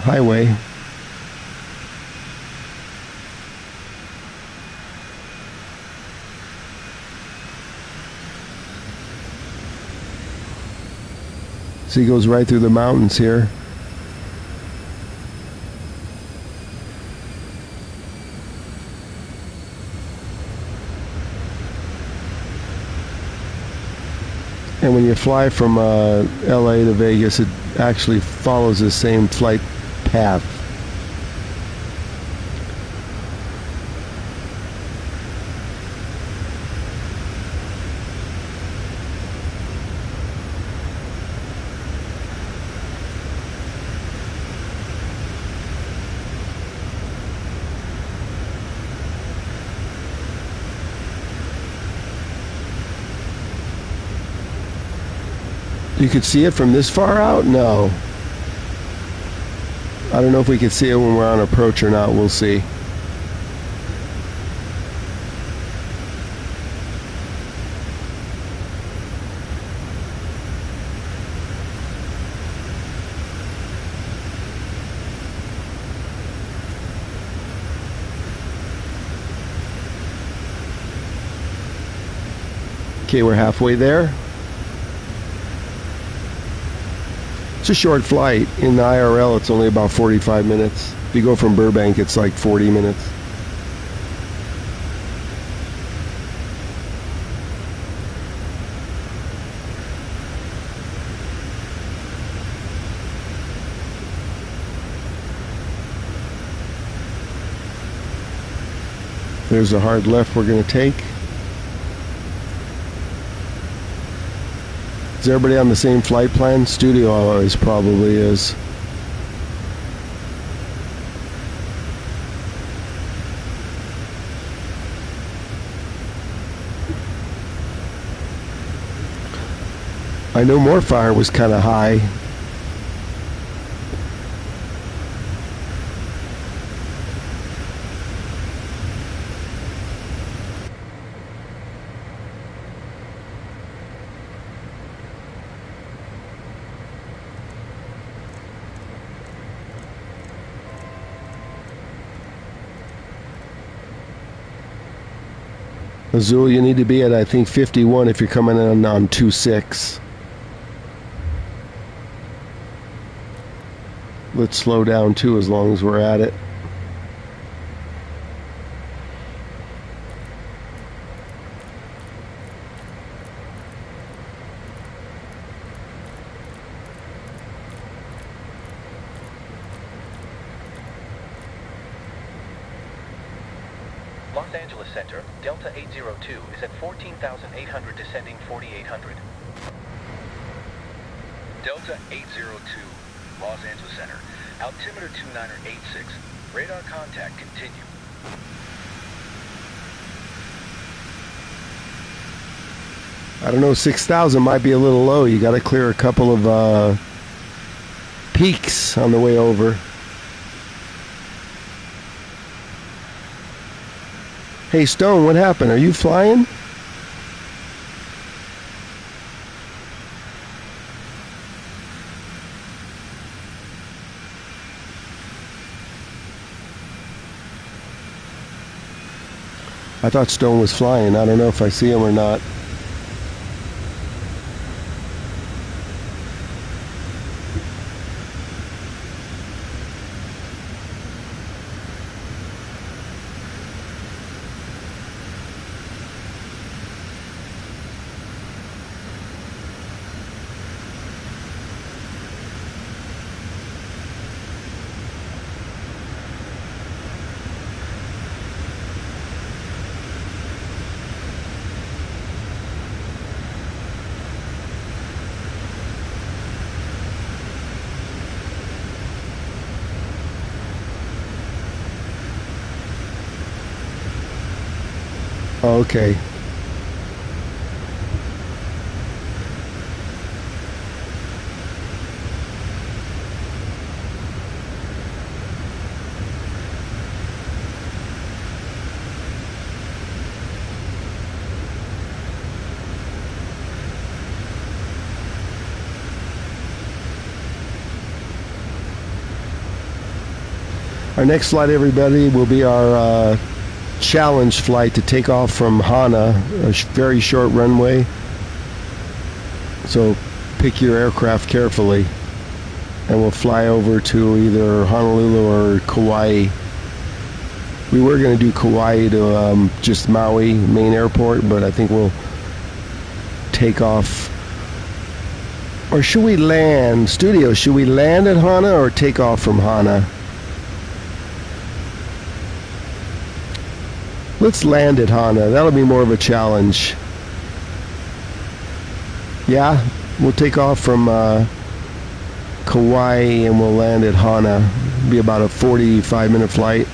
highway. So he goes right through the mountains here. And when you fly from LA to Vegas, it actually follows the same flight path. You could see it from this far out? No. I don't know if we could see it when we're on approach or not. We'll see. Okay, we're halfway there. It's a short flight. In the IRL, it's only about 45 minutes. If you go from Burbank, it's like 40 minutes. There's a hard left we're going to take. Is everybody on the same flight plan? Studio always probably is. I know Moorfire was kind of high. Azul, you need to be at, I think, 51 if you're coming in on 2-6. Let's slow down, too, as long as we're at it. Los Angeles Center, Delta 802 is at 14,800 descending 4,800. Delta 802, Los Angeles Center, altimeter 2986, radar contact continue. I don't know, 6,000 might be a little low. You got to clear a couple of peaks on the way over. Hey, Stone, what happened? Are you flying? I thought Stone was flying. I don't know if I see him or not. Okay. Our next flight, everybody, will be our challenge flight to take off from Hana, a very short runway. So pick your aircraft carefully, and we'll fly over to either Honolulu or Kauai. We were going to do Kauai to just Maui main airport, but I think we'll take off. Or should we land? Studio, should we land at Hana or take off from Hana? Let's land at Hana. That'll be more of a challenge. Yeah, we'll take off from Kauai and we'll land at Hana. It'll be about a 45-minute flight.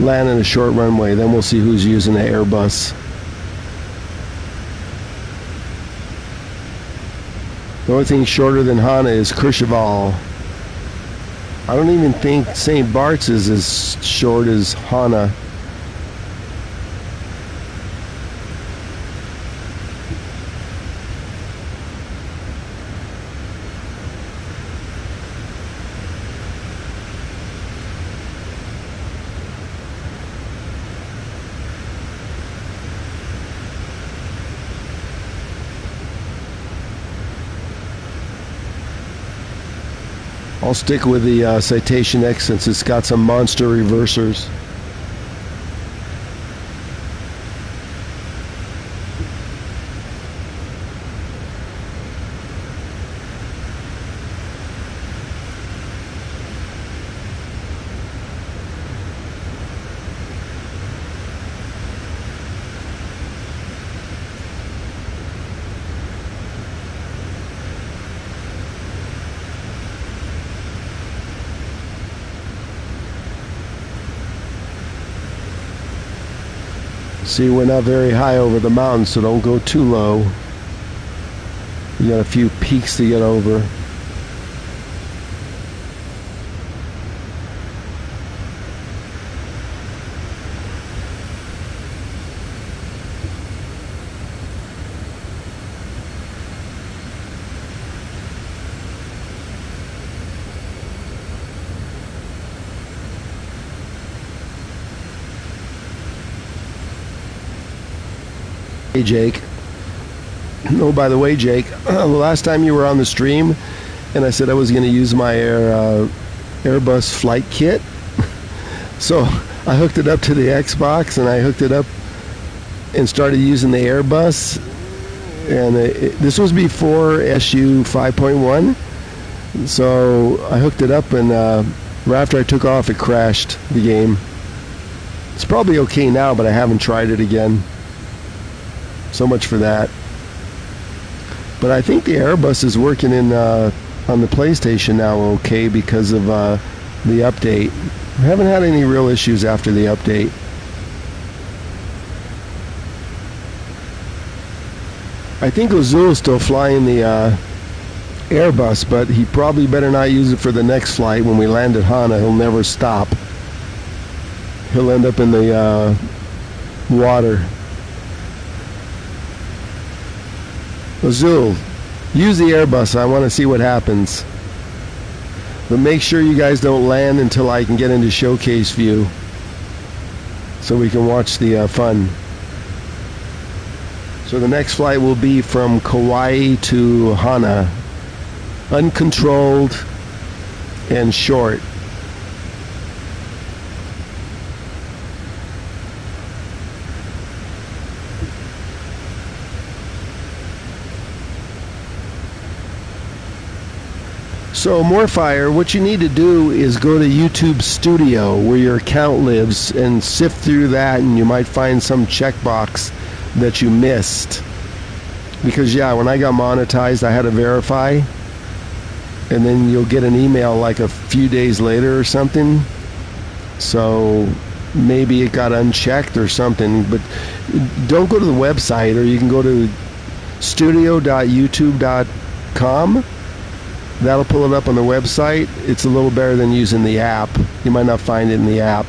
Land in a short runway. Then we'll see who's using the Airbus. The only thing shorter than Hana is Courchevel. I don't even think St. Bart's is as short as Hana. I'll stick with the Citation X since it's got some monster reversers. See, we're not very high over the mountain, so don't go too low. You got a few peaks to get over. Hey Jake. Oh, by the way, Jake, the last time you were on the stream and I said I was going to use my Airbus flight kit, so I hooked it up to the Xbox and I hooked it up and started using the Airbus, and this was before SU 5.1, so I hooked it up, and right after I took off it crashed the game. It's probably okay now, but I haven't tried it again. So much for that. But I think the Airbus is working in on the PlayStation now okay because of the update. I haven't had any real issues after the update. I think Ozul is still flying the Airbus, but he probably better not use it for the next flight. When we land at Hana, he'll never stop. He'll end up in the water. Ozul, use the Airbus. I want to see what happens. But make sure you guys don't land until I can get into showcase view so we can watch the fun. So the next flight will be from Kauai to Hana. Uncontrolled and short. So Morfire, what you need to do is go to YouTube Studio where your account lives and sift through that, and you might find some checkbox that you missed. Because yeah, when I got monetized I had to verify, and then you'll get an email like a few days later or something. So maybe it got unchecked or something, but don't go to the website, or you can go to studio.youtube.com. That'll pull it up on the website. It's a little better than using the app. You might not find it in the app.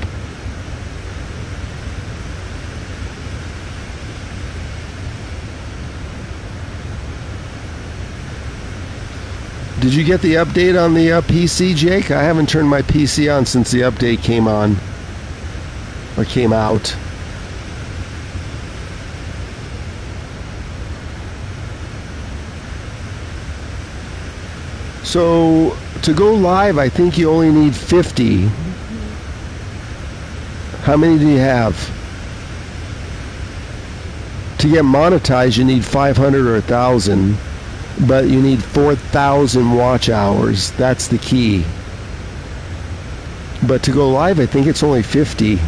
Did you get the update on the PC, Jake? I haven't turned my PC on since the update came on. Or came out. So to go live, I think you only need 50. How many do you have? To get monetized, you need 500 or 1,000, but you need 4,000 watch hours. That's the key. But to go live, I think it's only 50.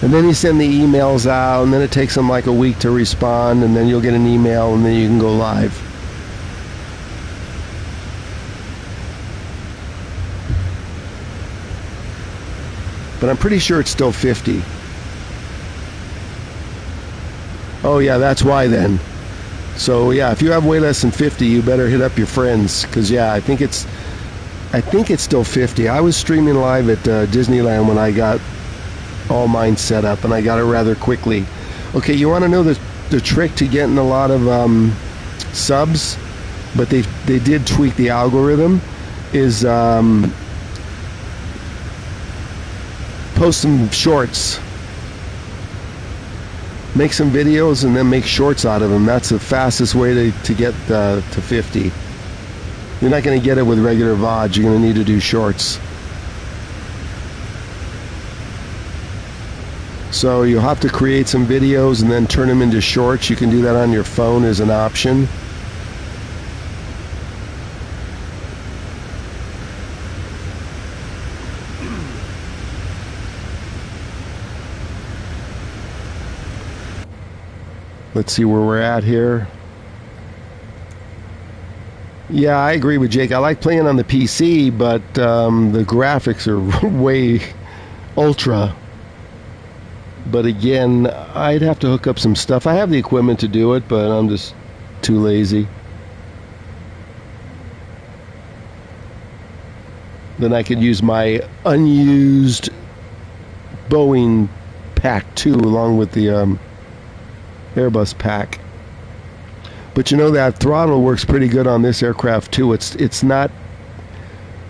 And then you send the emails out, and then it takes them like a week to respond, and then you'll get an email, and then you can go live. But I'm pretty sure it's still 50. Oh yeah, that's why then. So yeah, if you have way less than 50, you better hit up your friends, because yeah, I think it's still 50. I was streaming live at Disneyland when I got all mine set up, and I got it rather quickly. Okay, you want to know the trick to getting a lot of subs, but they did tweak the algorithm, is post some shorts. Make some videos and then make shorts out of them. That's the fastest way to get to 50. You're not going to get it with regular VOD. You're going to need to do shorts. So you'll have to create some videos and then turn them into shorts. You can do that on your phone as an option. Let's see where we're at here. Yeah, I agree with Jake. I like playing on the PC, but the graphics are way ultra. But again, I'd have to hook up some stuff. I have the equipment to do it, but I'm just too lazy. Then I could use my unused Boeing Pack 2 along with the Airbus pack. But you know, that throttle works pretty good on this aircraft too. It's not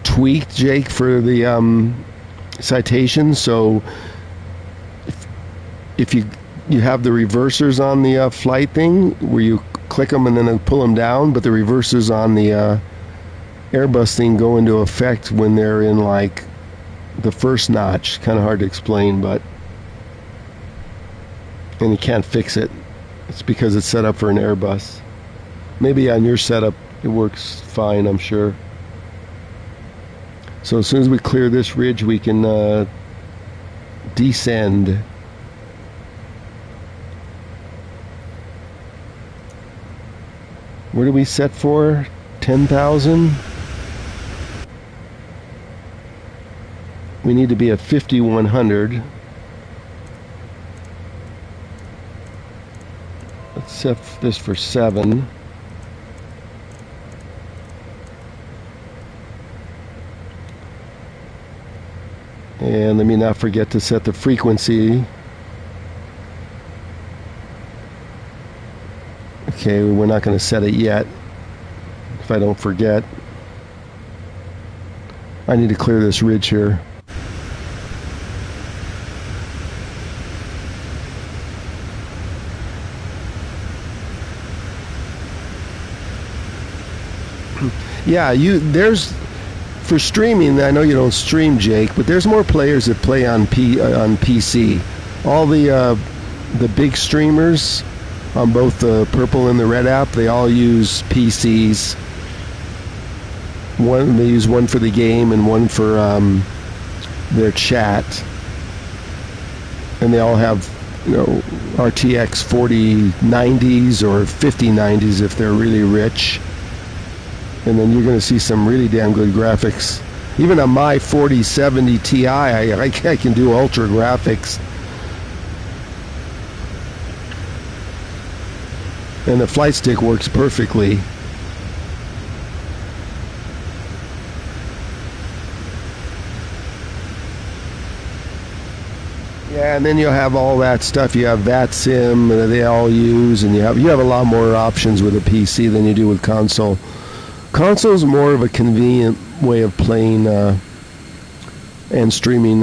tweaked, Jake, for the Citation. So if you have the reversers on the flight thing where you click them and then pull them down, but the reversers on the Airbus thing go into effect when they're in like the first notch. Kind of hard to explain, but and you can't fix it. It's because it's set up for an Airbus. Maybe on your setup it works fine, I'm sure. So as soon as we clear this ridge, we can descend. Where do we set for? 10,000? We need to be at 5,100. Let's set this for 7. And let me not forget to set the frequency. Okay, we're not going to set it yet, if I don't forget. I need to clear this ridge here. Yeah, there's for streaming. I know you don't stream, Jake, but there's more players that play on PC. All the big streamers on both the purple and the red app, they all use PCs. They use one for the game and one for their chat, and they all have, you know, RTX 4090s or 5090s if they're really rich. And then you're going to see some really damn good graphics. Even on my 4070 Ti, I can do ultra graphics. And the flight stick works perfectly. Yeah, and then you'll have all that stuff. You have VATSIM that they all use, and you have a lot more options with a PC than you do with console. Console is more of a convenient way of playing and streaming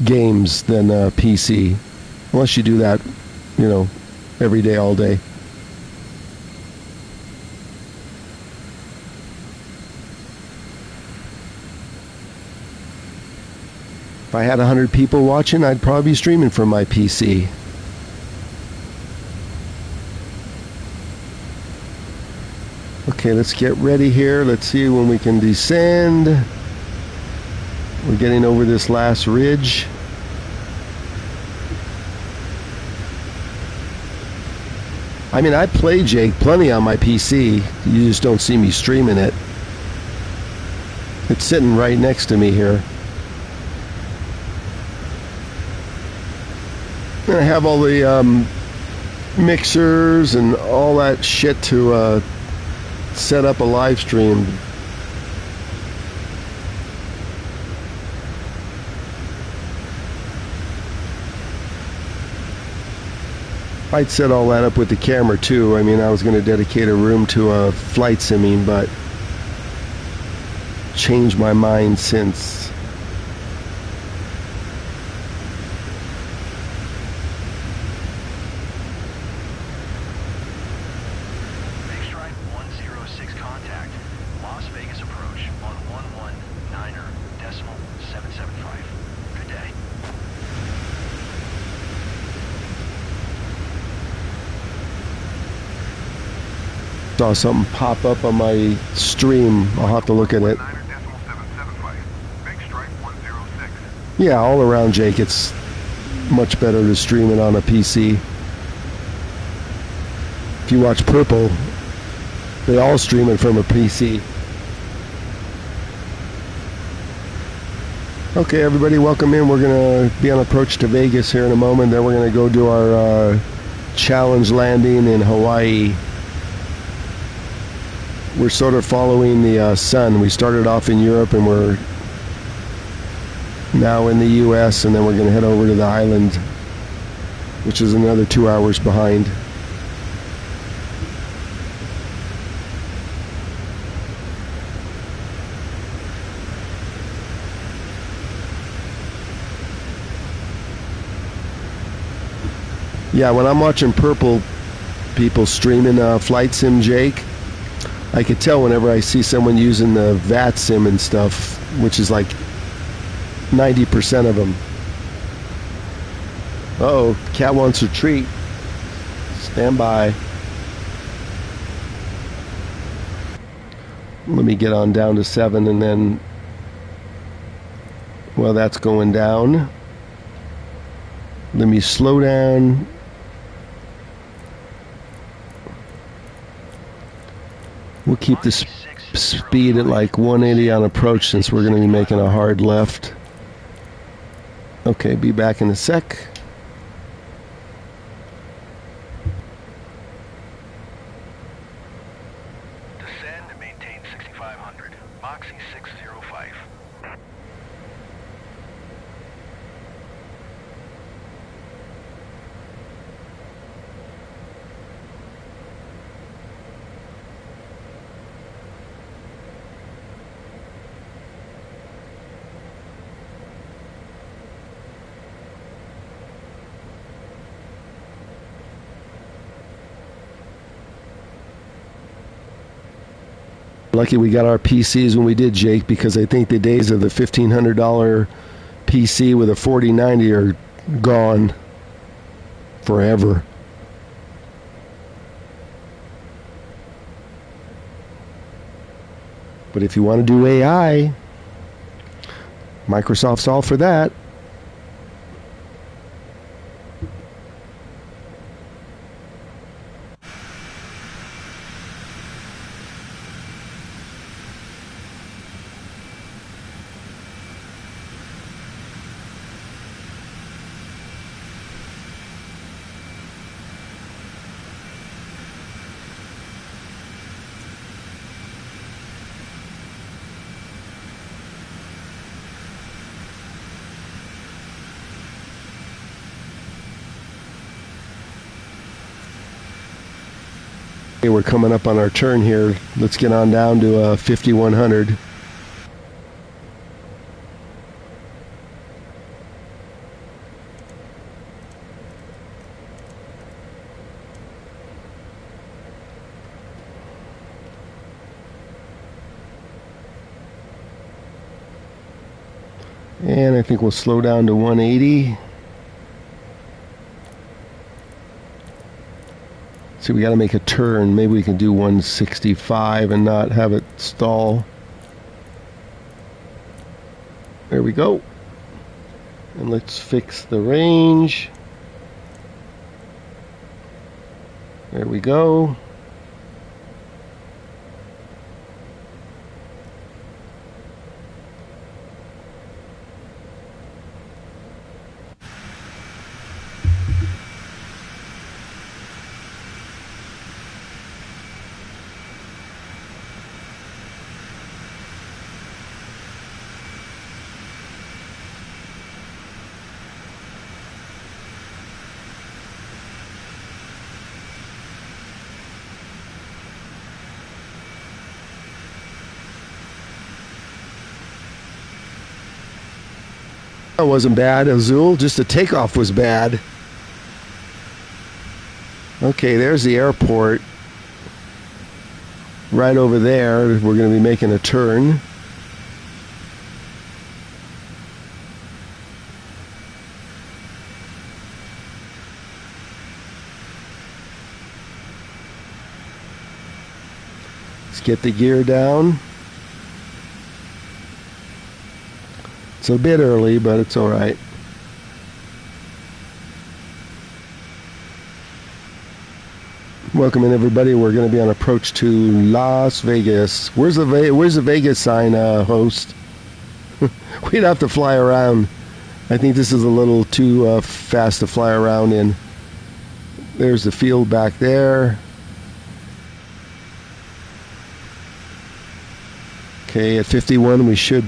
games than PC, unless you do that, you know, every day, all day. If I had 100 people watching, I'd probably be streaming from my PC. Okay, let's get ready here. Let's see when we can descend. We're getting over this last ridge. I mean, I play, Jake, plenty on my PC. You just don't see me streaming it. It's sitting right next to me here. And I have all the mixers and all that shit to set up a live stream. I'd set all that up with the camera too. I mean, I was going to dedicate a room to flight simming, but changed my mind since. Big Stripe 106 contact. Las Vegas approach on 119.775. Good day. Saw something pop up on my stream. I'll have to look at it. 119.775. Big Stripe 106. Yeah, all around, Jake, it's much better to stream it on a PC. If you watch Purple, they all stream it from a PC. Okay, everybody, welcome in. We're going to be on approach to Vegas here in a moment. Then we're going to go do our challenge landing in Hawaii. We're sort of following the sun. We started off in Europe and we're now in the US, and then we're going to head over to the island, which is another 2 hours behind. Yeah, when I'm watching Purple people streaming Flight Sim, Jake, I could tell whenever I see someone using the VAT sim and stuff, which is like 90% of them. Uh-oh, cat wants a treat. Stand by. Let me get on down to 7 and then, well, that's going down. Let me slow down. We'll keep the speed at like 180 on approach since we're going to be making a hard left. Okay, be back in a sec. Descend and maintain 6500. Moxie 605. Lucky we got our PCs when we did, Jake, because I think the days of the $1,500 PC with a 4090 are gone forever. But if you want to do AI, Microsoft's all for that. Okay, we're coming up on our turn here. Let's get on down to 5100. And I think we'll slow down to 180. See, we got to make a turn. Maybe we can do 165 and not have it stall. There we go. And let's fix the range. There we go. That wasn't bad, Azul. Just the takeoff was bad. Okay, there's the airport. Right over there, we're going to be making a turn. Let's get the gear down. It's a bit early, but it's all right. Welcome in, everybody. We're going to be on approach to Las Vegas. Where's the Vegas sign, host? We'd have to fly around. I think this is a little too fast to fly around in. There's the field back there. Okay, at 51, we should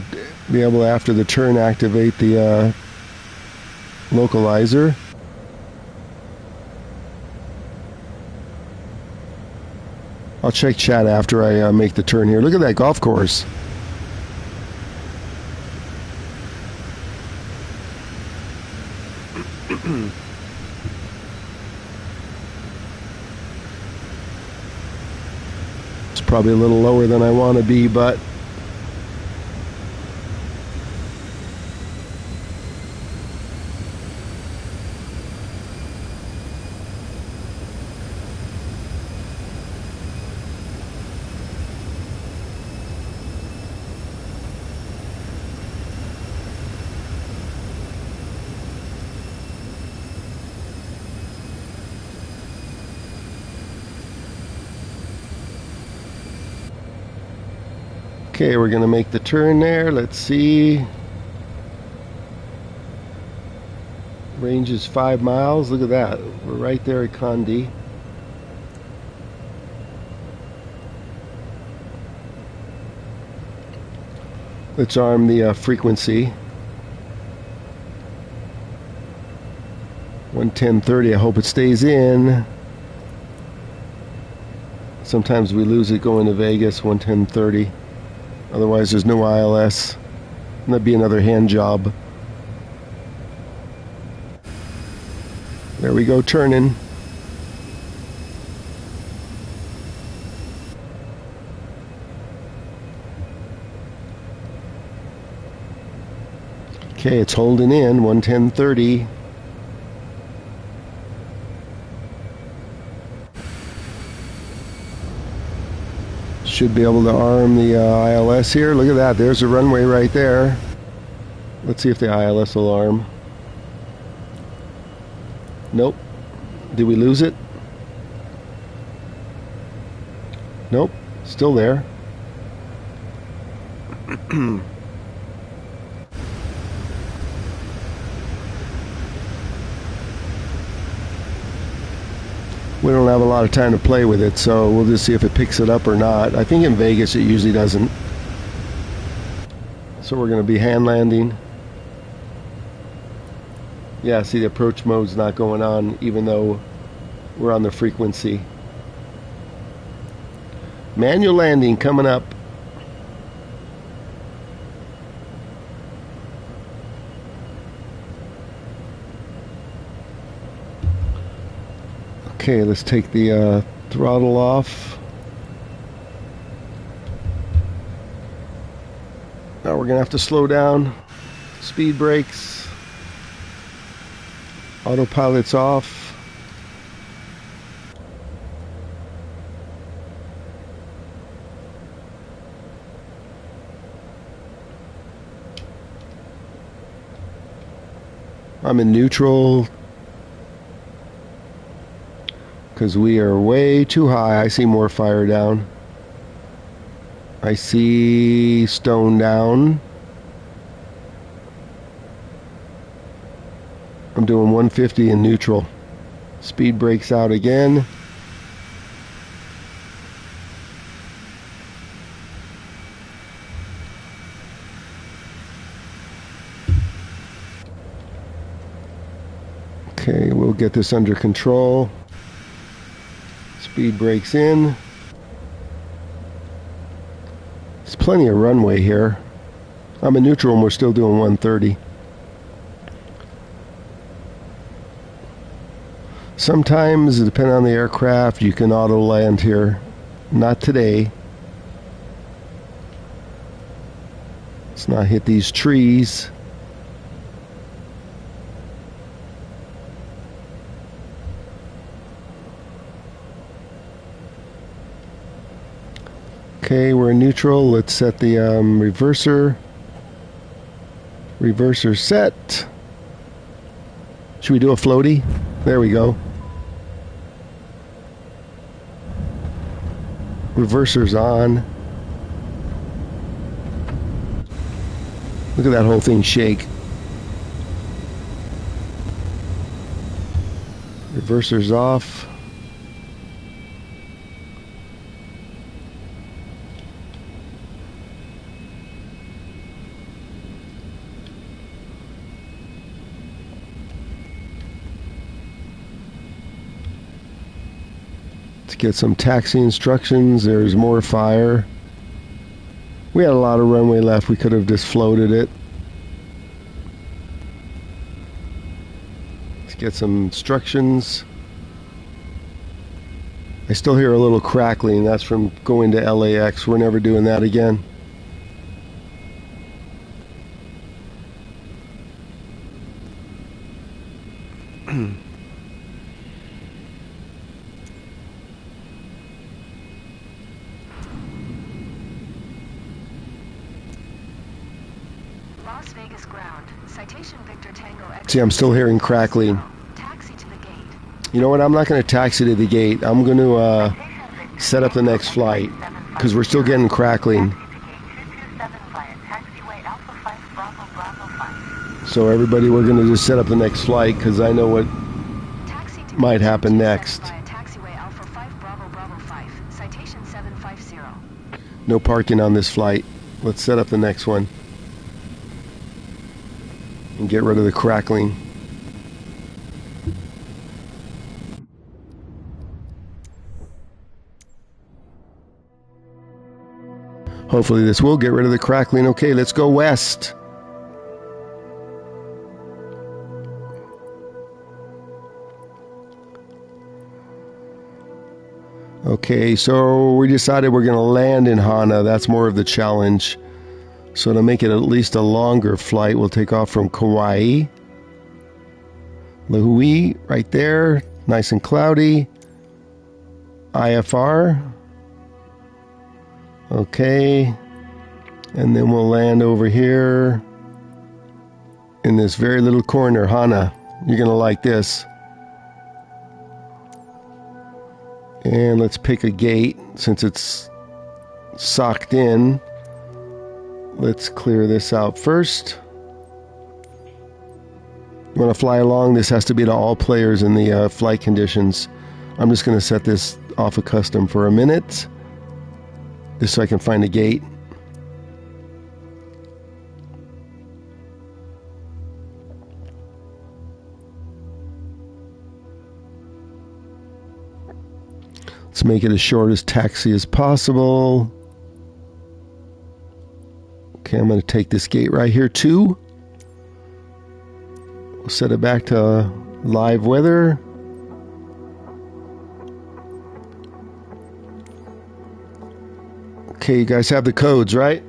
be able to, after the turn, activate the localizer. I'll check chat after I make the turn here. Look at that golf course. It's probably a little lower than I want to be, but okay, we're going to make the turn there. Let's see. Range is 5 miles. Look at that. We're right there at Condi. Let's arm the frequency. 110.30. I hope it stays in. Sometimes we lose it going to Vegas. 110.30. Otherwise, there's no ILS. And that'd be another hand job. There we go, turning. Okay, it's holding in, 110.30. Should be able to arm the ILS here. Look at that, there's a runway right there. Let's see if the ILS will arm. Nope. Did we lose it? Nope, still there. We don't have a lot of time to play with it, so we'll just see if it picks it up or not. I think in Vegas it usually doesn't. So we're going to be hand landing. Yeah, see, the approach mode's not going on even though we're on the frequency. Manual landing coming up. Okay, let's take the throttle off. Now we're going to have to slow down. Speed brakes. Autopilot's off. I'm in neutral because we are way too high. I see more fire down. I see stone down. I'm doing 150 in neutral. Speed brakes out again. Okay, we'll get this under control. Speed brakes in. There's plenty of runway here. I'm in neutral and we're still doing 130. Sometimes, depending on the aircraft, you can auto land here. Not today. Let's not hit these trees. Okay, we're in neutral. Let's set the reverser. Reverser set. Should we do a floaty? There we go. Reverser's on. Look at that whole thing shake. Reverser's off. Let's get some taxi instructions. There's more fire. We had a lot of runway left. We could have just floated it. Let's get some instructions. I still hear a little crackling. That's from going to LAX. We're never doing that again. Las Vegas ground. Citation Victor Tango X. See, I'm still hearing crackling. Taxi to the gate. You know what? I'm not going to taxi to the gate. I'm going to set up the next flight because we're still getting crackling. So everybody, we're going to just set up the next flight because I know what might happen next. Taxiway Alpha 5 Bravo Bravo 5. Citation 750. No parking on this flight. Let's set up the next one and get rid of the crackling. Hopefully this will get rid of the crackling. Okay, let's go west. Okay, so we decided we're going to land in Hana. That's more of the challenge. So to make it at least a longer flight, we'll take off from Kauai. Lahui, right there. Nice and cloudy. IFR. Okay. And then we'll land over here in this very little corner, Hana. You're going to like this. And let's pick a gate since it's socked in. Let's clear this out first. You want to fly along, this has to be to all players in the flight conditions. I'm just going to set this off of custom for a minute, just so I can find a gate. Let's make it as short as taxi as possible. Okay, I'm going to take this gate right here too. We'll set it back to live weather. Okay, you guys have the codes, right?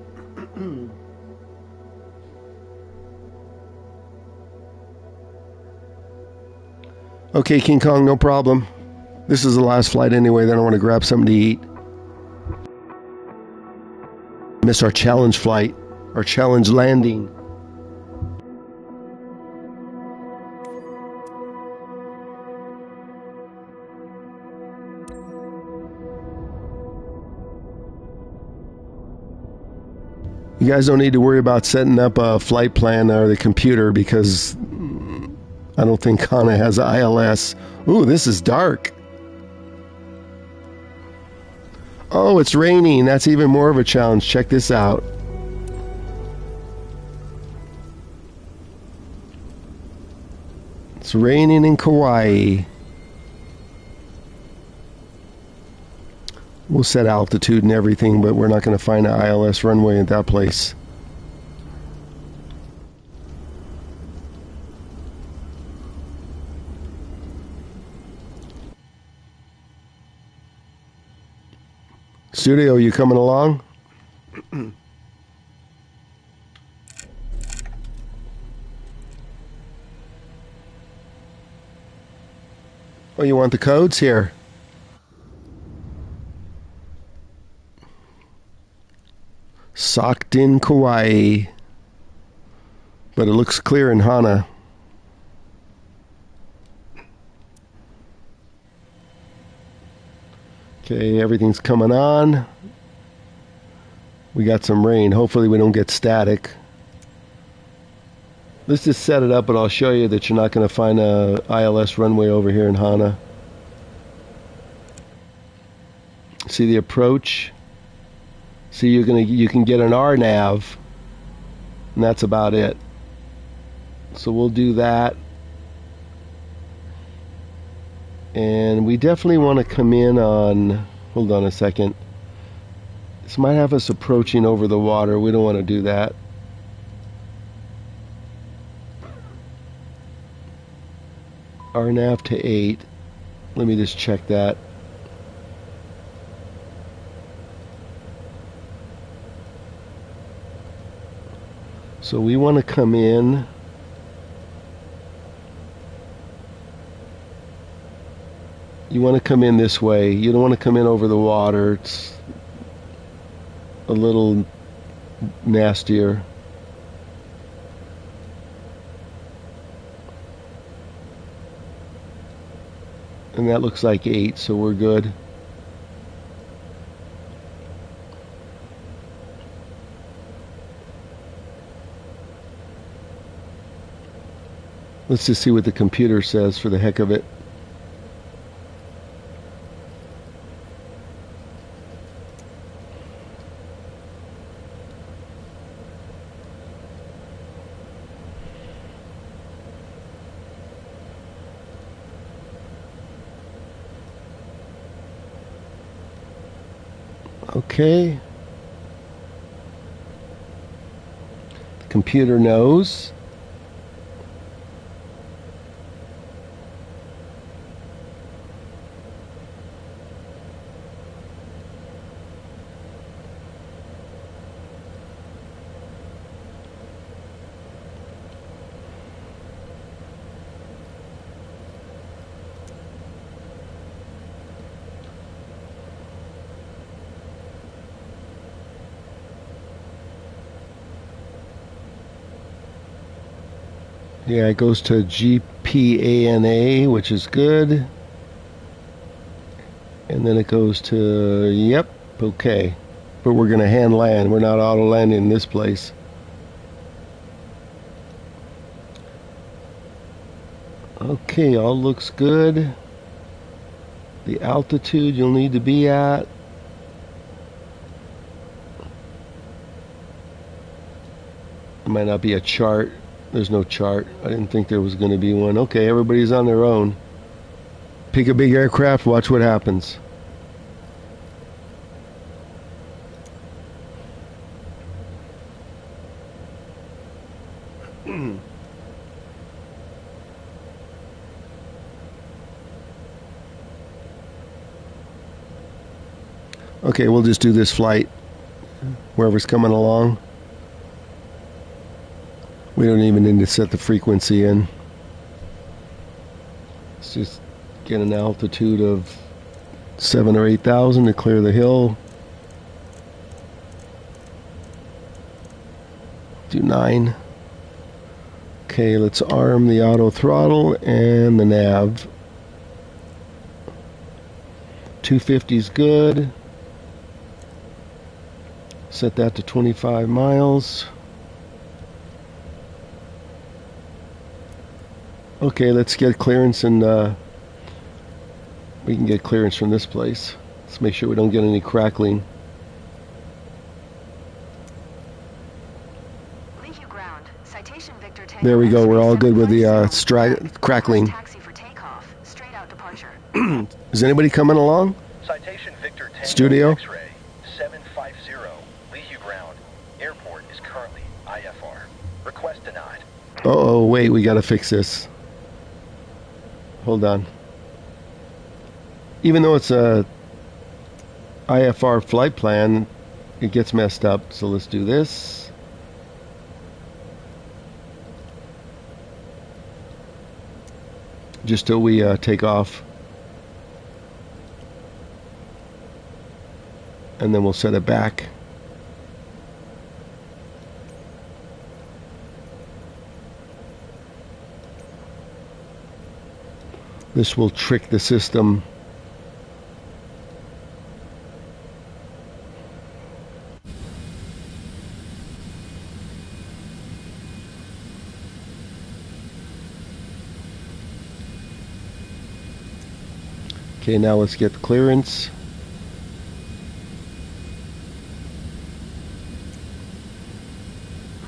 Okay, King Kong, no problem. This is the last flight anyway, then I want to grab something to eat. Missed our challenge flight, our challenge landing. You guys don't need to worry about setting up a flight plan or the computer because I don't think Hana has ILS. Ooh, this is dark. Oh, it's raining. That's even more of a challenge. Check this out. It's raining in Kauai. We'll set altitude and everything, but we're not going to find an ILS runway at that place. Studio, you coming along? Oh, you want the codes here? Socked in Kauai. But it looks clear in Hana. Okay, everything's coming on. We got some rain. Hopefully we don't get static. Let's just set it up, and I'll show you that you're not going to find a ILS runway over here in Hana. See the approach? See, you can get an RNAV, and that's about it. So we'll do that. And we definitely want to come in on, hold on a second. This might have us approaching over the water. We don't want to do that. RNAV to 8. Let me just check that. So we want to come in. You want to come in this way. You don't want to come in over the water. It's a little nastier. And that looks like 8, so we're good. Let's just see what the computer says for the heck of it. Okay. The computer knows. Yeah, it goes to GPANA, which is good. And then it goes to, yep, okay. But we're going to hand land. We're not auto landing in this place. Okay, all looks good. The altitude you'll need to be at. There might not be a chart. There's no chart. I didn't think there was going to be one. Okay, everybody's on their own. Pick a big aircraft, watch what happens. Okay, we'll just do this flight. Wherever's coming along. We don't even need to set the frequency in. Let's just get an altitude of 7,000 or 8,000 to clear the hill. Do 9. Okay, let's arm the auto throttle and the nav. 250 is good. Set that to 25 miles. Okay, let's get clearance, and we can get clearance from this place. Let's make sure we don't get any crackling. Leave you ground. Citation Victor Tango. There we go. We're all good with the crackling. Taxi for takeoff. Straight out departure. Is anybody coming along? Citation Victor Tango Studio? X-ray 750. Leave you ground. Airport is currently IFR. Request denied. Uh-oh, wait, we gotta fix this. Hold on. Even though it's a IFR flight plan, it gets messed up. So let's do this. Just till we take off. And then we'll set it back. This will trick the system. Okay, now let's get the clearance.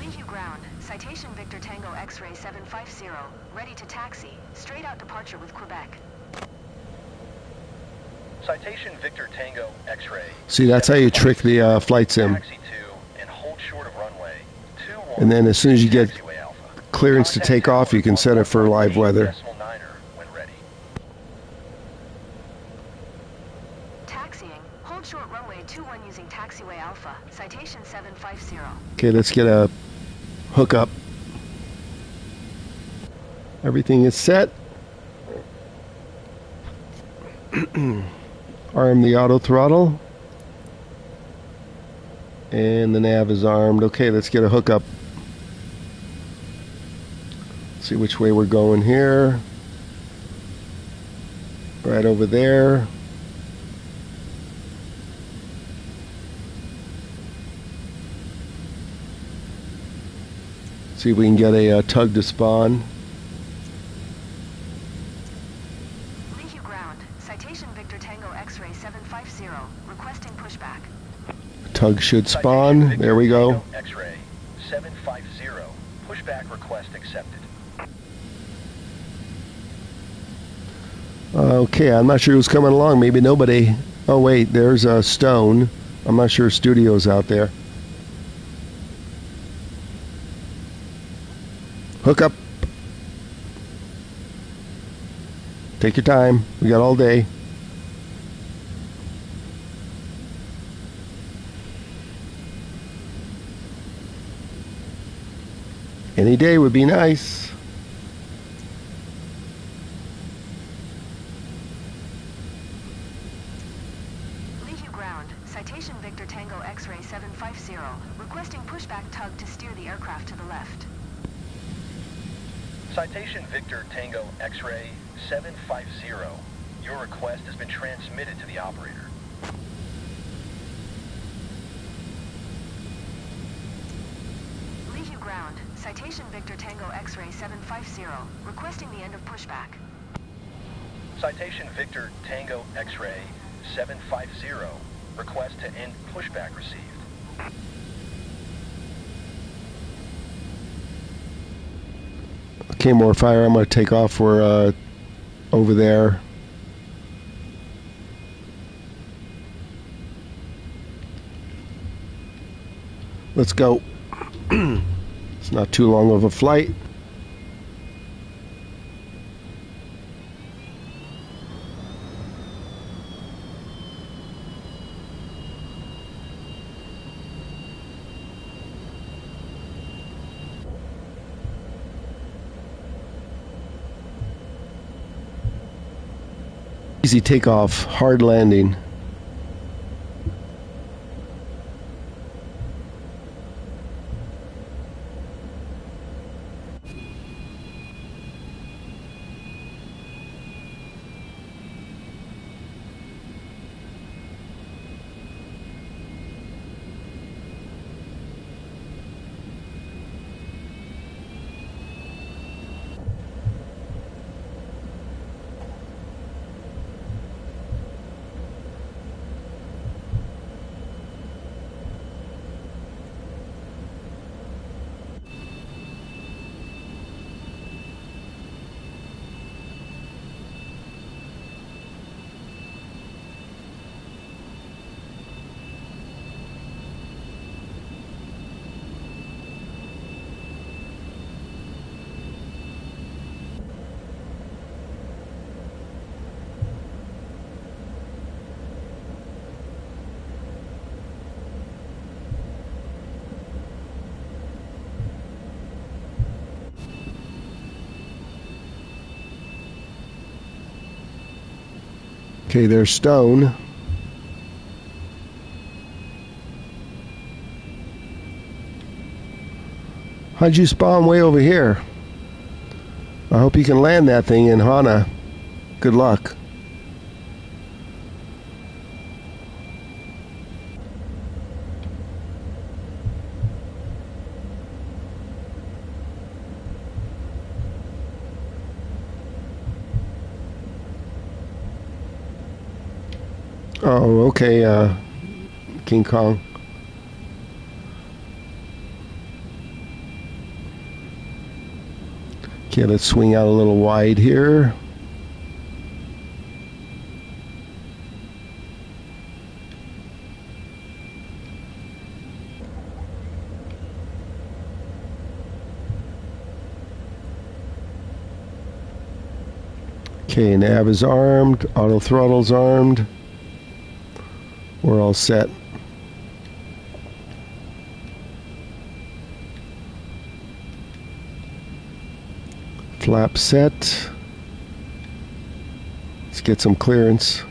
Leave you ground. Citation Victor Tango X-ray 750. Ready to taxi. Straight out departure with Quebec. Citation Victor Tango X-ray. See, that's how you trick the flight sim. Taxi 2 and hold short of runway 21. And then as soon as you get Taxiway Alpha. clearance to take off, you can set it for live weather. Decimal niner when ready. Taxiing. Hold short runway 21 using taxiway Alpha. Citation 750. Okay, let's get a hookup. Everything is set. Arm the auto throttle. And the nav is armed. Okay, let's get a hookup. See which way we're going here. Right over there. See if we can get a tug to spawn. Leave you ground. Citation Victor Tango X-ray 750. Requesting pushback. Tug should Citation spawn. Victor There we go. Tango X-ray 750. Pushback request accepted. Okay, I'm not sure who's coming along. Maybe nobody. Oh wait, there's a Stone. I'm not sure Studio's out there. Hook up. Take your time. We got all day. Any day would be nice. Leave you ground. Citation Victor Tango X-ray 750. Requesting pushback tug to steer the aircraft to the left. Citation Victor Tango X-ray 750. Your request has been transmitted to the operator. Leave you ground. Citation Victor Tango X-ray 750. Requesting the end of pushback. Citation Victor Tango X-ray 750. Request to end pushback received. Okay, more fire. I'm going to take off for over there. Let's go. It's not too long of a flight. Easy takeoff, hard landing. Okay, there's Stone. How'd you spawn way over here? I hope you can land that thing in Hana. Good luck. Oh, okay, King Kong. Okay, let's swing out a little wide here. Okay, nav is armed, auto throttle's armed. We're all set. Flap set. Let's get some clearance.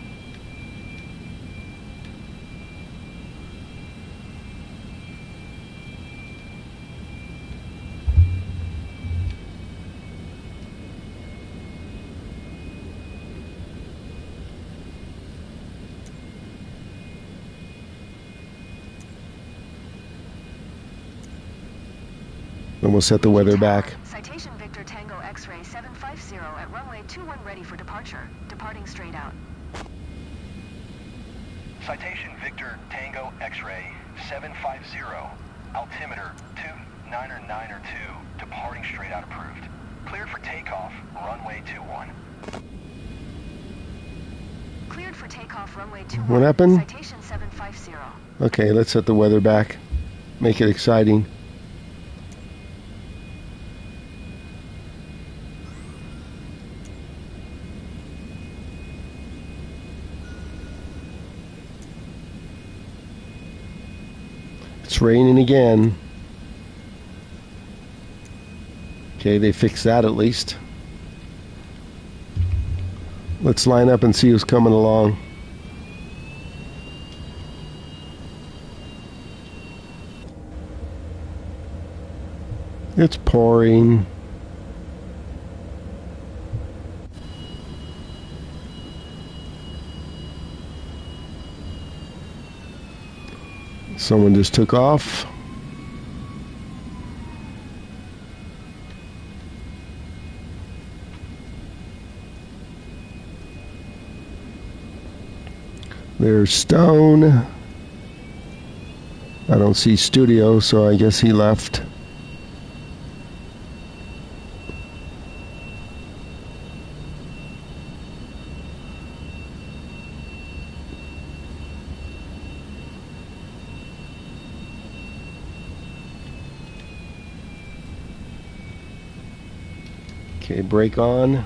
And we'll set the weather back. Citation Victor Tango X-ray 750 at runway 21 ready for departure. Departing straight out. Citation Victor Tango X-ray 750. Altimeter 299er2. Departing straight out approved. Cleared for takeoff, runway 21. Cleared for takeoff, runway 21. What happened? Citation 750. Okay, let's set the weather back. Make it exciting. It's raining again. Okay, they fixed that at least. Let's line up and see who's coming along. It's pouring. Someone just took off. There's Stone. I don't see Studio, so I guess he left. Okay, brake on.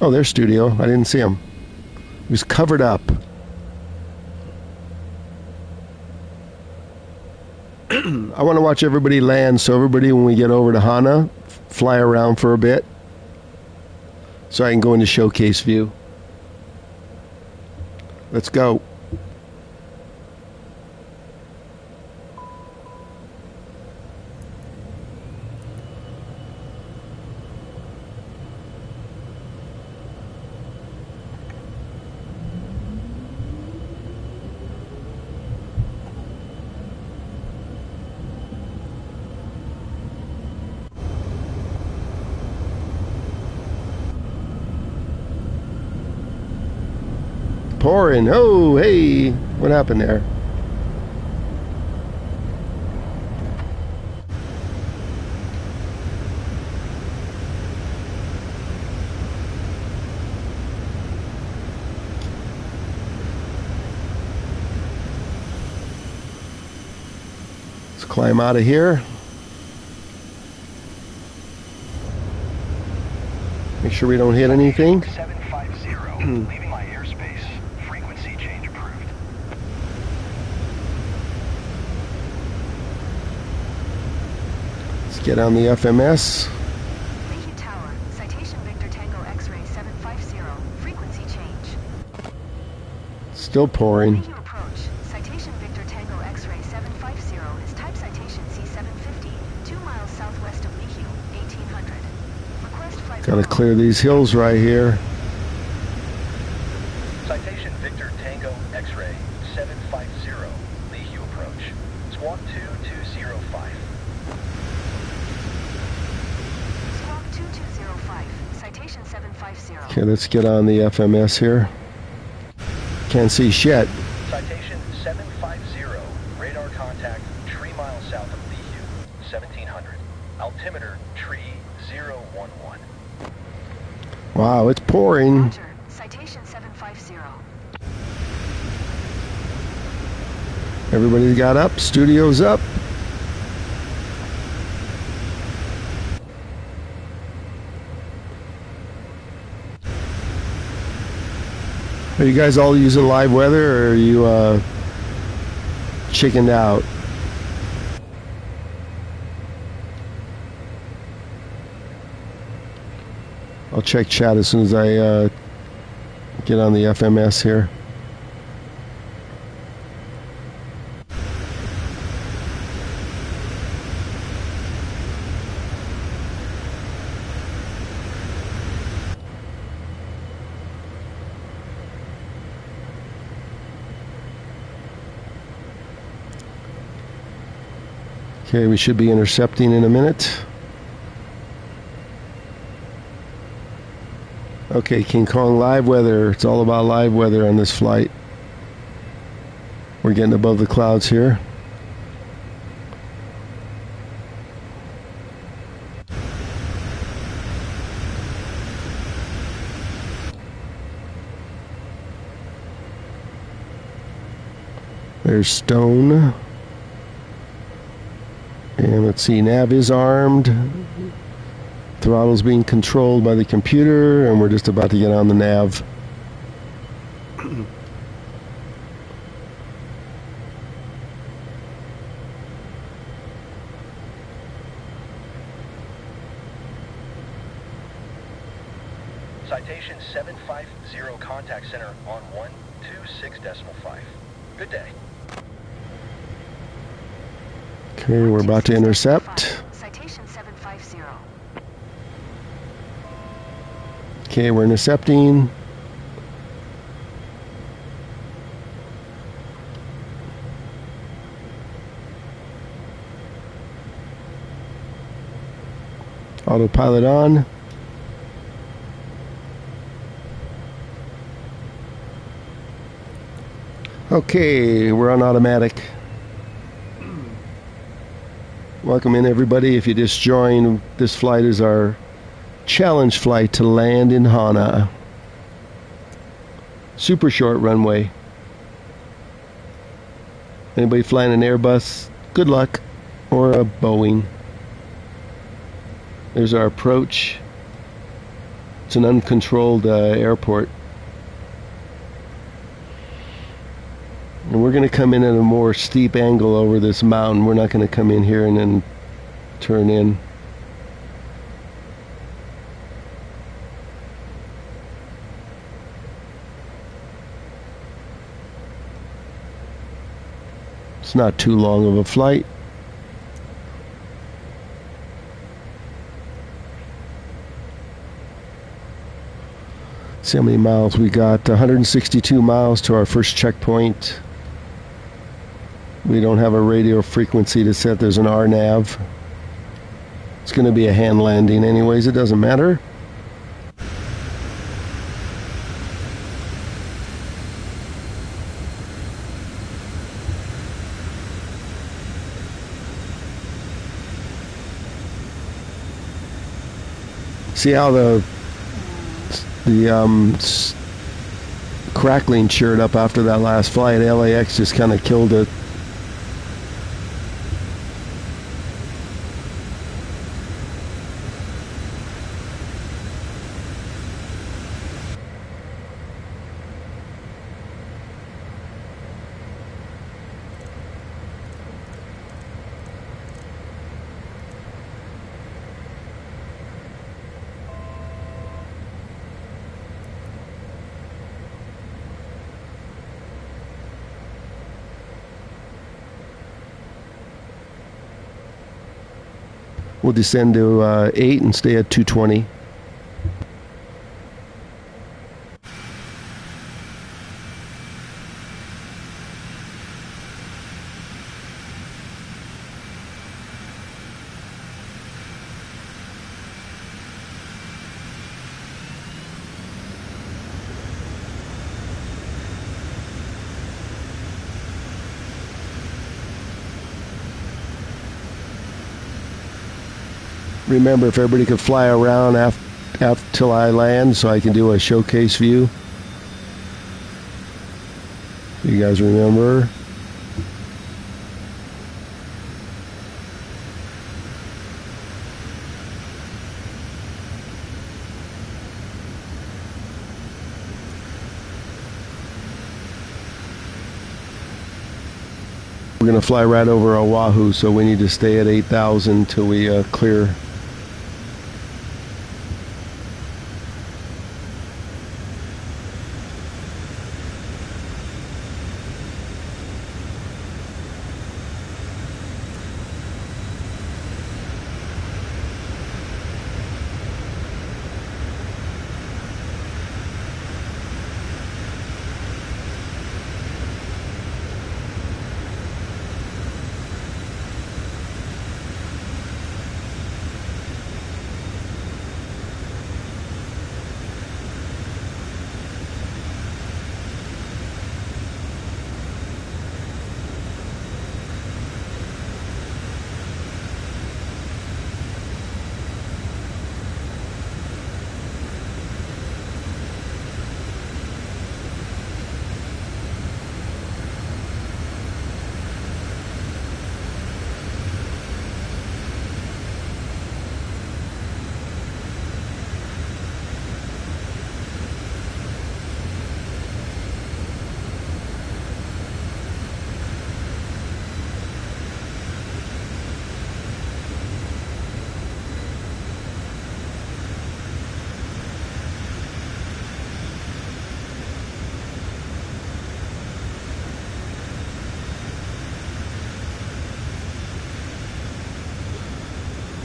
Oh, there's Studio. I didn't see him. He was covered up. I want to watch everybody land, so everybody, when we get over to Hana, fly around for a bit so I can go into showcase view. Let's go. Pouring. Oh, hey, what happened there? Let's climb out of here. Make sure we don't hit anything. 750, leaving my airspace. Frequency change approved. Let's get on the FMS. Leahy Tower, Citation Victor Tango X-ray 750, frequency change. Still pouring. Lehue approach. Citation Victor Tango X-ray 750 is type citation C750, 2 miles southwest of Lehue, 1800. Request flight. Gotta clear these hills right here. Citation Victor Tango X-ray 750, Lehue approach. Squawk 2205. Squawk 2205, citation 750. Okay, let's get on the FMS here. Can't see shit. Citation 750, radar contact 3 miles south of Lehue, 1700. Altimeter tree 011. Wow, it's pouring. Roger, citation 750. Everybody got up. Studio's up. Are you guys all using live weather, or are you chickened out? I'll check chat as soon as I get on the FMS here. Okay, we should be intercepting in a minute. Okay, King Kong live weather. It's all about live weather on this flight. We're getting above the clouds here. There's Stone. And let's see, nav is armed. Throttle's being controlled by the computer, and we're just about to get on the nav. Citation 750, contact center on 126.5. Good day. Okay, we're about to intercept. Citation 750. Okay, we're intercepting. Autopilot on. Okay, we're on automatic. Welcome in, everybody. If you just joined, this flight is our challenge flight to land in Hana. Super short runway. Anybody flying an Airbus, good luck. Or a Boeing. There's our approach. It's an uncontrolled airport. And we're going to come in at a more steep angle over this mountain. We're not going to come in here and then turn in. It's not too long of a flight. See how many miles we got. 162 miles to our first checkpoint. We don't have a radio frequency to set. There's an RNAV. It's going to be a hand landing anyways. It doesn't matter. See how the crackling cheered up after that last flight. LAX just kind of killed it. We'll descend to 8 and stay at 220. Remember, if everybody could fly around till I land so I can do a showcase view. You guys remember? We're going to fly right over Oahu, so we need to stay at 8,000 till we clear.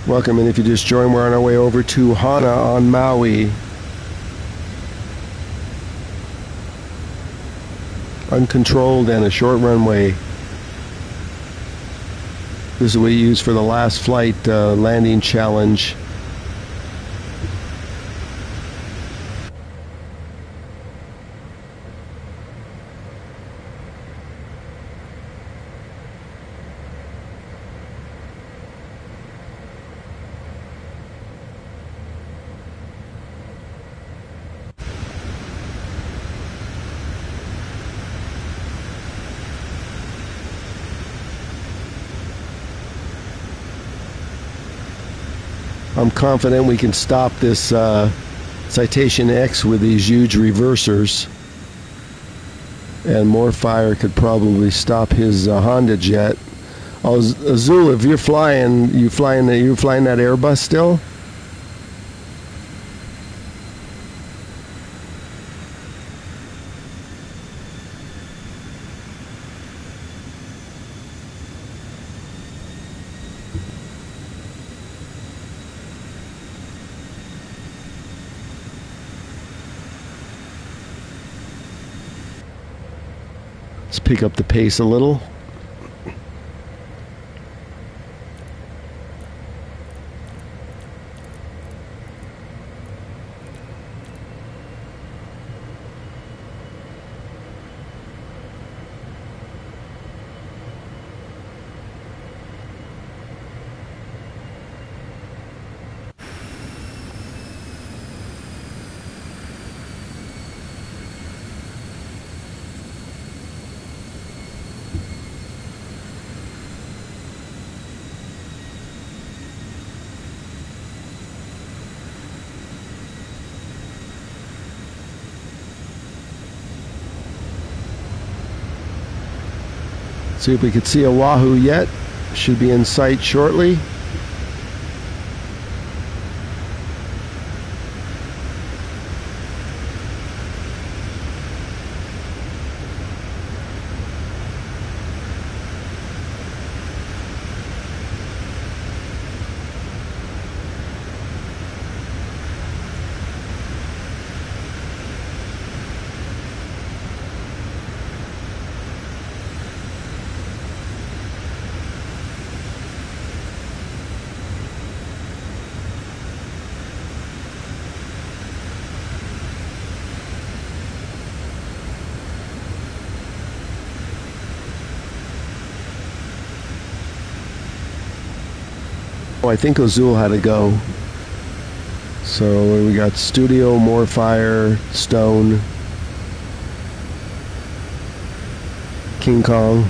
Welcome, and if you just joined, we're on our way over to Hana on Maui. Uncontrolled and a short runway. This is what we use for the last flight landing challenge. I'm confident we can stop this Citation X with these huge reversers, and more fire could probably stop his Honda jet. Oh, Azul, if you're flying, you flying that Airbus still? Let's pick up the pace a little. See if we could see Oahu yet. Should be in sight shortly. Oh, I think Azul had to go. So we got Studio, Moorfire, Stone, King Kong.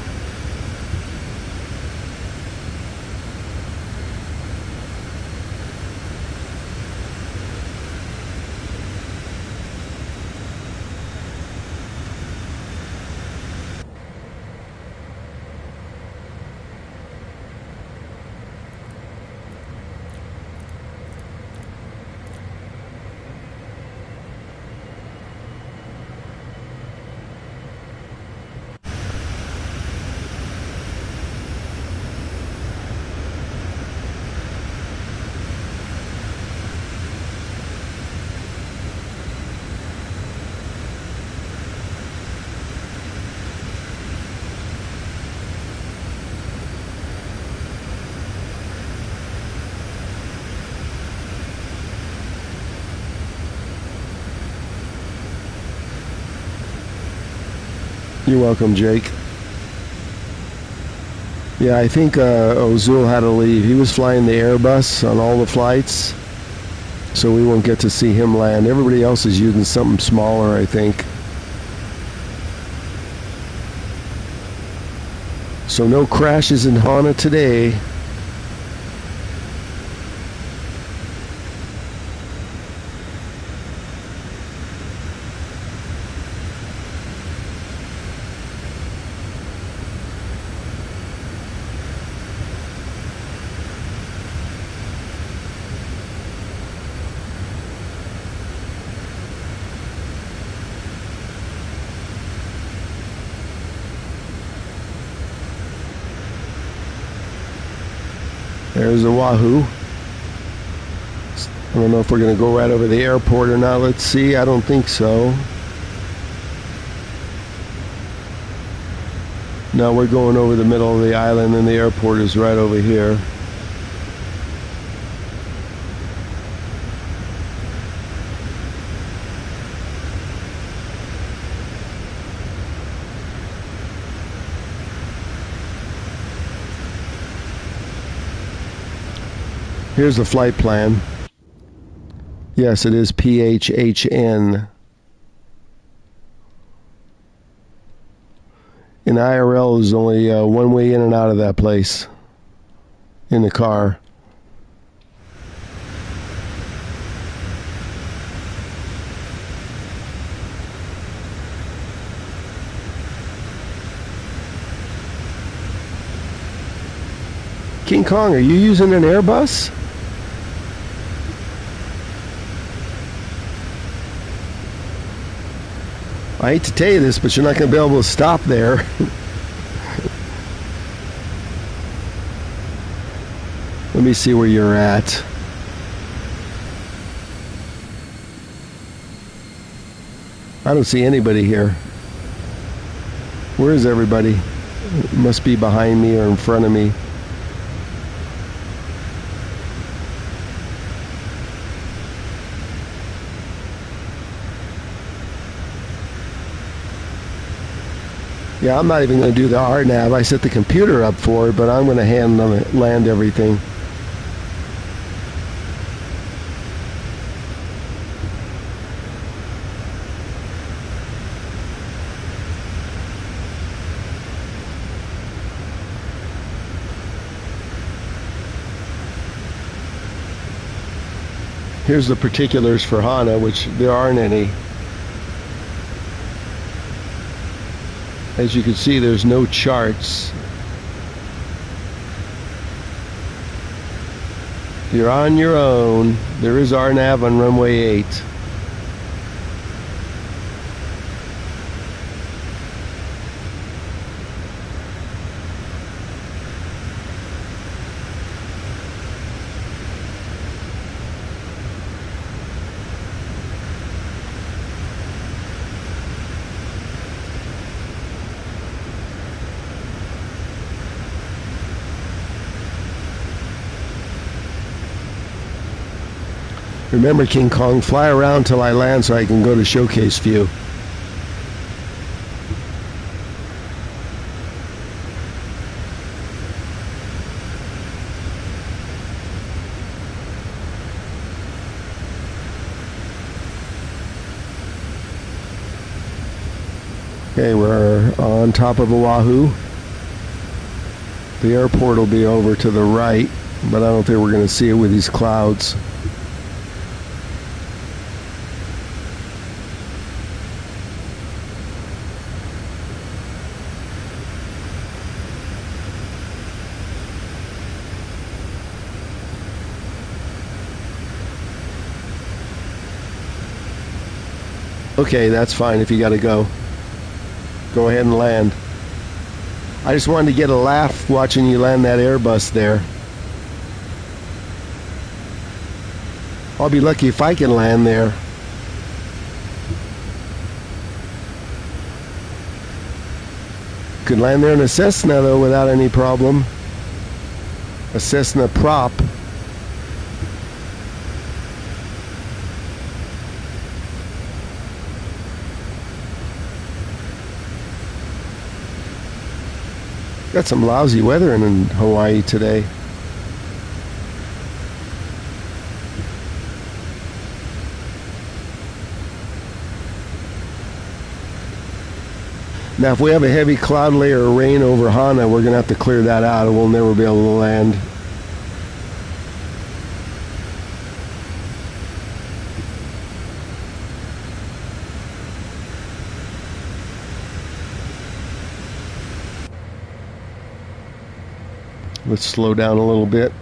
You're welcome, Jake. Yeah, I think Ozul had to leave. He was flying the Airbus on all the flights, so we won't get to see him land. Everybody else is using something smaller, I think. So no crashes in Hana today. There's a Wahoo. I don't know if we're going to go right over the airport or not. Let's see. I don't think so. No, we're going over the middle of the island and the airport is right over here. Here's the flight plan. Yes, it is PHHN. In IRL, there's only one way in and out of that place in the car. King Kong, are you using an Airbus? I hate to tell you this, but you're not going to be able to stop there. Let me see where you're at. I don't see anybody here. Where is everybody? It must be behind me or in front of me. Yeah, I'm not even going to do the RNAV. I set the computer up for it, but I'm going to land everything. Here's the particulars for HANA, which there aren't any. As you can see, there's no charts. You're on your own. There is RNAV on runway 8. Remember, King Kong, fly around till I land so I can go to showcase view. Okay, we're on top of Oahu. The airport will be over to the right, but I don't think we're going to see it with these clouds. Okay, that's fine if you got to go. Go ahead and land. I just wanted to get a laugh watching you land that Airbus there. I'll be lucky if I can land there. Could land there in a Cessna though without any problem. A Cessna prop. Got some lousy weather in Hawaii today. Now if we have a heavy cloud layer or rain over Hana, we're going to have to clear that out or we'll never be able to land. Let's slow down a little bit.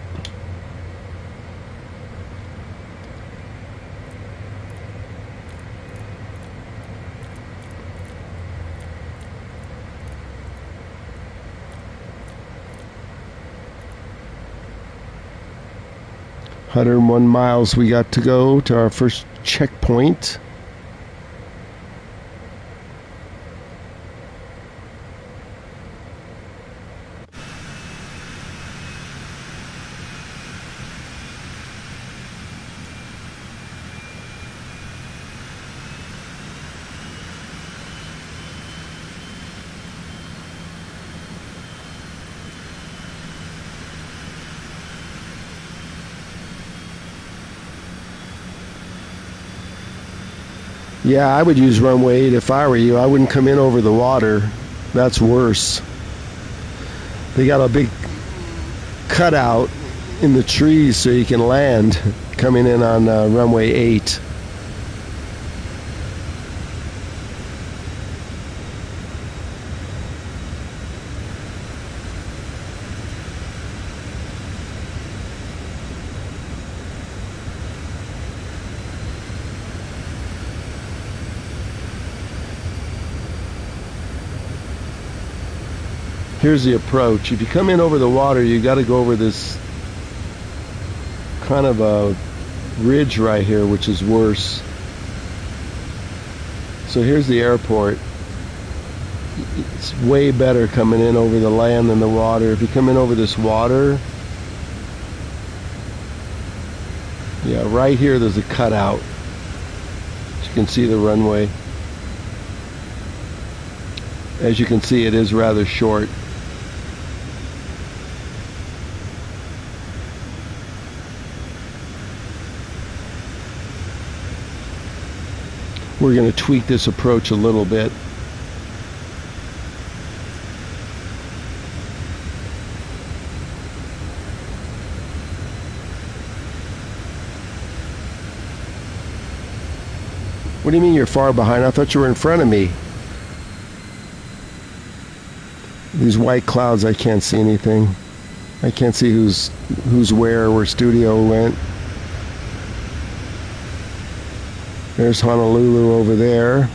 "101 miles we got to go to our first checkpoint." Yeah, I would use runway 8 if I were you. I wouldn't come in over the water. That's worse. They got a big cutout in the trees so you can land coming in on runway 8. Here's the approach. If you come in over the water, you got to go over this kind of a ridge right here, which is worse. So here's the airport. It's way better coming in over the land than the water. If you come in over this water, yeah, right here there's a cutout. You can see the runway. As you can see, it is rather short. We're going to tweak this approach a little bit. What do you mean you're far behind? I thought you were in front of me. These white clouds, I can't see anything. I can't see who's where studio went. There's Honolulu over there.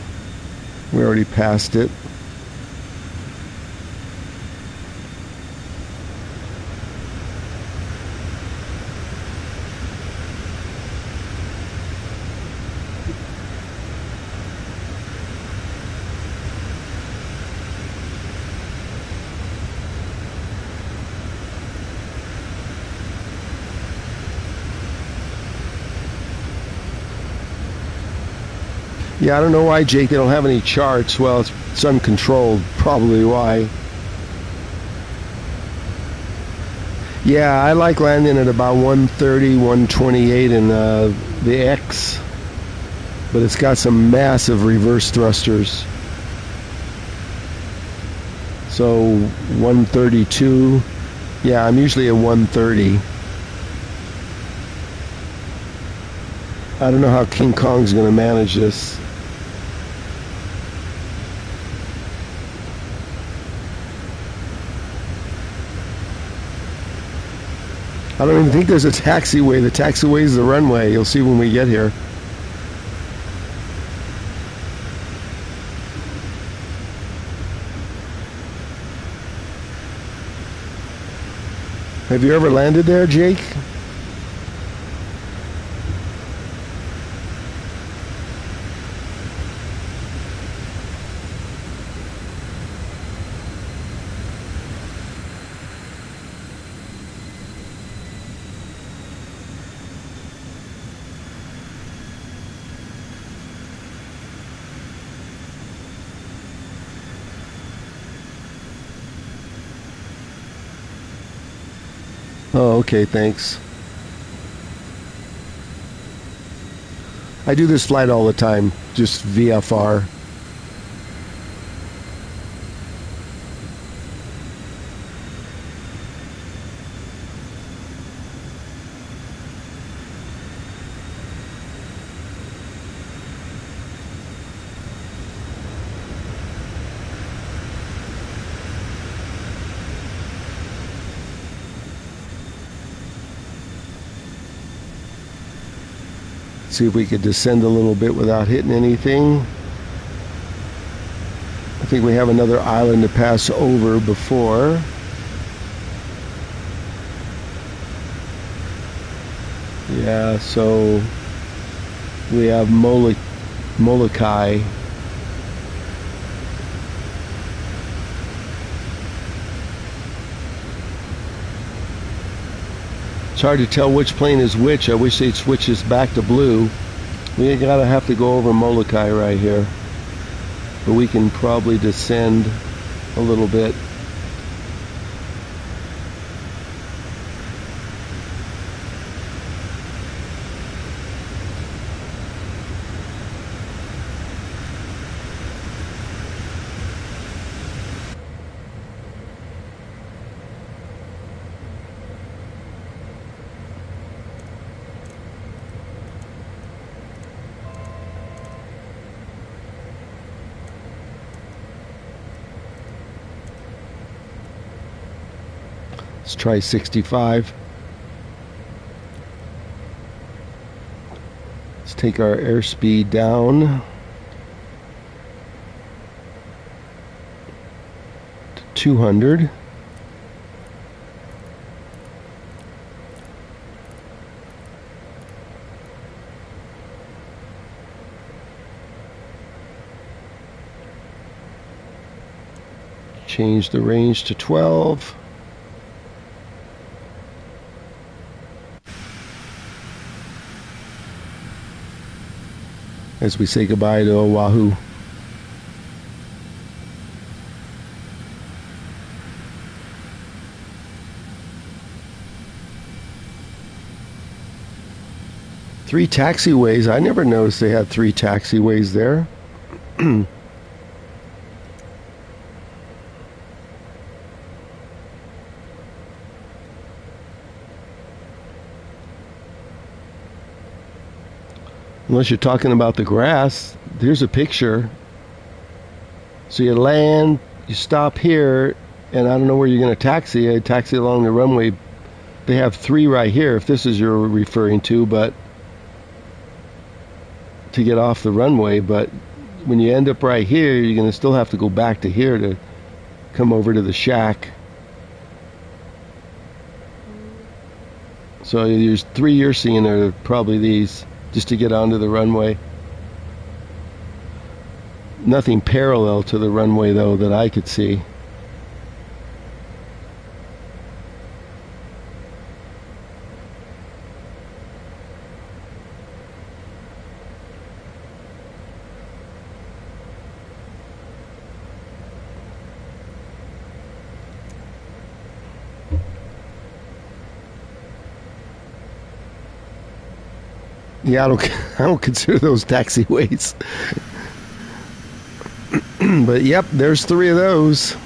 We already passed it. Yeah, I don't know why, Jake, they don't have any charts. Well, it's uncontrolled, probably why. Yeah, I like landing at about 130, 128 in the X, but it's got some massive reverse thrusters. So 132. Yeah, I'm usually at 130. I don't know how King Kong's going to manage this. I don't even think there's a taxiway. The taxiway is the runway. You'll see when we get here. Have you ever landed there, Jake? Oh, okay, thanks. I do this flight all the time, just VFR. See if we could descend a little bit without hitting anything. I think we have another island to pass over before. Yeah, so we have Molokai. It's hard to tell which plane is which. I wish they'd switch this back to blue. We gotta have to go over Molokai right here. But we can probably descend a little bit. Let's try 65. Let's take our airspeed down to 200. Change the range to 12. As we say goodbye to Oahu. Three taxiways. I never noticed they had three taxiways there. Unless you're talking about the grass, there's a picture. So you land, you stop here, and I don't know where you're going to taxi. I taxi along the runway. They have three right here, if this is you're referring to, but to get off the runway. But when you end up right here, you're going to still have to go back to here to come over to the shack. So there's three you're seeing are probably these, just to get onto the runway. Nothing parallel to the runway, though, that I could see. Yeah, I don't consider those taxiways. But yep, there's three of those.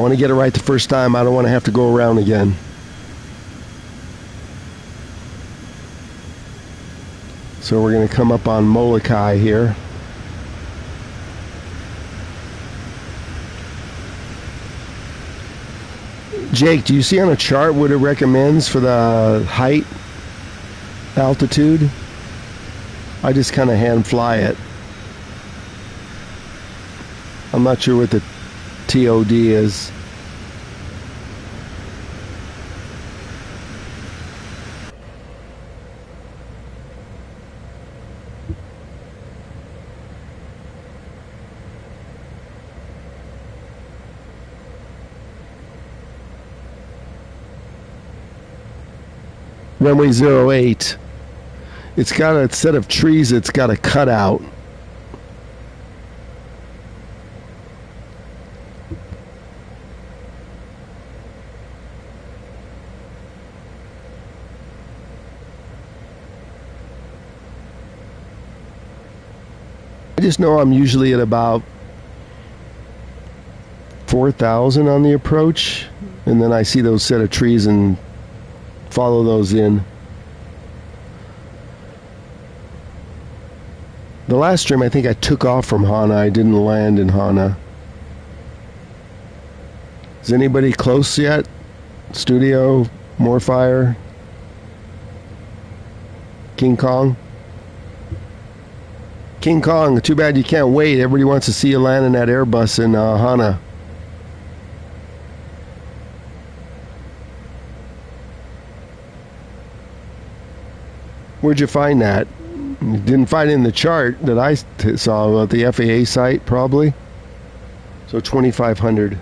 want to get it right the first time. I don't want to have to go around again. So we're going to come up on Molokai here. Jake, do you see on a chart what it recommends for the height, altitude? I just kind of hand fly it. I'm not sure what the TOD is. Runway 08. It's got a set of trees it's got a cutout. I just know I'm usually at about 4,000 on the approach, and then I see those set of trees and follow those in. The last stream, I think I took off from Hana. I didn't land in Hana. Is anybody close yet? Studio, Moorfire, King Kong? King Kong, too bad you can't wait. Everybody wants to see you land in that Airbus in Hana. Where'd you find that? You didn't find it in the chart that I saw about the FAA site, probably. So 2,500.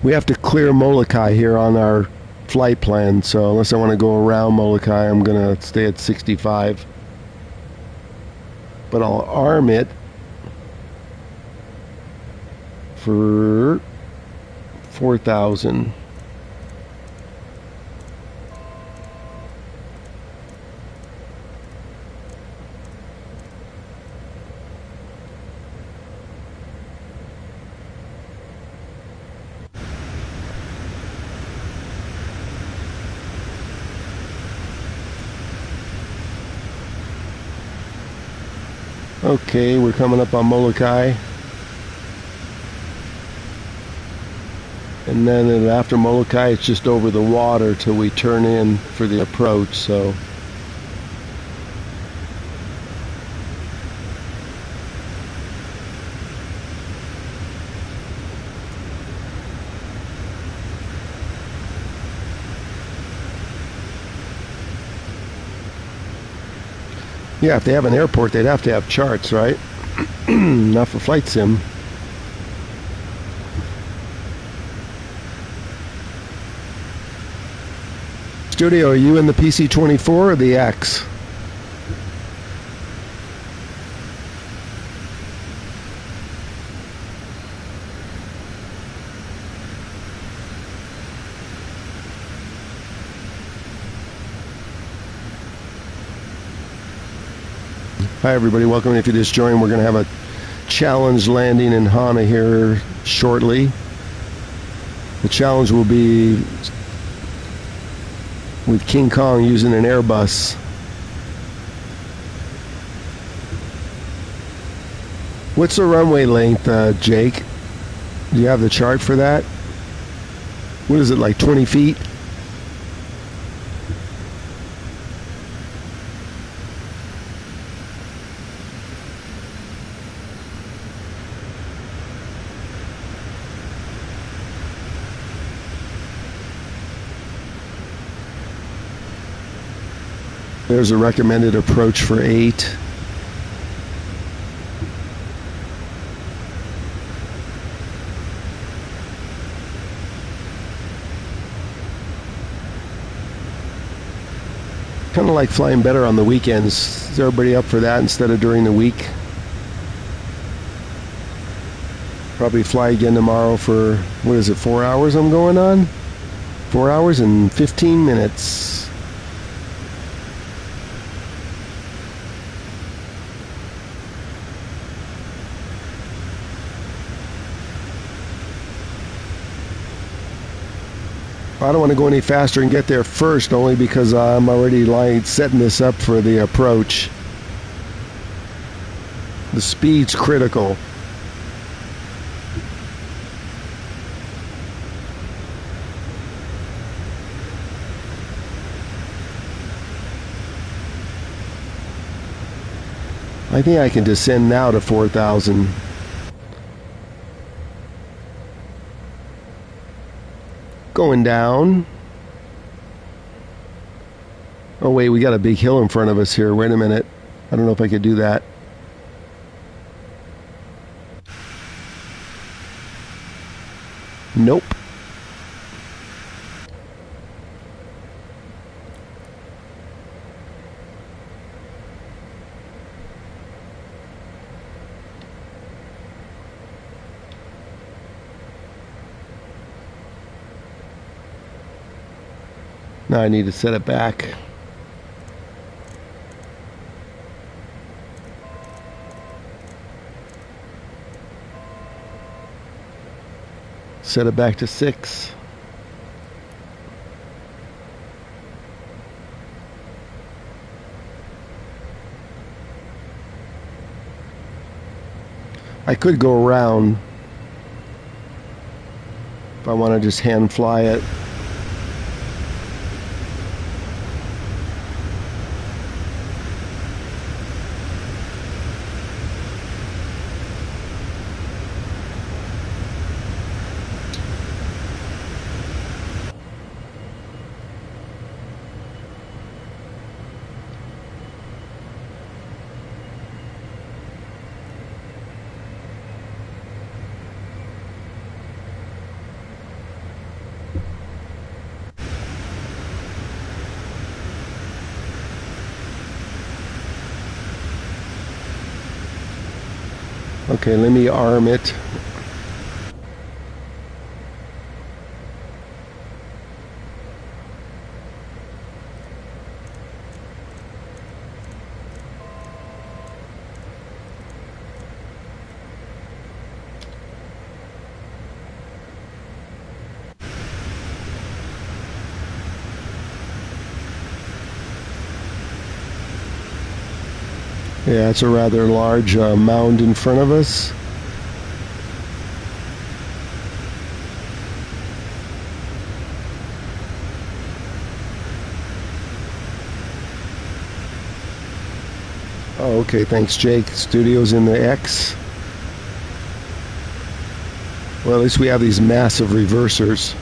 We have to clear Molokai here on our flight plan, so unless I want to go around Molokai, I'm going to stay at 65. But I'll arm it for 4,000. Okay, we're coming up on Molokai. And then after Molokai, it's just over the water till we turn in for the approach, so. Yeah, if they have an airport, they'd have to have charts, right? Not for flight sim. Studio, are you in the PC-24 or the X? Hi everybody, welcome. If you just joined, we're going to have a challenge landing in Hana here shortly. The challenge will be with King Kong using an Airbus. What's the runway length, Jake? Do you have the chart for that? What is it, like 20 feet? There's a recommended approach for 8. Kind of like flying better on the weekends. Is everybody up for that instead of during the week? Probably fly again tomorrow for, what is it, 4 hours I'm going on? 4 hours and 15 minutes. I don't want to go any faster and get there first, only because I'm already setting this up for the approach. The speed's critical. I think I can descend now to 4,000. Going down. Oh wait, we got a big hill in front of us here. Wait a minute. I don't know if I could do that. Nope. Now I need to set it back. Set it back to 6. I could go around if I want to just hand fly it. Okay, let me arm it. Yeah, it's a rather large mound in front of us. Oh, okay, thanks, Jake. Studio's in the X. Well, at least we have these massive reversers.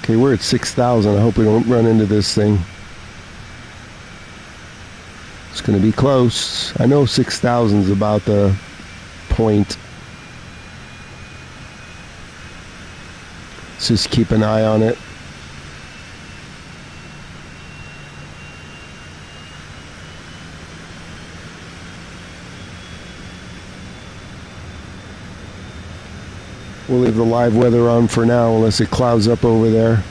Okay, we're at 6,000. I hope we don't run into this thing. It's going to be close. I know 6,000 is about the point. Let's just keep an eye on it. We'll leave the live weather on for now unless it clouds up over there.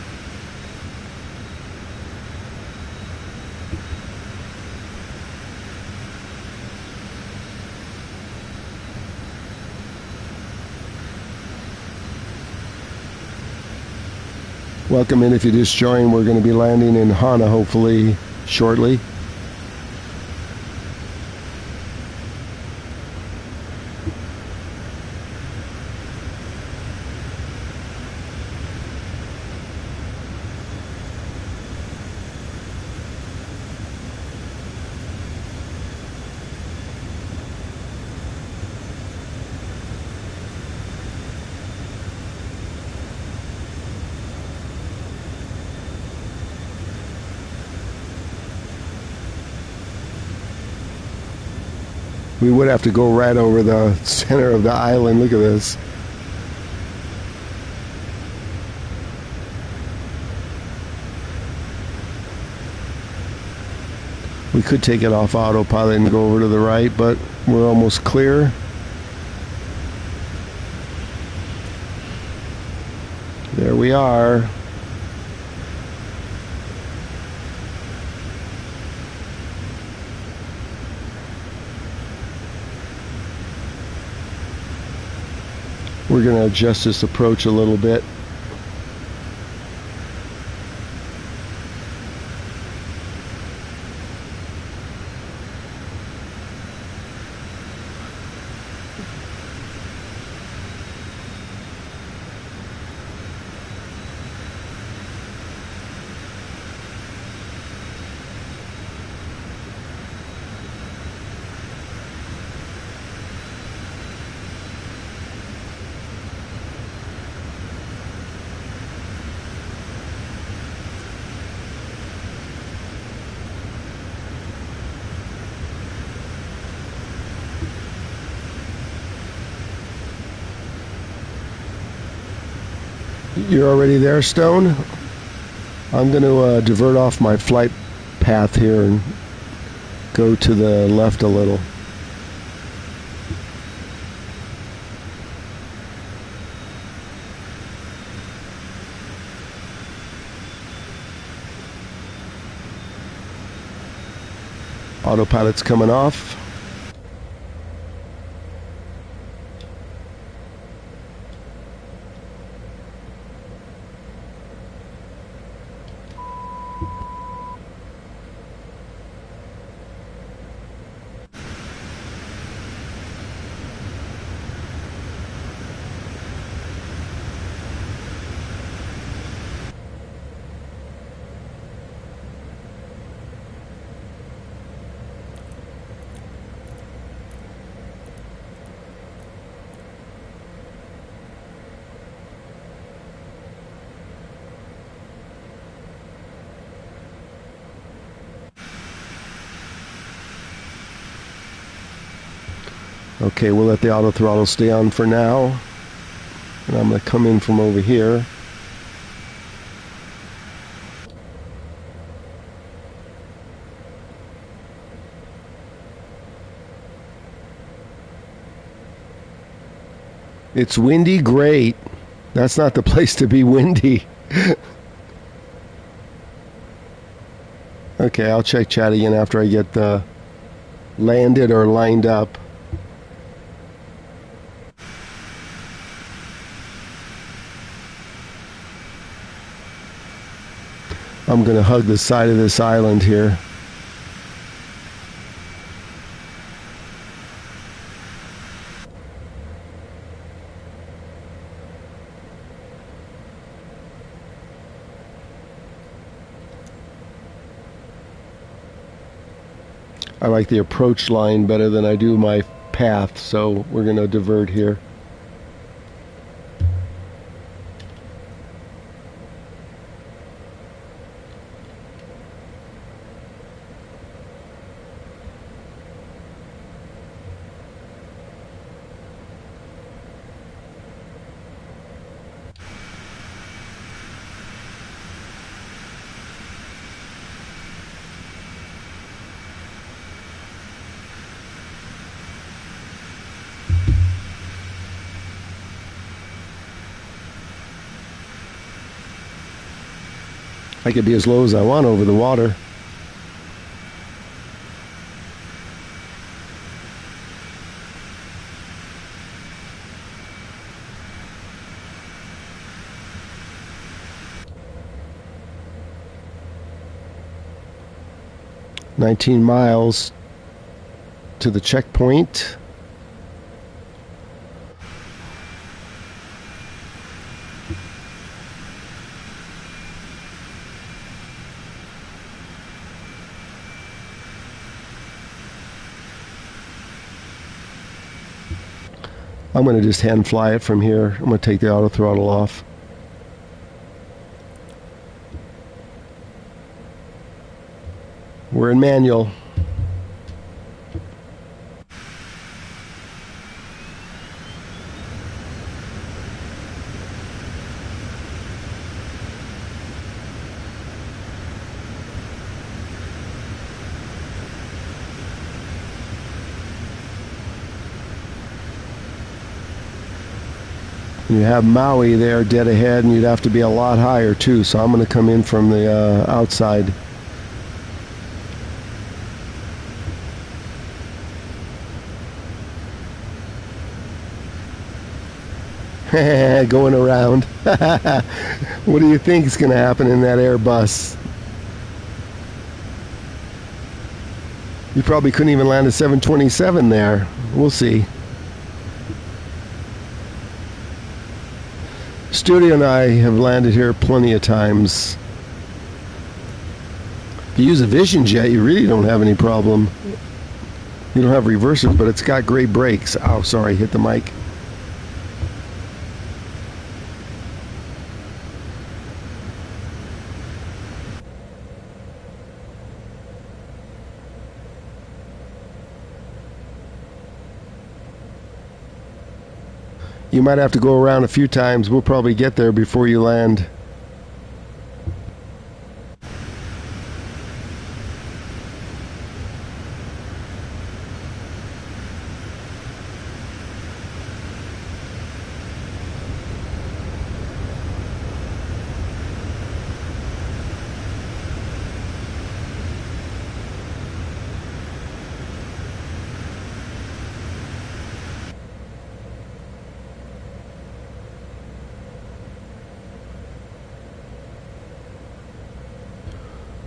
Welcome in if you just joined. We're going to be landing in Hana hopefully shortly. We would have to go right over the center of the island. Look at this. We could take it off autopilot and go over to the right, but we're almost clear. There we are. We're going to adjust this approach a little bit. You're already there, Stone? I'm going to divert off my flight path here and go to the left a little. Autopilot's coming off. Okay, we'll let the auto throttle stay on for now. And I'm going to come in from over here. It's windy, great. That's not the place to be windy. Okay, I'll check chat again after I get landed or lined up. I'm going to hug the side of this island here. I like the approach line better than I do my path, so we're going to divert here. I could be as low as I want over the water. "19 miles to the checkpoint." I'm going to just hand fly it from here. I'm going to take the auto throttle off. We're in manual. You have Maui there dead ahead, and you'd have to be a lot higher too, so I'm going to come in from the outside. Going around. What do you think is going to happen in that Airbus? You probably couldn't even land a 727 there. We'll see. Studio and I have landed here plenty of times. If you use a Vision jet, you really don't have any problem. You don't have reversers, but it's got great brakes. Oh, sorry, hit the mic. You might have to go around a few times. We'll probably get there before you land.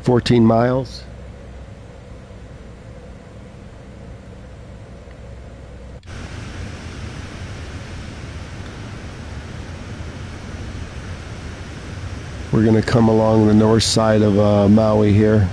$14 miles. We're going to come along the north side of Maui here.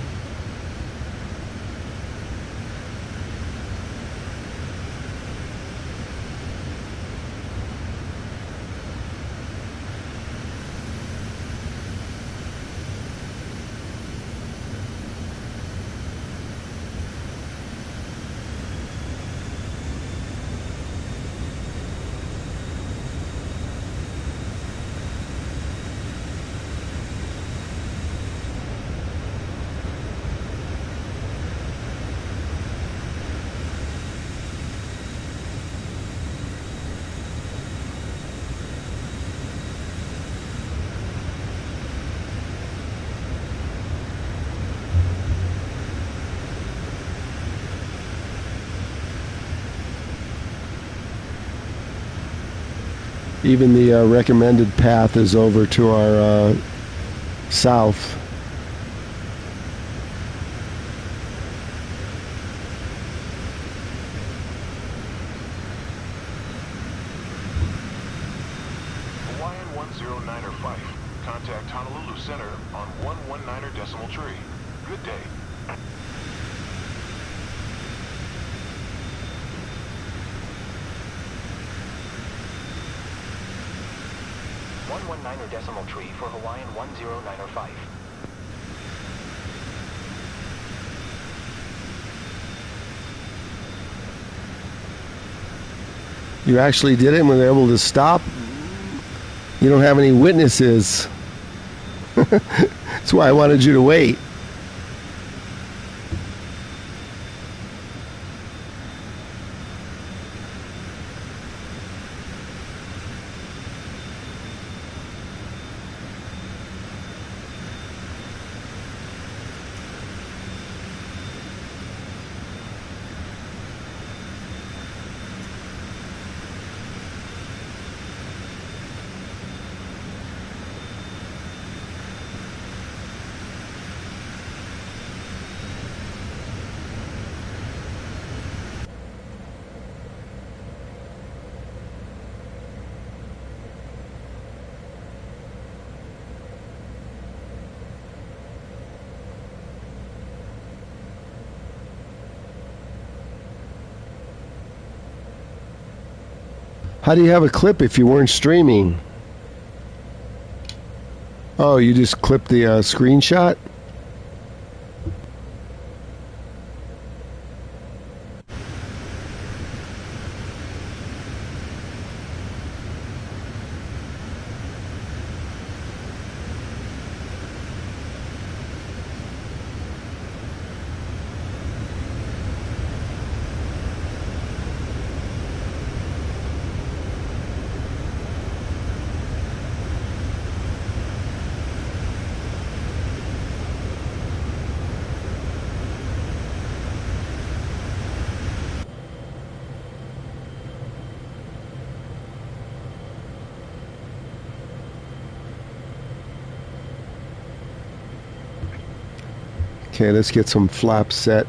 Even the recommended path is over to our south. Hawaiian 109er Fife. Contact Honolulu Center on 119er decimal tree. Good day. 119er decimal tree for Hawaiian 109er Fife. You actually did it and were able to stop. You don't have any witnesses. That's why I wanted you to wait. How do you have a clip if you weren't streaming? Oh, you just clipped the screenshot? Okay, let's get some flaps set.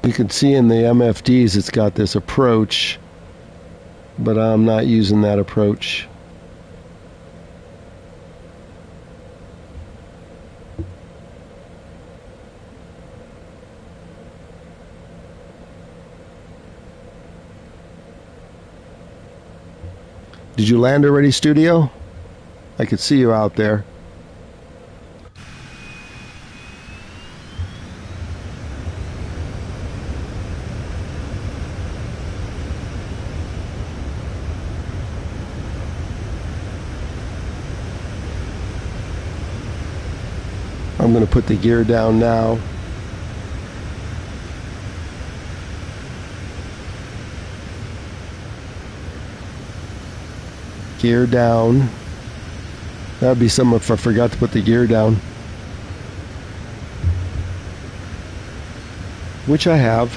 You can see in the MFDs it's got this approach, but I'm not using that approach. Did you land already, Studio? I could see you out there. I'm going to put the gear down now. Gear down. That'd be something if I forgot to put the gear down. Which I have.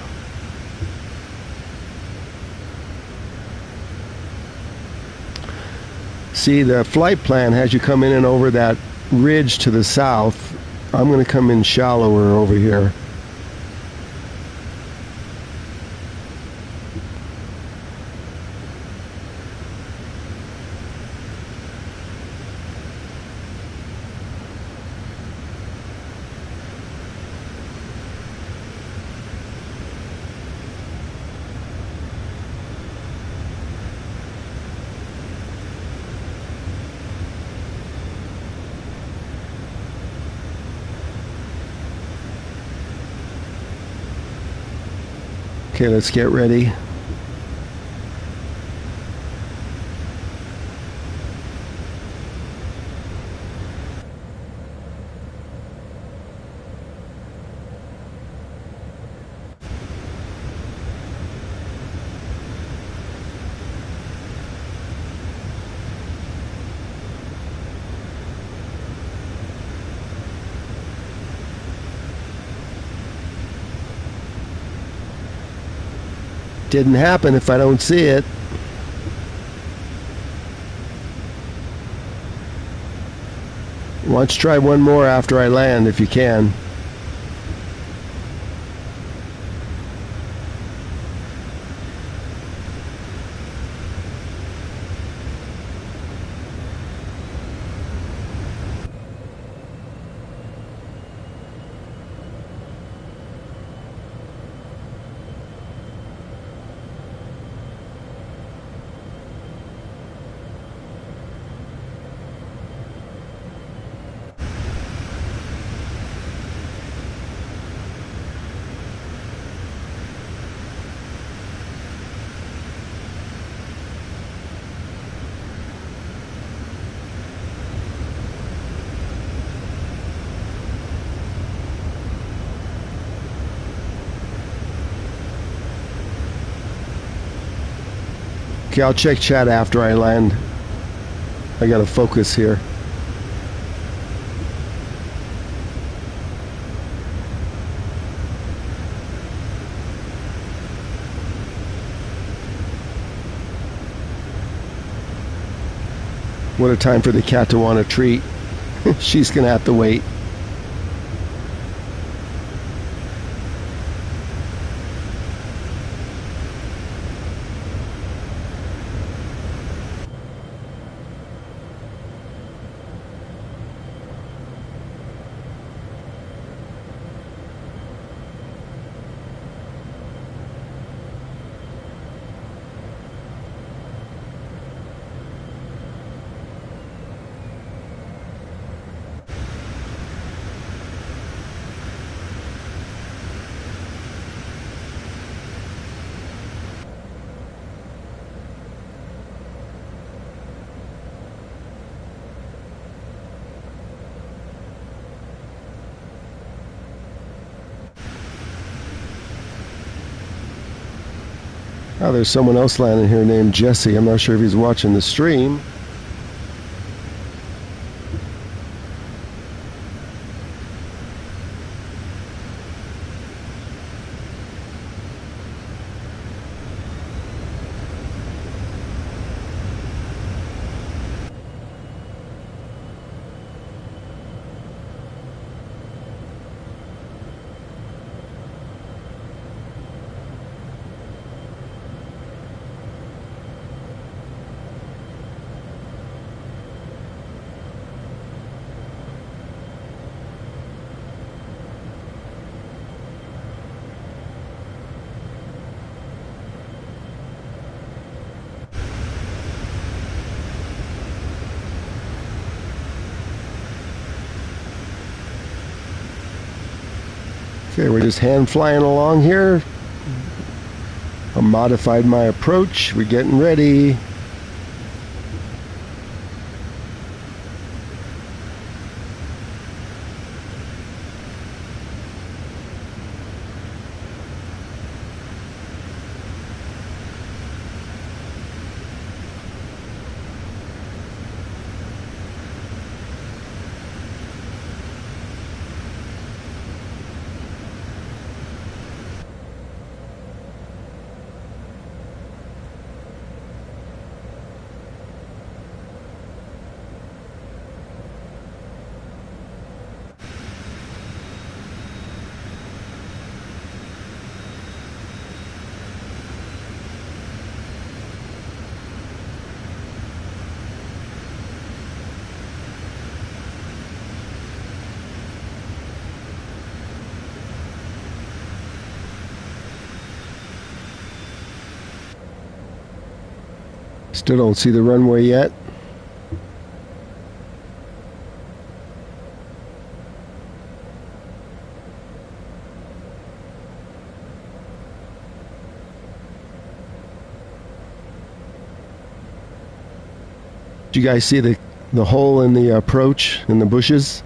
See, the flight plan has you come in and over that ridge to the south. I'm going to come in shallower over here. Okay, let's get ready. Didn't happen if I don't see it. Why don't you try one more after I land if you can. Okay, I'll check chat after I land. I gotta focus here. What a time for the cat to want a treat. She's gonna have to wait. Oh, there's someone else landing here named Jesse. I'm not sure if he's watching the stream. Okay, we're just hand flying along here. I modified my approach. We're getting ready. Still don't see the runway yet. Do you guys see the hole in the approach in the bushes?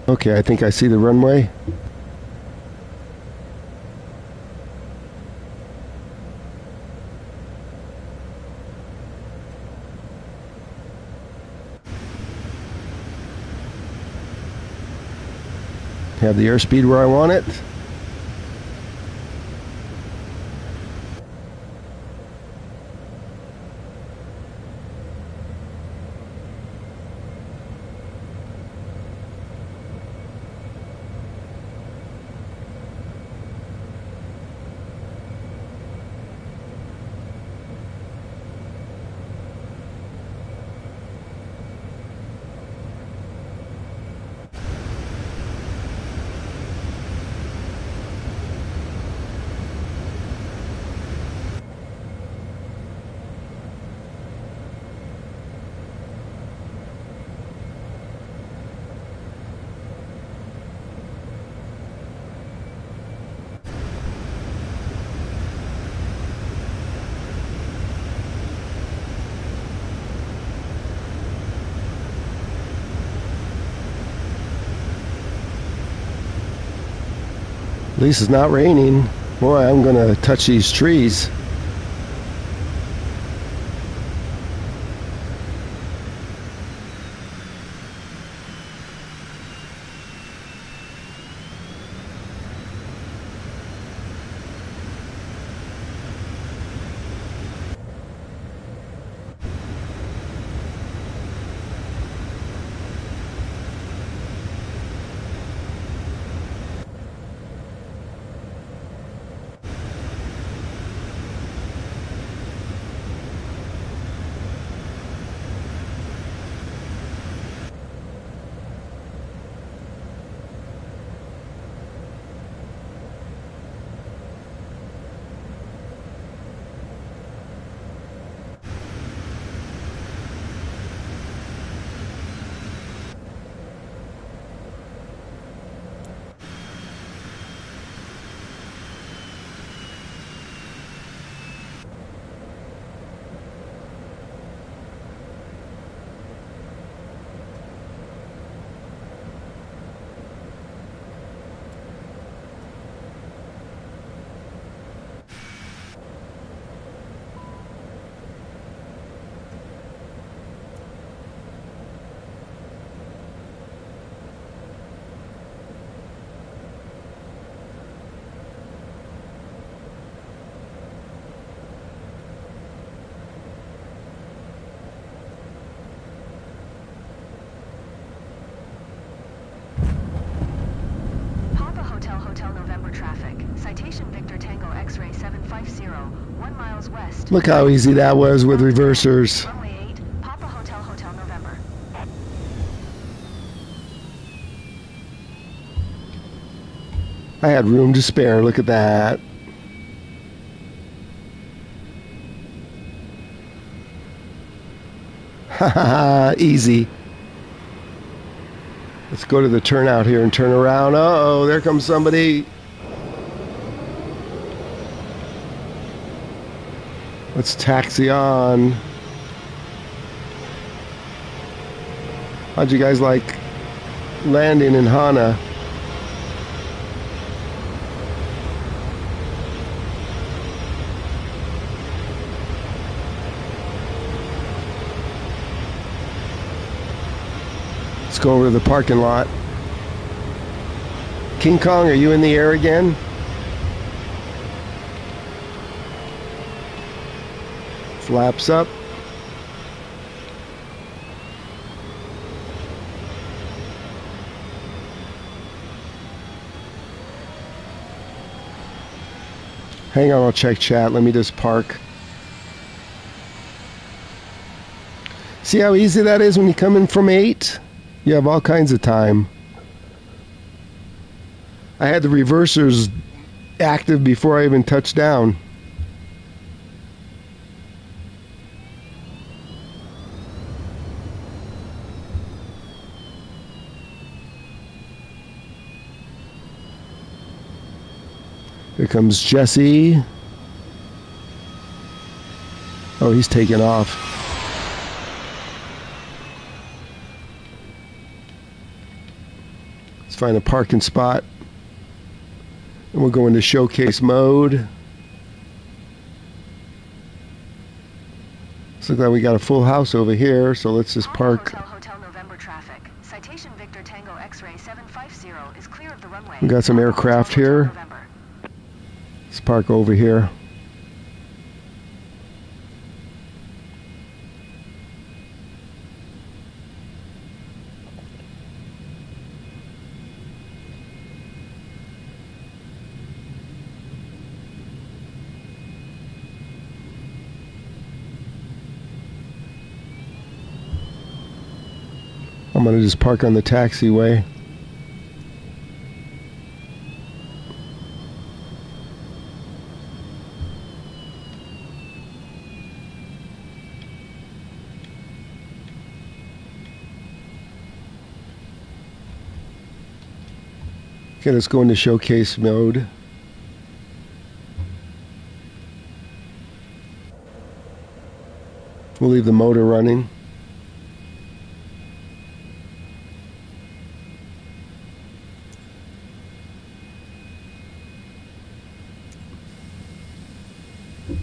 Okay, I think I see the runway. Have the airspeed where I want it. At least it's not raining. Boy, I'm gonna touch these trees. west. Look how easy that was with reversers. Runway 8, Papa Hotel Hotel November. I had room to spare. Look at that. Haha, easy. Let's go to the turnout here and turn around. Uh-oh, there comes somebody. Let's taxi on. How'd you guys like landing in Hana? Let's go over to the parking lot. King Kong, are you in the air again? Flaps up. Hang on, I'll check chat. Let me just park. See how easy that is when you come in from 8? You have all kinds of time. I had the reversers active before I even touched down. Here comes Jesse. Oh, he's taking off. Let's find a parking spot. And we'll go into showcase mode. Looks like we got a full house over here, so let's just park. Hotel Hotel November traffic. Citation Victor Tango X-ray 750 is clear of the runway. We got some aircraft here. Let's park over here. I'm going to just park on the taxiway. Okay, let's go into showcase mode. We'll leave the motor running.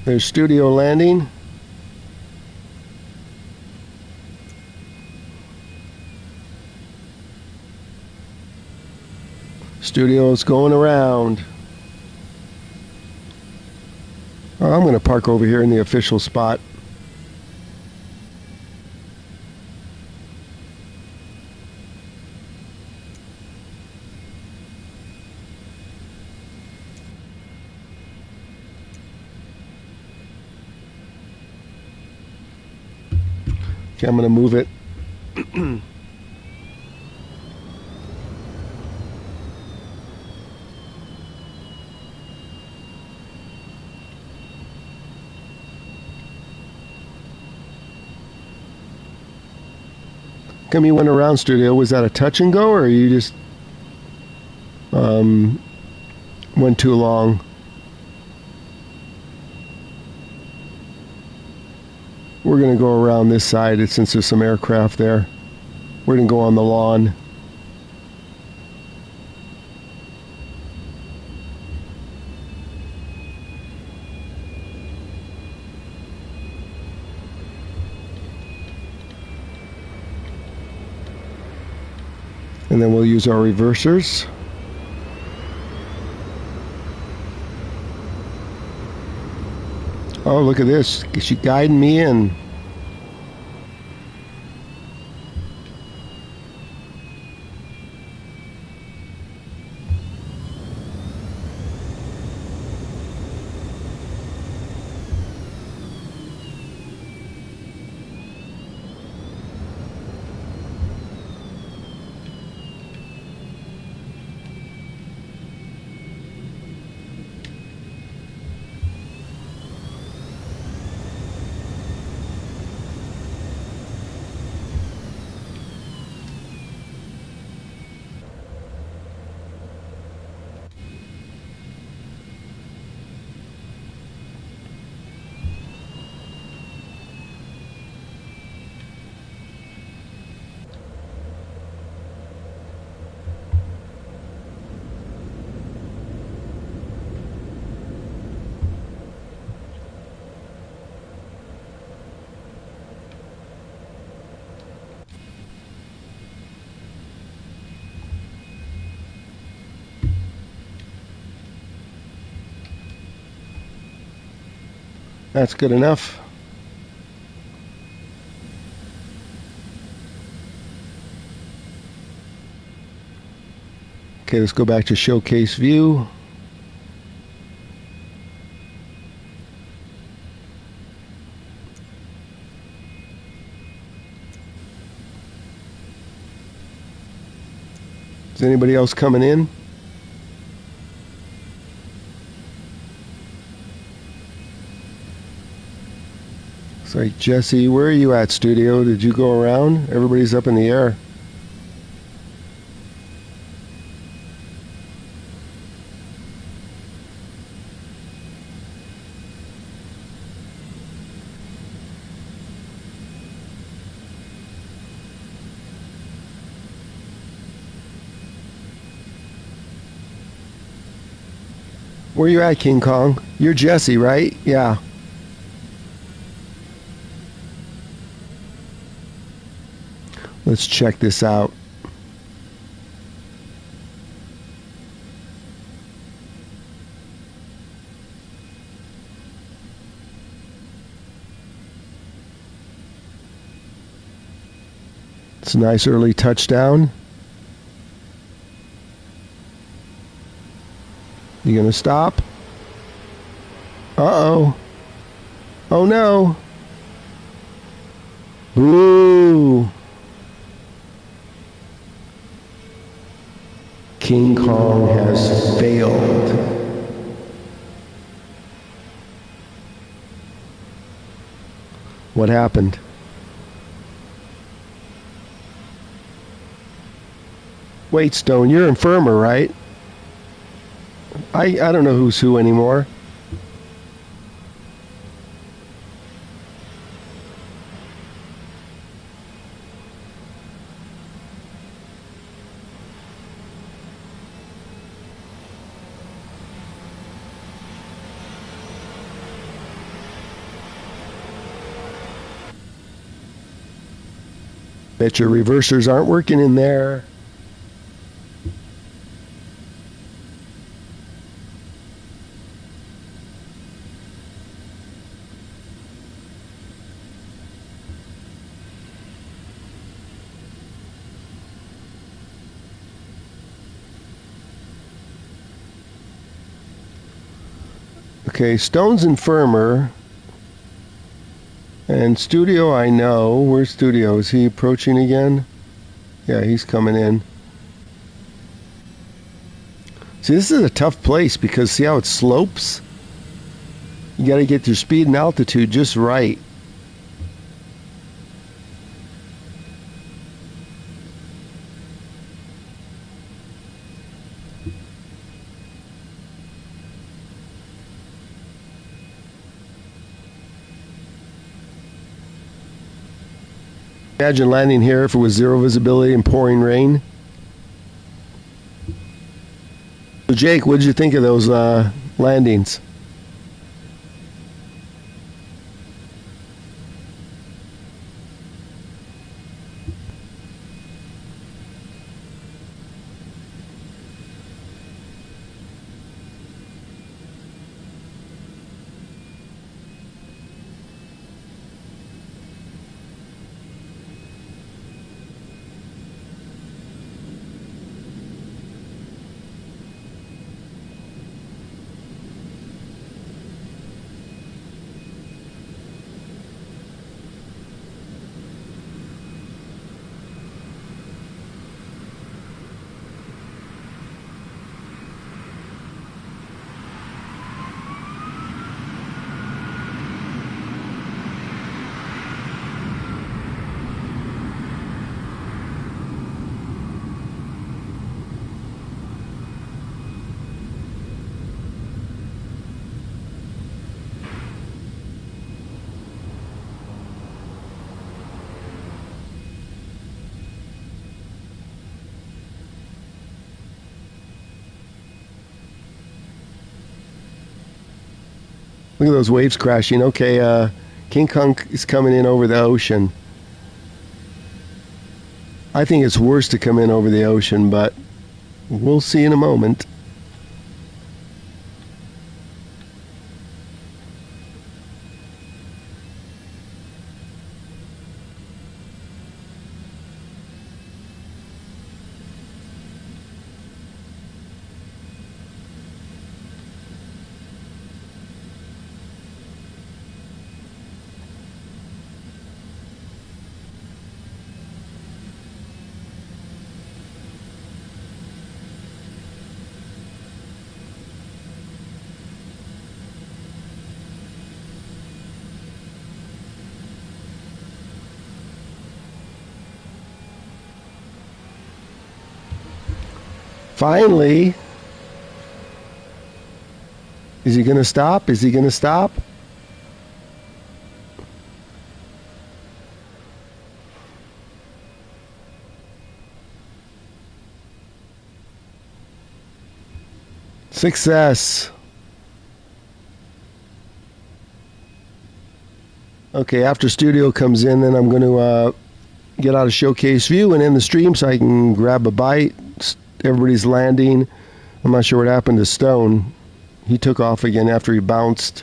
There's studio landing. Studio's going around. Oh, I'm going to park over here in the official spot. Okay, I'm going to move it. Come, you went around studio. Was that a touch and go, or you just went too long? We're going to go around this side since there's some aircraft there. We're going to go on the lawn. And then we'll use our reversers. Oh, look at this. She's guiding me in. That's good enough. Okay, let's go back to showcase view. Is anybody else coming in? It's like, Jesse, where are you at, studio? Did you go around? Everybody's up in the air. Where you at, King Kong? You're Jesse, right? Yeah. Let's check this out. It's a nice early touchdown. You gonna stop? Uh-oh. Oh no. Boo. King Kong has failed. What happened? Wait, Stone, you're Infirmer, right? I don't know who's who anymore. Bet your reversers aren't working in there. Okay, Stone's Infirmer. And Studio, I know. Where's Studio? Is he approaching again? Yeah, he's coming in. See, this is a tough place because see how it slopes? You got to get your speed and altitude just right. Imagine landing here if it was zero visibility and pouring rain. So Jake, what did you think of those landings? Look at those waves crashing. Okay, King Kong is coming in over the ocean. I think it's worse to come in over the ocean, but we'll see in a moment. Finally. Is he going to stop? Is he going to stop? Success. Okay, after studio comes in, then I'm going to get out of showcase view and end the stream so I can grab a bite. Everybody's landing. I'm not sure what happened to Stone. He took off again after he bounced.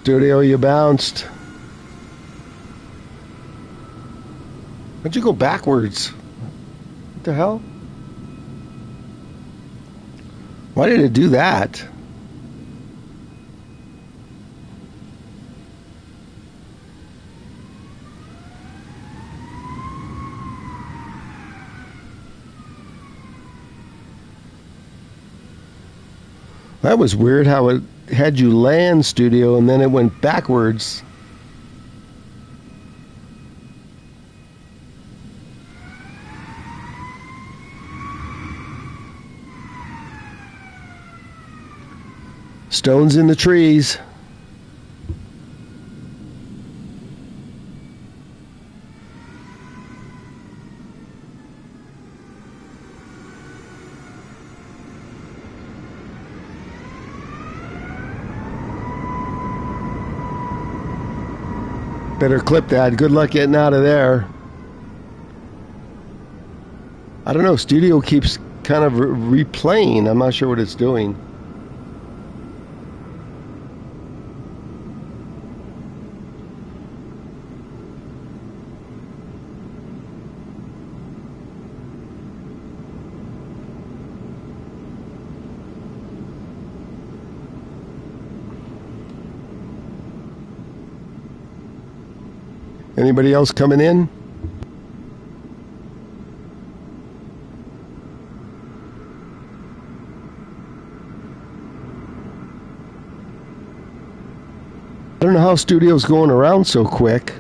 Studio, you bounced. Why'd you go backwards? What the hell? Why did it do that? That was weird how it had you land, studio, and then it went backwards. Stones in the trees. Better clip that. Good luck getting out of there. I don't know. Studio keeps kind of replaying. I'm not sure what it's doing. Anybody else coming in? I don't know how studio's going around so quick.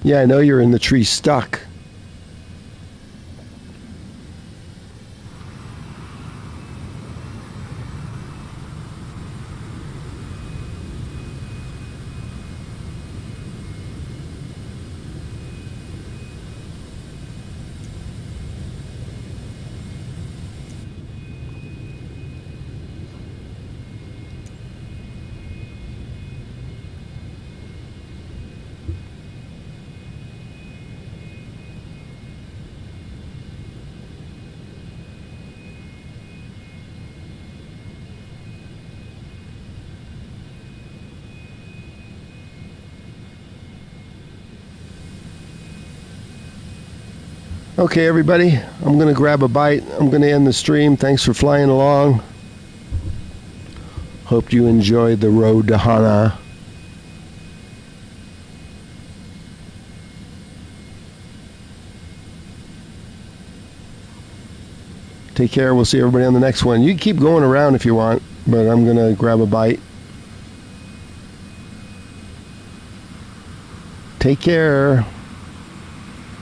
Yeah, I know you're in the tree stuck. Okay, everybody, I'm going to grab a bite. I'm going to end the stream. Thanks for flying along. Hope you enjoyed the road to Hana. Take care. We'll see everybody on the next one. You can keep going around if you want, but I'm going to grab a bite. Take care.